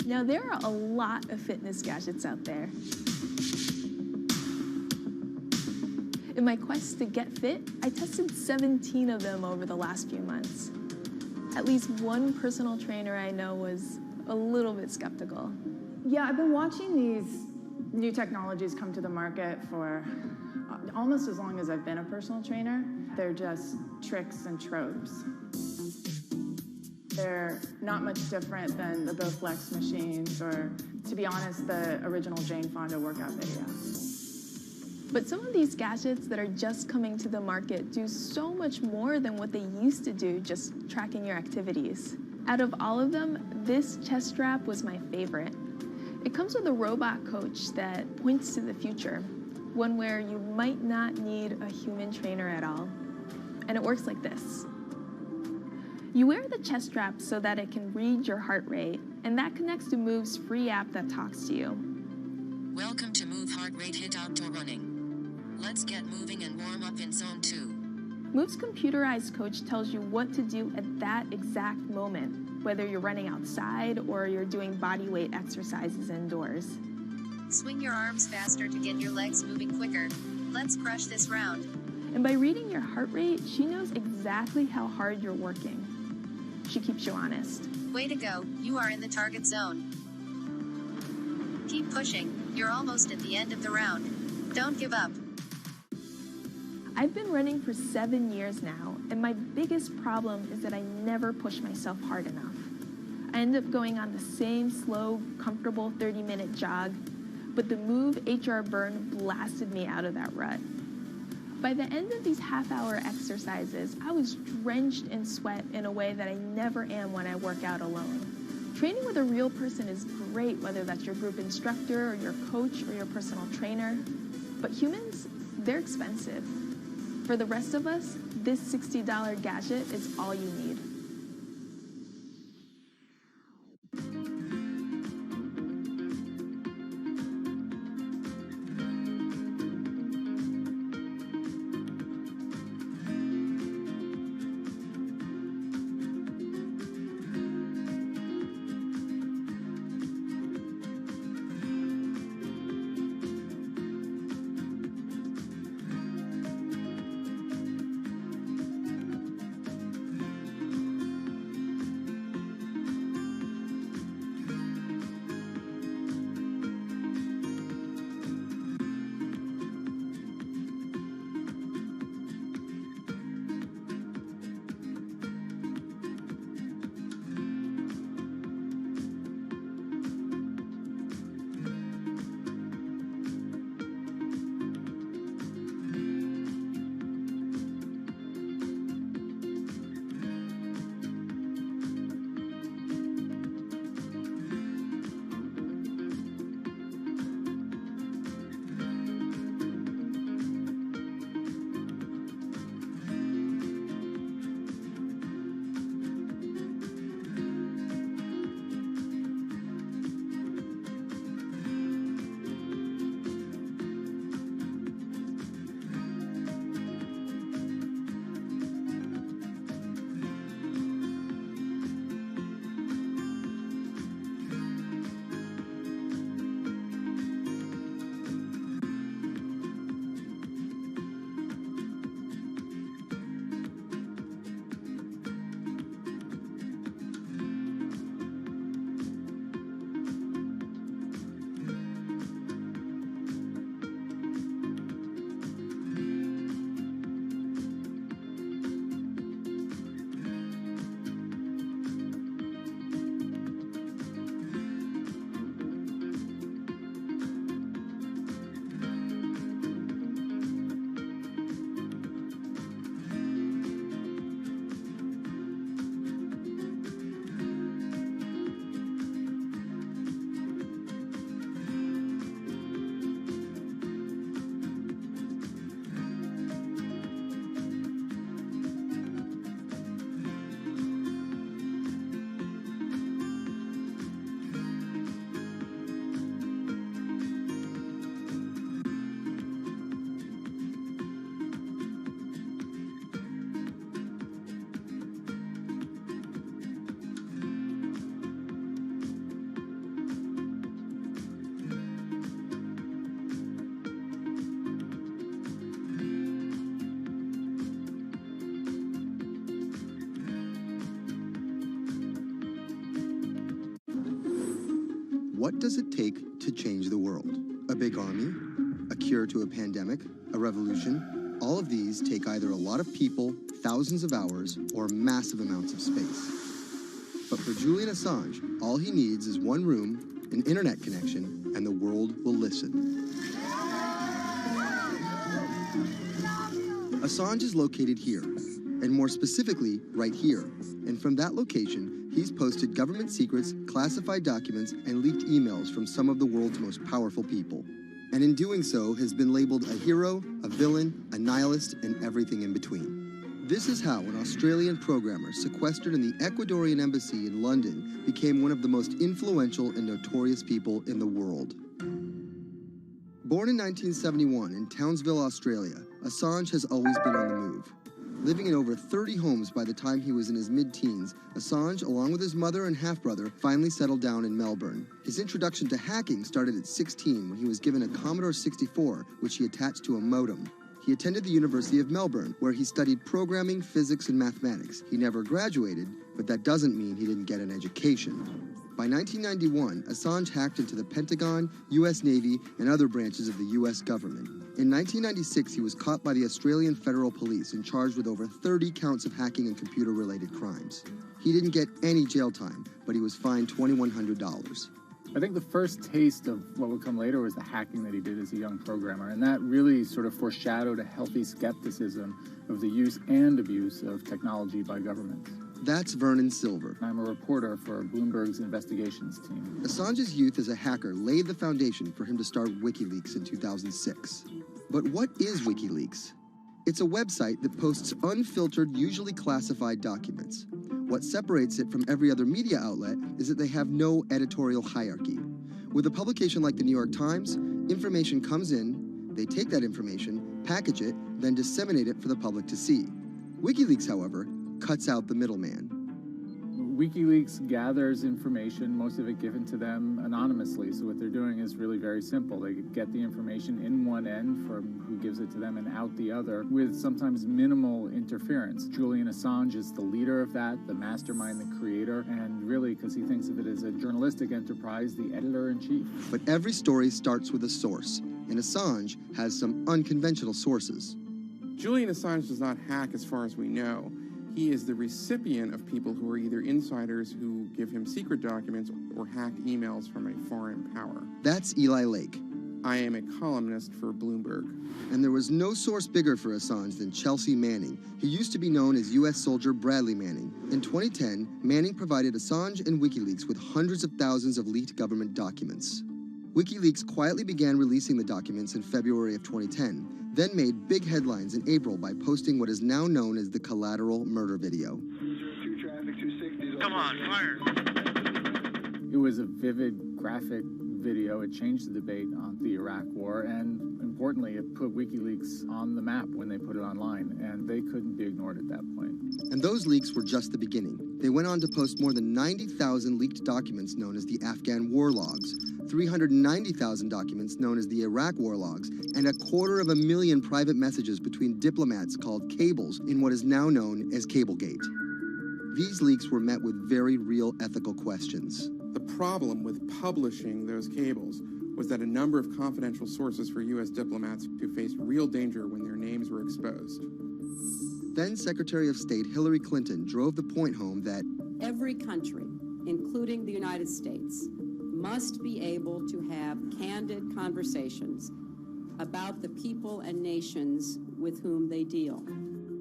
Now, there are a lot of fitness gadgets out there. In my quest to get fit, I tested 17 of them over the last few months. At least one personal trainer I know was a little bit skeptical. Yeah, I've been watching these new technologies come to the market for almost as long as I've been a personal trainer. They're just tricks and tropes. They're not much different than the Bowflex machines or, to be honest, the original Jane Fonda workout video. But some of these gadgets that are just coming to the market do so much more than what they used to do, just tracking your activities. Out of all of them, this chest strap was my favorite. It comes with a robot coach that points to the future, one where you might not need a human trainer at all. And it works like this. You wear the chest strap so that it can read your heart rate, and that connects to Move's free app that talks to you. Welcome to Move Heart Rate Hit Outdoor Running. Let's get moving and warm up in zone 2. Move's computerized coach tells you what to do at that exact moment, whether you're running outside or you're doing body weight exercises indoors. Swing your arms faster to get your legs moving quicker. Let's crush this round. And by reading your heart rate, she knows exactly how hard you're working. She keeps you honest. Way to go, you are in the target zone. Keep pushing, you're almost at the end of the round. Don't give up. I've been running for 7 years now, and my biggest problem is that I never push myself hard enough. I end up going on the same slow, comfortable 30-minute jog, but the Move HR Burn blasted me out of that rut. By the end of these half-hour exercises, I was drenched in sweat in a way that I never am when I work out alone. Training with a real person is great, whether that's your group instructor or your coach or your personal trainer, but humans, they're expensive. For the rest of us, this $60 gadget is all you need. what does it take to change the world? A big army? A cure to a pandemic? A revolution? All of these take either a lot of people, thousands of hours, or massive amounts of space. But for Julian Assange, all he needs is one room, an internet connection, and the world will listen. Assange is located here, and more specifically, right here. And from that location, he's posted government secrets, classified documents, and leaked emails from some of the world's most powerful people. And in doing so, has been labeled a hero, a villain, a nihilist, and everything in between. This is how an Australian programmer sequestered in the Ecuadorian embassy in London became one of the most influential and notorious people in the world. Born in 1971 in Townsville, Australia, Assange has always been on the move. Living in over 30 homes by the time he was in his mid-teens, Assange, along with his mother and half-brother, finally settled down in Melbourne. His introduction to hacking started at 16 when he was given a Commodore 64, which he attached to a modem. He attended the University of Melbourne, where he studied programming, physics, and mathematics. He never graduated, but that doesn't mean he didn't get an education. By 1991, Assange hacked into the Pentagon, U.S. Navy, and other branches of the U.S. government. In 1996, he was caught by the Australian Federal Police and charged with over 30 counts of hacking and computer-related crimes. He didn't get any jail time, but he was fined $2,100. I think the first taste of what would come later was the hacking that he did as a young programmer, and that really sort of foreshadowed a healthy skepticism of the use and abuse of technology by governments. That's Vernon Silver. I'm a reporter for Bloomberg's investigations team. Assange's youth as a hacker laid the foundation for him to start WikiLeaks in 2006. But what is WikiLeaks? It's a website that posts unfiltered, usually classified documents. What separates it from every other media outlet is that they have no editorial hierarchy. With a publication like the New York Times, information comes in, they take that information, package it, then disseminate it for the public to see. WikiLeaks, however, cuts out the middleman. WikiLeaks gathers information, most of it given to them anonymously. So what they're doing is really very simple. They get the information in one end from who gives it to them and out the other with sometimes minimal interference. Julian Assange is the leader of that, the mastermind, the creator, and really, because he thinks of it as a journalistic enterprise, the editor-in-chief. But every story starts with a source, and Assange has some unconventional sources. Julian Assange does not hack as far as we know. He is the recipient of people who are either insiders who give him secret documents or hacked emails from a foreign power. That's Eli Lake. I am a columnist for Bloomberg. And there was no source bigger for Assange than Chelsea Manning. He used to be known as U.S. soldier Bradley Manning. In 2010, Manning provided Assange and WikiLeaks with hundreds of thousands of leaked government documents. WikiLeaks quietly began releasing the documents in February of 2010, then made big headlines in April by posting what is now known as the collateral murder video. Come on, fire! It was a vivid, graphic video. It changed the debate on the Iraq War, and importantly, it put WikiLeaks on the map when they put it online, and they couldn't be ignored at that point. And those leaks were just the beginning. They went on to post more than 90,000 leaked documents known as the Afghan war logs, 390,000 documents known as the Iraq war logs, and 250,000 private messages between diplomats called cables in what is now known as Cablegate. These leaks were met with very real ethical questions. The problem with publishing those cables was that a number of confidential sources for U.S. diplomats who faced real danger when their names were exposed. Then Secretary of State Hillary Clinton drove the point home that every country, including the United States, must be able to have candid conversations about the people and nations with whom they deal.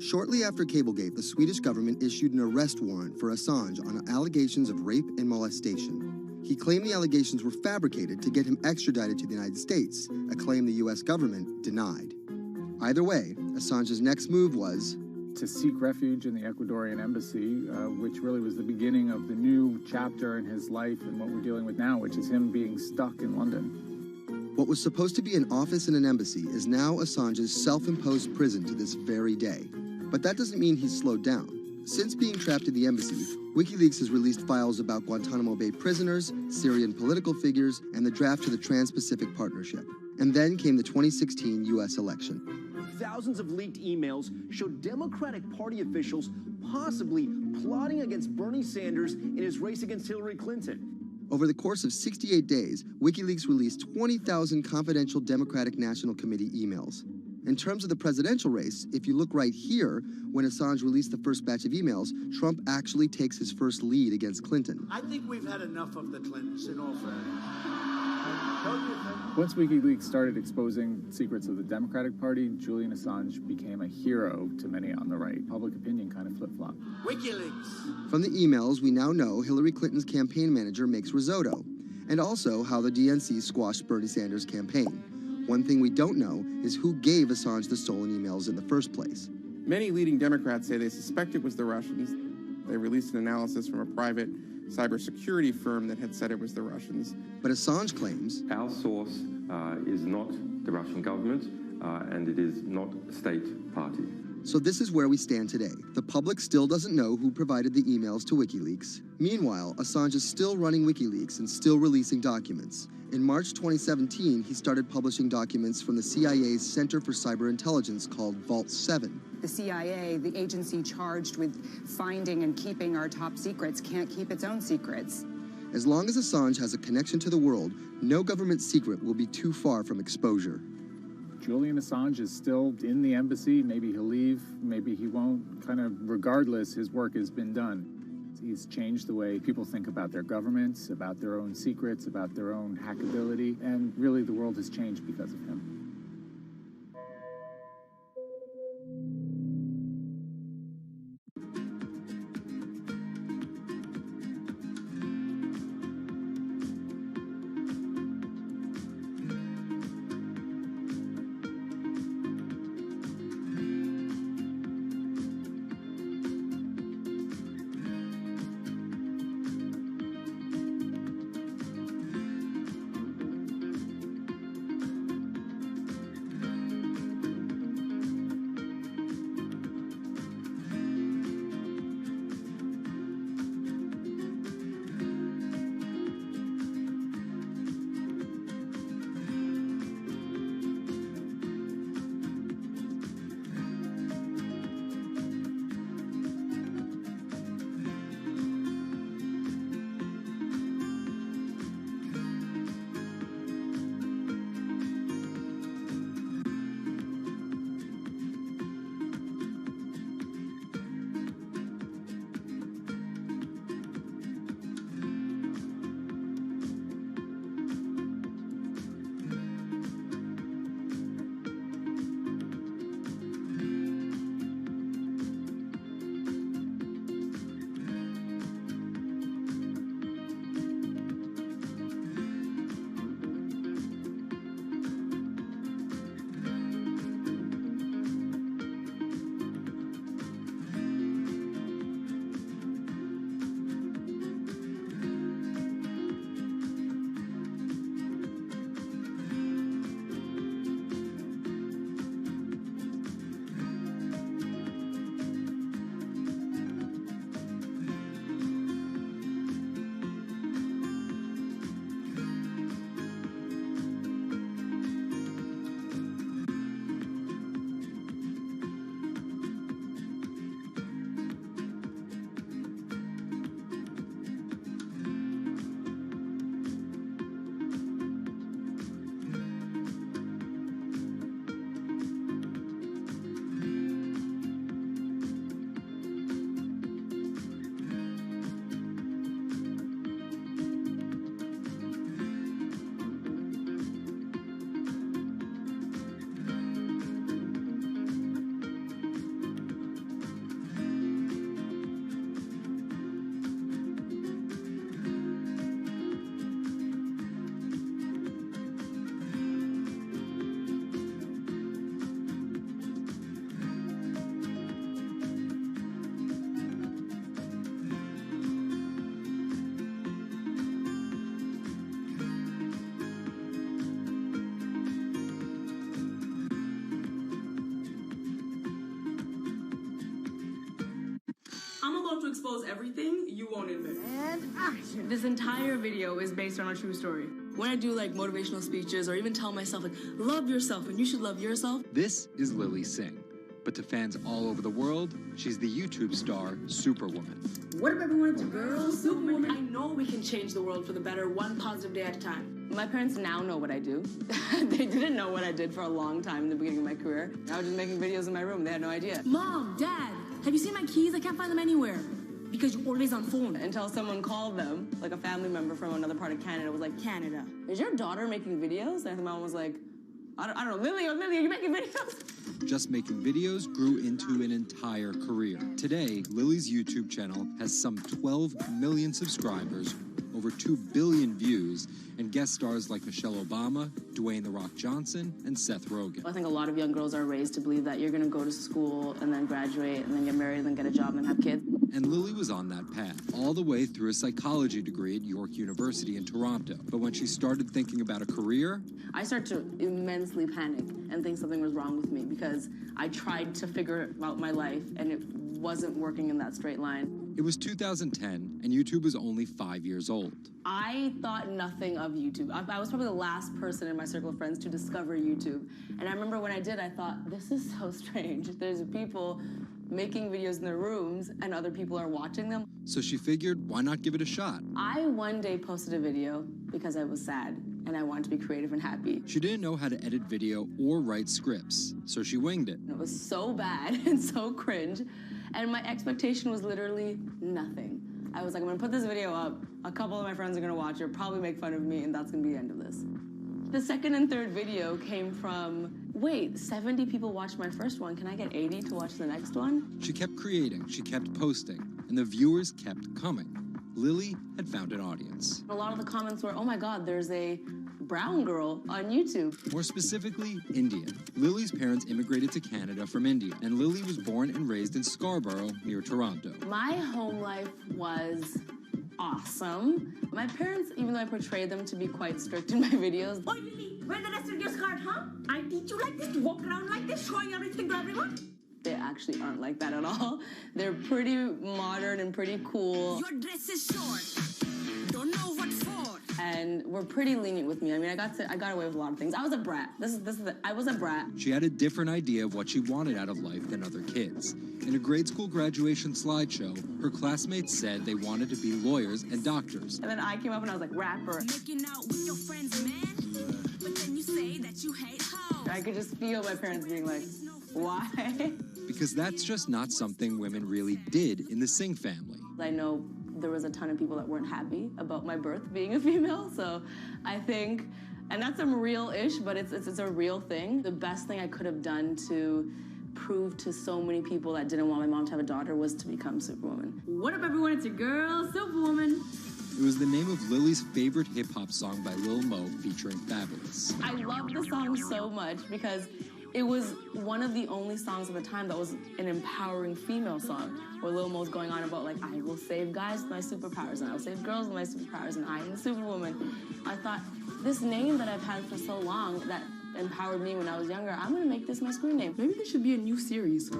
Shortly after Cablegate, the Swedish government issued an arrest warrant for Assange on allegations of rape and molestation. He claimed the allegations were fabricated to get him extradited to the United States, a claim the U.S. government denied. Either way, Assange's next move was to seek refuge in the Ecuadorian embassy, which really was the beginning of the new chapter in his life and what we're dealing with now, which is him being stuck in London. What was supposed to be an office in an embassy is now Assange's self-imposed prison to this very day. But that doesn't mean he's slowed down. Since being trapped in the embassy, WikiLeaks has released files about Guantanamo Bay prisoners, Syrian political figures, and the draft to the Trans-Pacific Partnership. And then came the 2016 U.S. election. Thousands of leaked emails showed Democratic Party officials possibly plotting against Bernie Sanders in his race against Hillary Clinton. Over the course of 68 days, WikiLeaks released 20,000 confidential Democratic National Committee emails. In terms of the presidential race, if you look right here, when Assange released the first batch of emails, Trump actually takes his first lead against Clinton. I think we've had enough of the Clintons, in all fairness. Don't you think? Once WikiLeaks started exposing secrets of the Democratic Party, Julian Assange became a hero to many on the right. Public opinion kind of flip-flopped. WikiLeaks. From the emails, we now know Hillary Clinton's campaign manager makes risotto, and also how the DNC squashed Bernie Sanders' campaign. One thing we don't know is who gave Assange the stolen emails in the first place. Many leading Democrats say they suspect it was the Russians. They released an analysis from a private cybersecurity firm that had said it was the Russians. But Assange claims our source is not the Russian government, and it is not a state party. So this is where we stand today. The public still doesn't know who provided the emails to WikiLeaks. Meanwhile, Assange is still running WikiLeaks and still releasing documents. In March 2017, he started publishing documents from the CIA's Center for Cyber Intelligence called Vault 7. The CIA, the agency charged with finding and keeping our top secrets, can't keep its own secrets. As long as Assange has a connection to the world, no government secret will be too far from exposure. Julian Assange is still in the embassy. Maybe he'll leave, maybe he won't. Kind of regardless, his work has been done. He's changed the way people think about their governments, about their own secrets, about their own hackability, and really the world has changed because of him. To expose everything you won't admit. And action. This entire video is based on a true story. When I do like motivational speeches or even tell myself like, love yourself and you should love yourself. This is Lily Singh. But to fans all over the world, she's the YouTube star Superwoman. What if everyone is a girl? Superwoman. I know we can change the world for the better, one positive day at a time. My parents now know what I do. They didn't know what I did for a long time in the beginning of my career. I was just making videos in my room. They had no idea. Mom, Dad, have you seen my keys? I can't find them anywhere. Because you're always on phone. Until someone called them, like a family member from another part of Canada, was like, Canada, is your daughter making videos? And the mom was like, I don't know, Lily, are you making videos? Just making videos grew into an entire career. Today, Lily's YouTube channel has some 12 million subscribers, over 2 billion views, and guest stars like Michelle Obama, Dwayne "The Rock" Johnson, and Seth Rogen. I think a lot of young girls are raised to believe that you're going to go to school and then graduate and then get married and then get a job and then have kids. And Lily was on that path, all the way through a psychology degree at York University in Toronto. But when she started thinking about a career, I started to immensely panic and think something was wrong with me because I tried to figure out my life and it wasn't working in that straight line. It was 2010, and YouTube was only 5 years old. I thought nothing of YouTube. I was probably the last person in my circle of friends to discover YouTube. And I remember when I did, I thought, this is so strange. There's people making videos in their rooms, and other people are watching them. So she figured, why not give it a shot? I one day posted a video because I was sad, and I wanted to be creative and happy. She didn't know how to edit video or write scripts, so she winged it. It was so bad and so cringe. And my expectation was literally nothing. I was like, I'm gonna put this video up, a couple of my friends are gonna watch it, probably make fun of me, and that's gonna be the end of this. The second and third video came from, wait, 70 people watched my first one, can I get 80 to watch the next one? She kept creating, she kept posting, and the viewers kept coming. Lily had found an audience. A lot of the comments were, oh my God, there's a brown girl on YouTube. More specifically, Indian. Lily's parents immigrated to Canada from India, and Lily was born and raised in Scarborough, near Toronto. My home life was awesome. My parents, even though I portrayed them to be quite strict in my videos. Oi, Lily, wear the rest of your skirt, huh? I teach you like this, to walk around like this, showing everything to everyone. They actually aren't like that at all. They're pretty modern and pretty cool. Your dress is short. Don't know what for. And were pretty lenient with me. I mean, I got away with a lot of things. I was a brat. I was a brat. She had a different idea of what she wanted out of life than other kids. In a grade school graduation slideshow, her classmates said they wanted to be lawyers and doctors. And then I came up and I was like, rapper. Making out with your friends, man. But then you say that you hate hoes. I could just feel my parents being like, why? Because that's just not something women really did in the Singh family. I know there was a ton of people that weren't happy about my birth being a female, so I think, and that's some real-ish, but it's a real thing. The best thing I could have done to prove to so many people that didn't want my mom to have a daughter was to become Superwoman. What up, everyone? It's your girl, Superwoman. It was the name of Lily's favorite hip-hop song by Lil Mo featuring Fabulous. I love the song so much because it was one of the only songs at the time that was an empowering female song, where Lil Mo's going on about, like, I will save guys with my superpowers, and I will save girls with my superpowers, and I am the Superwoman. I thought, this name that I've had for so long that empowered me when I was younger, I'm gonna make this my screen name. Maybe this should be a new series.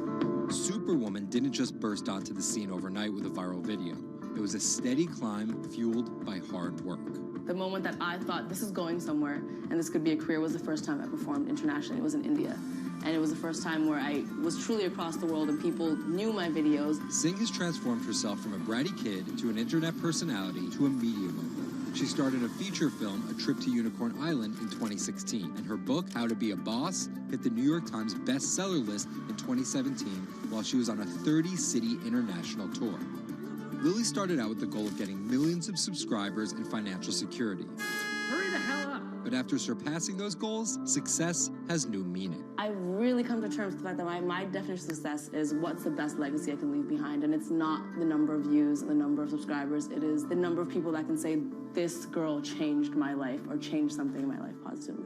Superwoman didn't just burst onto the scene overnight with a viral video. It was a steady climb fueled by hard work. The moment that I thought this is going somewhere and this could be a career was the first time I performed internationally. It was in India. And it was the first time where I was truly across the world and people knew my videos. Singh has transformed herself from a bratty kid to an internet personality to a media mogul. She started a feature film, A Trip to Unicorn Island, in 2016. And her book, How to Be a Boss, hit the New York Times bestseller list in 2017 while she was on a 30-city international tour. Lily started out with the goal of getting millions of subscribers and financial security. Hurry the hell up! But after surpassing those goals, success has new meaning. I really come to terms with the fact that my definition of success is what's the best legacy I can leave behind. And it's not the number of views and the number of subscribers. It is the number of people that can say, this girl changed my life or changed something in my life positively.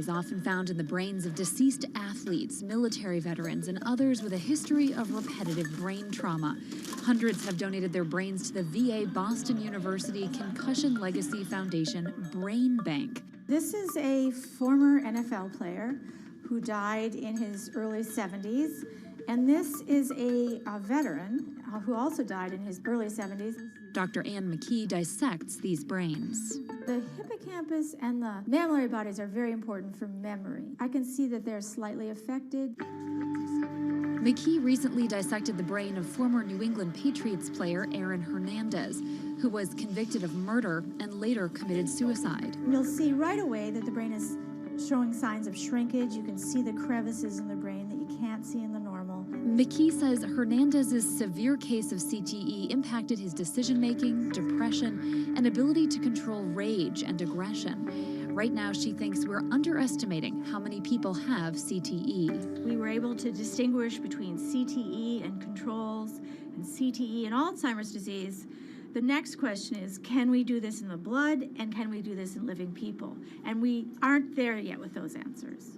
is often found in the brains of deceased athletes, military veterans, and others with a history of repetitive brain trauma. Hundreds have donated their brains to the VA Boston University Concussion Legacy Foundation Brain Bank. This is a former NFL player who died in his early 70s, and this is a veteran who also died in his early 70s. Dr. Ann McKee dissects these brains. The hippocampus and the mammillary bodies are very important for memory. I can see that they're slightly affected. McKee recently dissected the brain of former New England Patriots player Aaron Hernandez, who was convicted of murder and later committed suicide. You'll see right away that the brain is showing signs of shrinkage. You can see the crevices in the brain that you can't see in the normal. McKee says Hernandez's severe case of CTE impacted his decision-making, depression, and ability to control rage and aggression. Right now, she thinks we're underestimating how many people have CTE. We were able to distinguish between CTE and controls and CTE and Alzheimer's disease. The next question is, can we do this in the blood, and can we do this in living people? And we aren't there yet with those answers.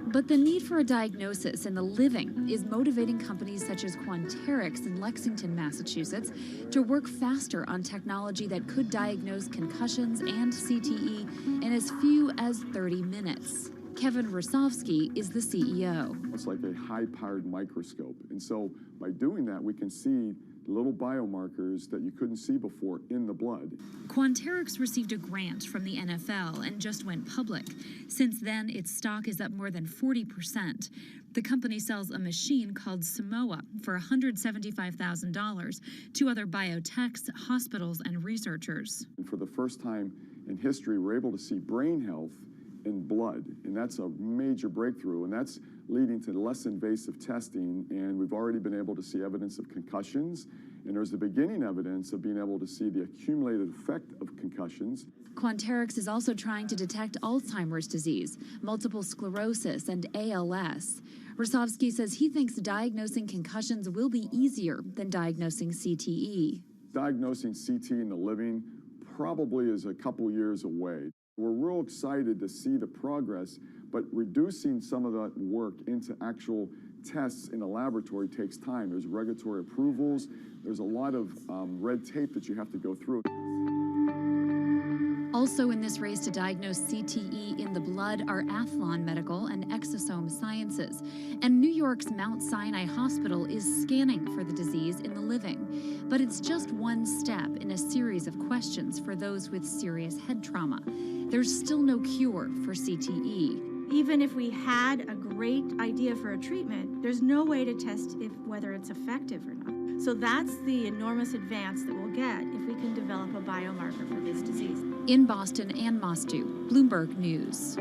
But the need for a diagnosis in the living is motivating companies such as Quanterix in Lexington, Massachusetts, to work faster on technology that could diagnose concussions and CTE in as few as 30 minutes. Kevin Rosovsky is the CEO. It's like a high-powered microscope. And so by doing that, we can see little biomarkers that you couldn't see before in the blood. Quanterix received a grant from the NFL and just went public. Since then, its stock is up more than 40%. The company sells a machine called Simoa for $175,000 to other biotechs, hospitals, and researchers. And for the first time in history, we're able to see brain health in blood, and that's a major breakthrough, and that's leading to less invasive testing, and we've already been able to see evidence of concussions, and there's the beginning evidence of being able to see the accumulated effect of concussions. Quanterix is also trying to detect Alzheimer's disease, multiple sclerosis, and ALS. Rosovsky says he thinks diagnosing concussions will be easier than diagnosing CTE. Diagnosing CT in the living probably is a couple years away. We're real excited to see the progress, but reducing some of that work into actual tests in a laboratory takes time. There's regulatory approvals. There's a lot of red tape that you have to go through. Also in this race to diagnose CTE in the blood are Athlon Medical and Exosome Sciences. And New York's Mount Sinai Hospital is scanning for the disease in the living. But it's just one step in a series of questions for those with serious head trauma. There's still no cure for CTE. Even if we had a great idea for a treatment, there's no way to test whether it's effective or not. So that's the enormous advance that we'll get if we can develop a biomarker for this disease. In Boston, Ann Mostu, Bloomberg News.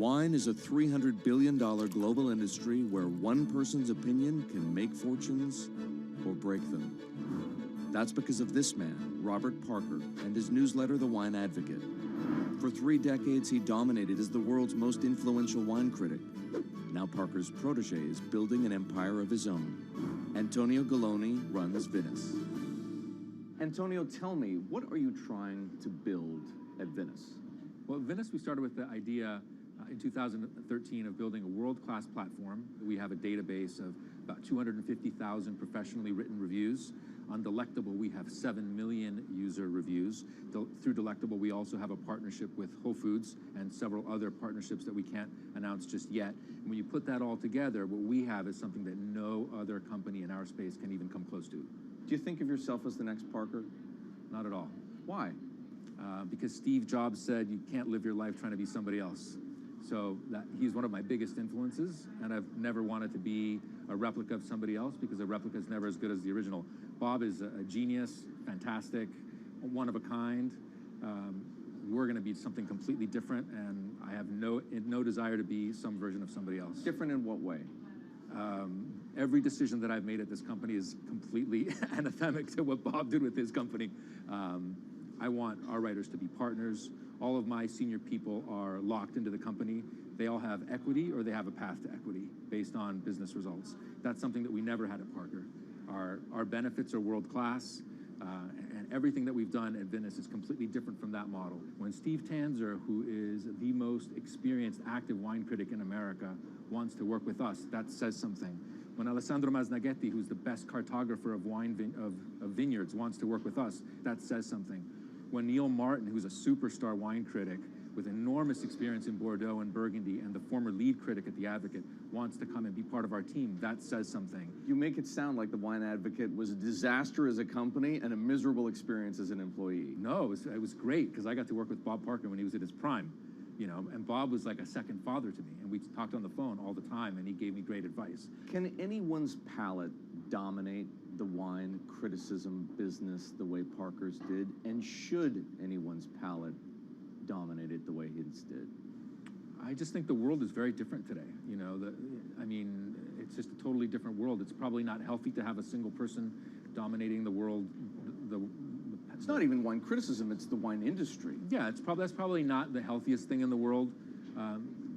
Wine is a $300 billion global industry where one person's opinion can make fortunes or break them. That's because of this man, Robert Parker, and his newsletter, The Wine Advocate. For 3 decades, he dominated as the world's most influential wine critic. Now Parker's protege is building an empire of his own. Antonio Galloni runs Venice. Antonio, tell me, what are you trying to build at Venice? Well, at Venice, we started with the idea in 2013 of building a world-class platform. We have a database of about 250,000 professionally written reviews. On Delectable, we have 7 million user reviews. Through Delectable, we also have a partnership with Whole Foods and several other partnerships that we can't announce just yet. And when you put that all together, what we have is something that no other company in our space can even come close to. Do you think of yourself as the next Parker? Not at all. Why? Because Steve Jobs said you can't live your life trying to be somebody else. So he's one of my biggest influences, and I've never wanted to be a replica of somebody else because a replica is never as good as the original. Bob is a genius, fantastic, one of a kind. We're going to be something completely different, and I have no desire to be some version of somebody else. Different in what way? Every decision that I've made at this company is completely anathemic to what Bob did with his company. I want our writers to be partners. All of my senior people are locked into the company. They all have equity or they have a path to equity based on business results. That's something that we never had at Parker. Our benefits are world-class, and everything that we've done at Venice is completely different from that model. When Steve Tanzer, who is the most experienced active wine critic in America, wants to work with us, that says something. When Alessandro Masnaghetti, who's the best cartographer of of vineyards, wants to work with us, that says something. When Neil Martin, who's a superstar wine critic with enormous experience in Bordeaux and Burgundy and the former lead critic at The Advocate, wants to come and be part of our team, that says something. You make it sound like The Wine Advocate was a disaster as a company and a miserable experience as an employee. No, it was great because I got to work with Bob Parker when he was at his prime, you know, and Bob was like a second father to me, and we talked on the phone all the time, and he gave me great advice. Can anyone's palate dominate the wine criticism business the way Parker's did? And should anyone's palate dominate it the way his did? I just think the world is very different today. You know, I mean, it's just a totally different world. It's probably not healthy to have a single person dominating the world. It's not even wine criticism, it's the wine industry. Yeah, that's probably not the healthiest thing in the world.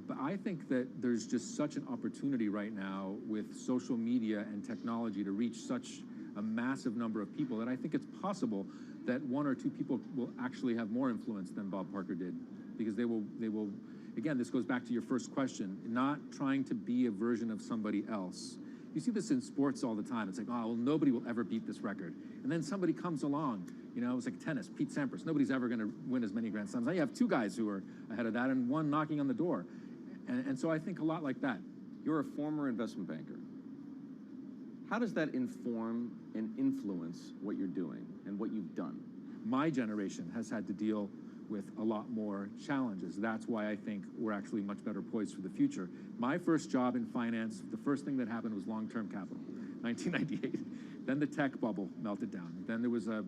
But I think that there's just such an opportunity right now with social media and technology to reach such a massive number of people that I think it's possible that 1 or 2 people will actually have more influence than Bob Parker did, because they will, again, this goes back to your first question, not trying to be a version of somebody else. You see this in sports all the time. It's like, oh, well, nobody will ever beat this record. And then somebody comes along, you know, it's like tennis, Pete Sampras. Nobody's ever going to win as many Grand Slams. Now you have 2 guys who are ahead of that and 1 knocking on the door. And so I think a lot like that. You're a former investment banker. How does that inform and influence what you're doing and what you've done? My generation has had to deal with a lot more challenges. That's why I think we're actually much better poised for the future. My first job in finance, the first thing that happened was long-term capital, 1998. Then the tech bubble melted down. Then there was a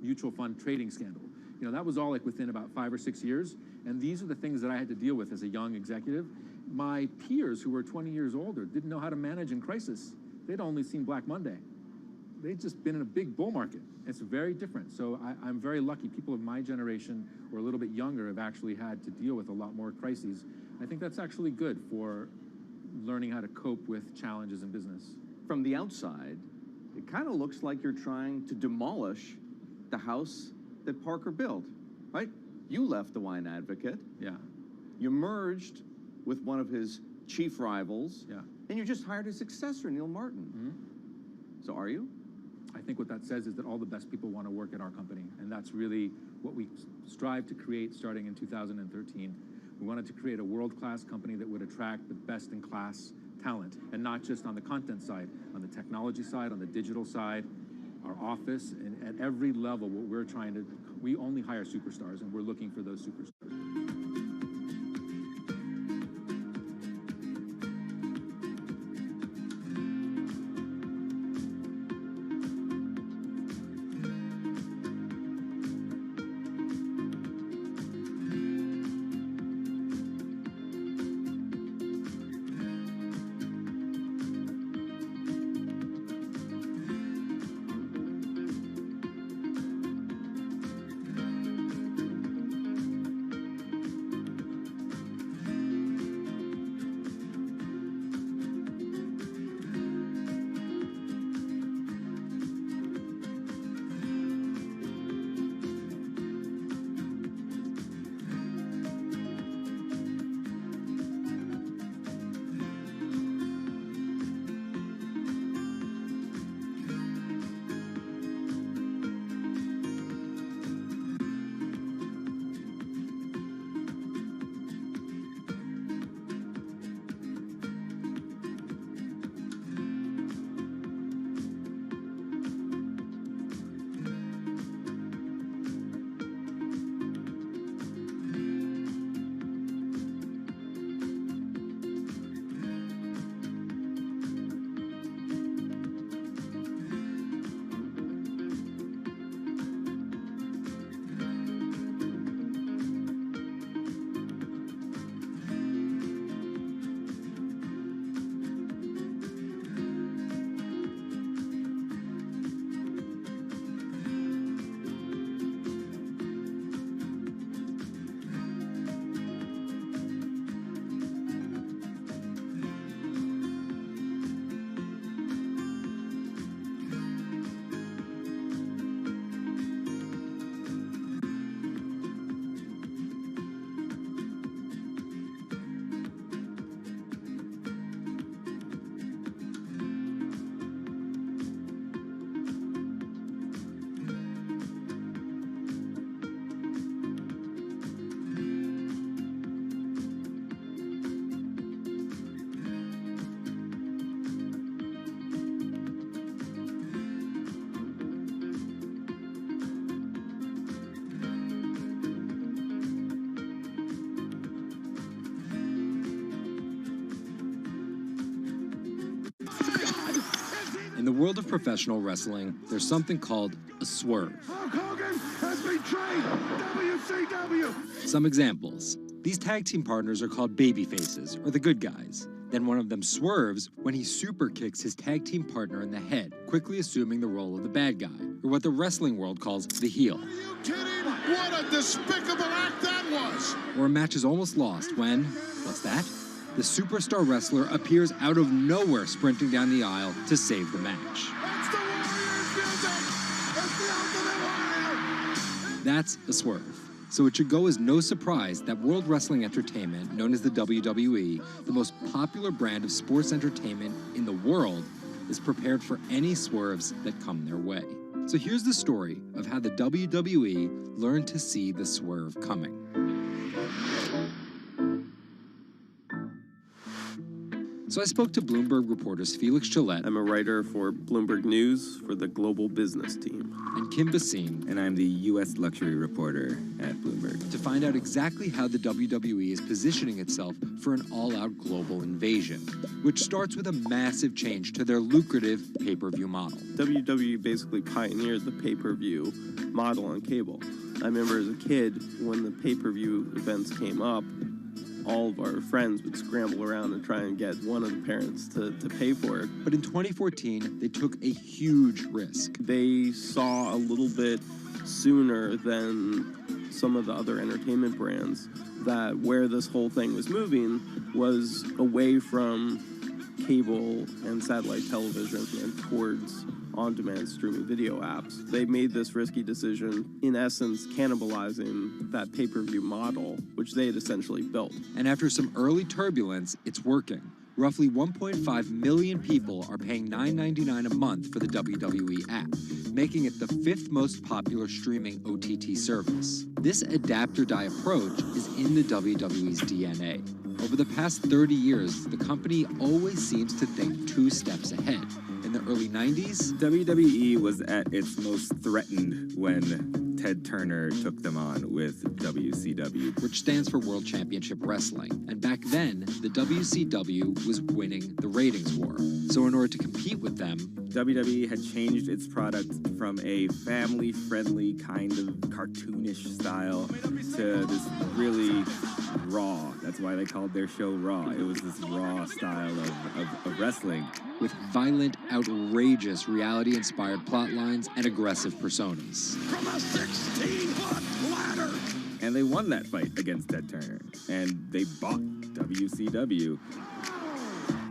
mutual fund trading scandal. You know, that was all like within about 5 or 6 years. And these are the things that I had to deal with as a young executive. My peers who were 20 years older didn't know how to manage in crisis. They'd only seen Black Monday. They'd just been in a big bull market. It's very different. So I'm very lucky. People of my generation or a little bit younger have actually had to deal with a lot more crises. I think that's actually good for learning how to cope with challenges in business. From the outside, it kind of looks like you're trying to demolish the house that Parker built, right? You left The Wine Advocate. Yeah. You merged with one of his chief rivals. Yeah. And you just hired his successor, Neil Martin. Mm-hmm. So are you? I think what that says is that all the best people want to work at our company, and that's really what we strive to create starting in 2013. We wanted to create a world-class company that would attract the best-in-class talent, and not just on the content side, on the technology side, on the digital side, our office, and at every level, what we're trying to, we only hire superstars, and we're looking for those superstars. In the world of professional wrestling, there's something called a swerve. Hulk Hogan has betrayed WCW. Some examples. These tag team partners are called babyfaces, or the good guys. Then one of them swerves when he super kicks his tag team partner in the head, quickly assuming the role of the bad guy, or what the wrestling world calls the heel. Are you kidding? What a despicable act that was! Or a match is almost lost when, what's that? The superstar wrestler appears out of nowhere sprinting down the aisle to save the match. That's the Warriors music! That's the Ultimate Warrior! That's a swerve. So it should go as no surprise that World Wrestling Entertainment, known as the WWE, the most popular brand of sports entertainment in the world, is prepared for any swerves that come their way. So here's the story of how the WWE learned to see the swerve coming. So I spoke to Bloomberg reporters Felix Gillette. I'm a writer for Bloomberg News for the global business team. And Kim Basine. And I'm the U.S. luxury reporter at Bloomberg. To find out exactly how the WWE is positioning itself for an all-out global invasion, which starts with a massive change to their lucrative pay-per-view model. WWE basically pioneered the pay-per-view model on cable. I remember as a kid, when the pay-per-view events came up, all of our friends would scramble around and try and get one of the parents to pay for it. But in 2014, they took a huge risk. They saw a little bit sooner than some of the other entertainment brands that where this whole thing was moving was away from cable and satellite television and towards on-demand streaming video apps. They made this risky decision, in essence, cannibalizing that pay-per-view model, which they had essentially built. And after some early turbulence, it's working. Roughly 1.5 million people are paying $9.99 a month for the WWE app, making it the 5th most popular streaming OTT service. This adapt-or-die approach is in the WWE's DNA. Over the past 30 years, the company always seems to think 2 steps ahead. In the early 90s, WWE was at its most threatened when Ted Turner took them on with WCW, which stands for World Championship Wrestling. And back then, the WCW was winning the ratings war. So in order to compete with them, WWE had changed its product from a family-friendly kind of cartoonish style to this really raw. That's why they called their show Raw. It was this raw style of wrestling. With violent, outrageous, reality-inspired plot lines and aggressive personas. From a 16-foot ladder! And they won that fight against Ted Turner. And they bought WCW.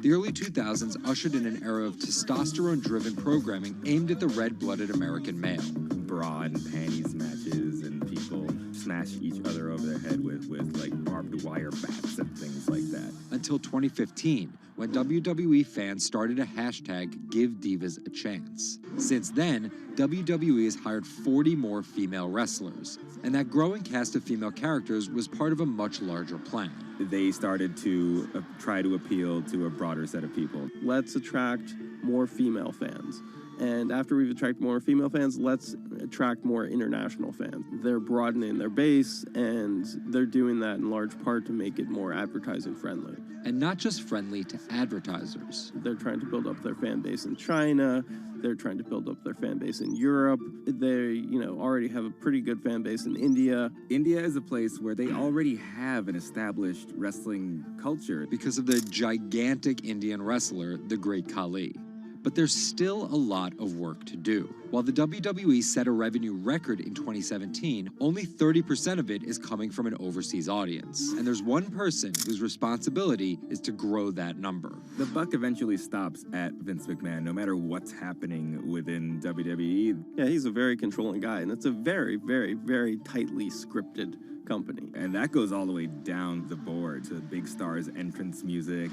The early 2000s ushered in an era of testosterone-driven programming aimed at the red-blooded American male. Bra and panties matches, and people smash each other over their head with like barbed wire bats and things like that. Until 2015, when WWE fans started a hashtag #GiveDivas a Chance. Since then, WWE has hired 40 more female wrestlers, and that growing cast of female characters was part of a much larger plan. They started to try to appeal to a broader set of people. Let's attract more female fans. And after we've attracted more female fans, let's attract more international fans. They're broadening their base, and they're doing that in large part to make it more advertising friendly. And not just friendly to advertisers. They're trying to build up their fan base in China. They're trying to build up their fan base in Europe. They, already have a pretty good fan base in India. India is a place where they already have an established wrestling culture. Because of the gigantic Indian wrestler, the Great Khali. But there's still a lot of work to do. While the WWE set a revenue record in 2017, only 30% of it is coming from an overseas audience. And there's one person whose responsibility is to grow that number. The buck eventually stops at Vince McMahon, no matter what's happening within WWE. Yeah, he's a very controlling guy, and it's a very, very, very tightly scripted company. And that goes all the way down the board to big stars' entrance music.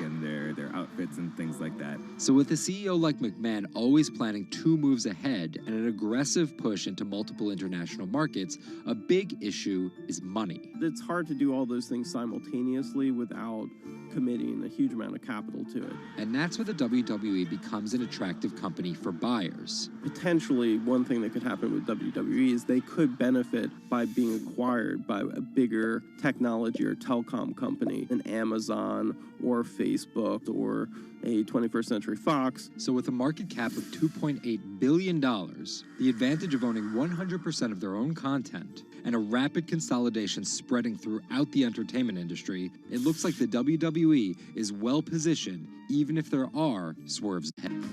And their outfits and things like that. So with a CEO like McMahon always planning 2 moves ahead and an aggressive push into multiple international markets, a big issue is money. It's hard to do all those things simultaneously without committing a huge amount of capital to it. And that's where the WWE becomes an attractive company for buyers. Potentially, one thing that could happen with WWE is they could benefit by being acquired by a bigger technology or telecom company, an Amazon or Facebook or a 21st Century Fox. So with a market cap of $2.8 billion, the advantage of owning 100% of their own content, and a rapid consolidation spreading throughout the entertainment industry, it looks like the WWE is well positioned, even if there are swerves ahead.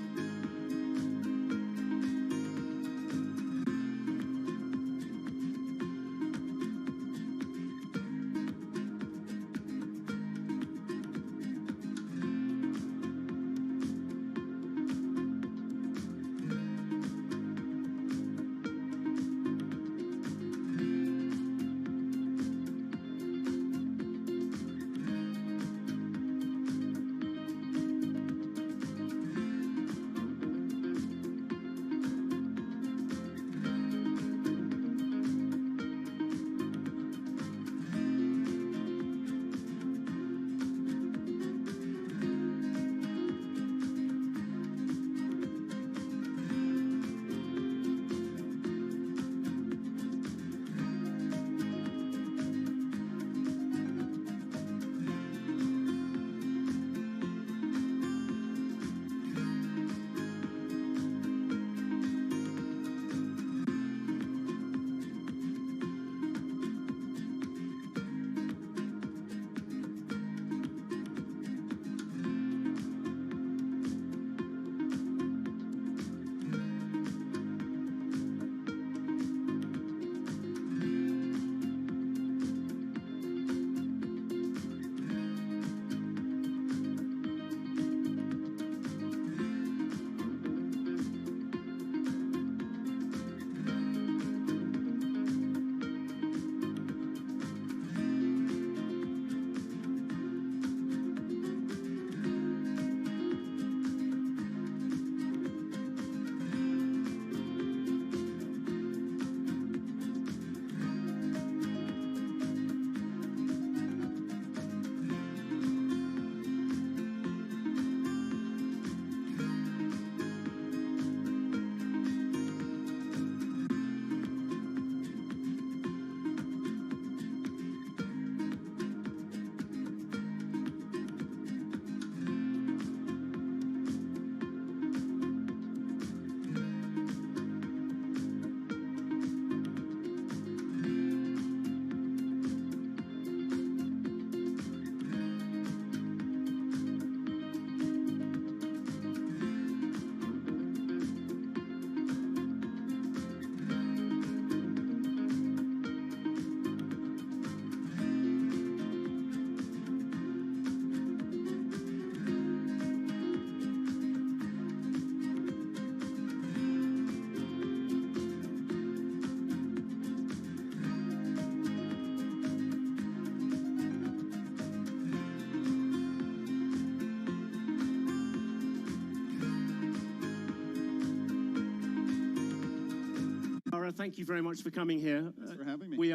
Thank you very much for coming here. Thanks for having me.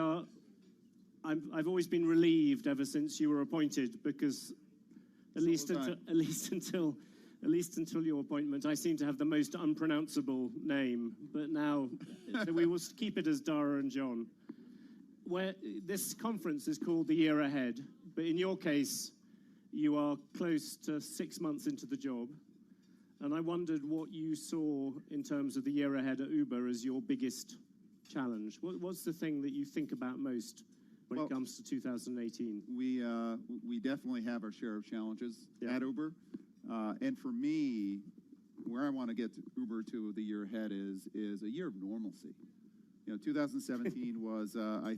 I've always been relieved ever since you were appointed, because at least until your appointment, I seem to have the most unpronounceable name. But now, so we will keep it as Dara and John. This conference is called The Year Ahead, but in your case, you are close to 6 months into the job. And I wondered what you saw in terms of the year ahead at Uber as your biggest challenge. What's the thing that you think about most when it comes to 2018? We definitely have our share of challenges at Uber. And for me, where I want to get Uber to the year ahead is a year of normalcy. You know, 2017 was, I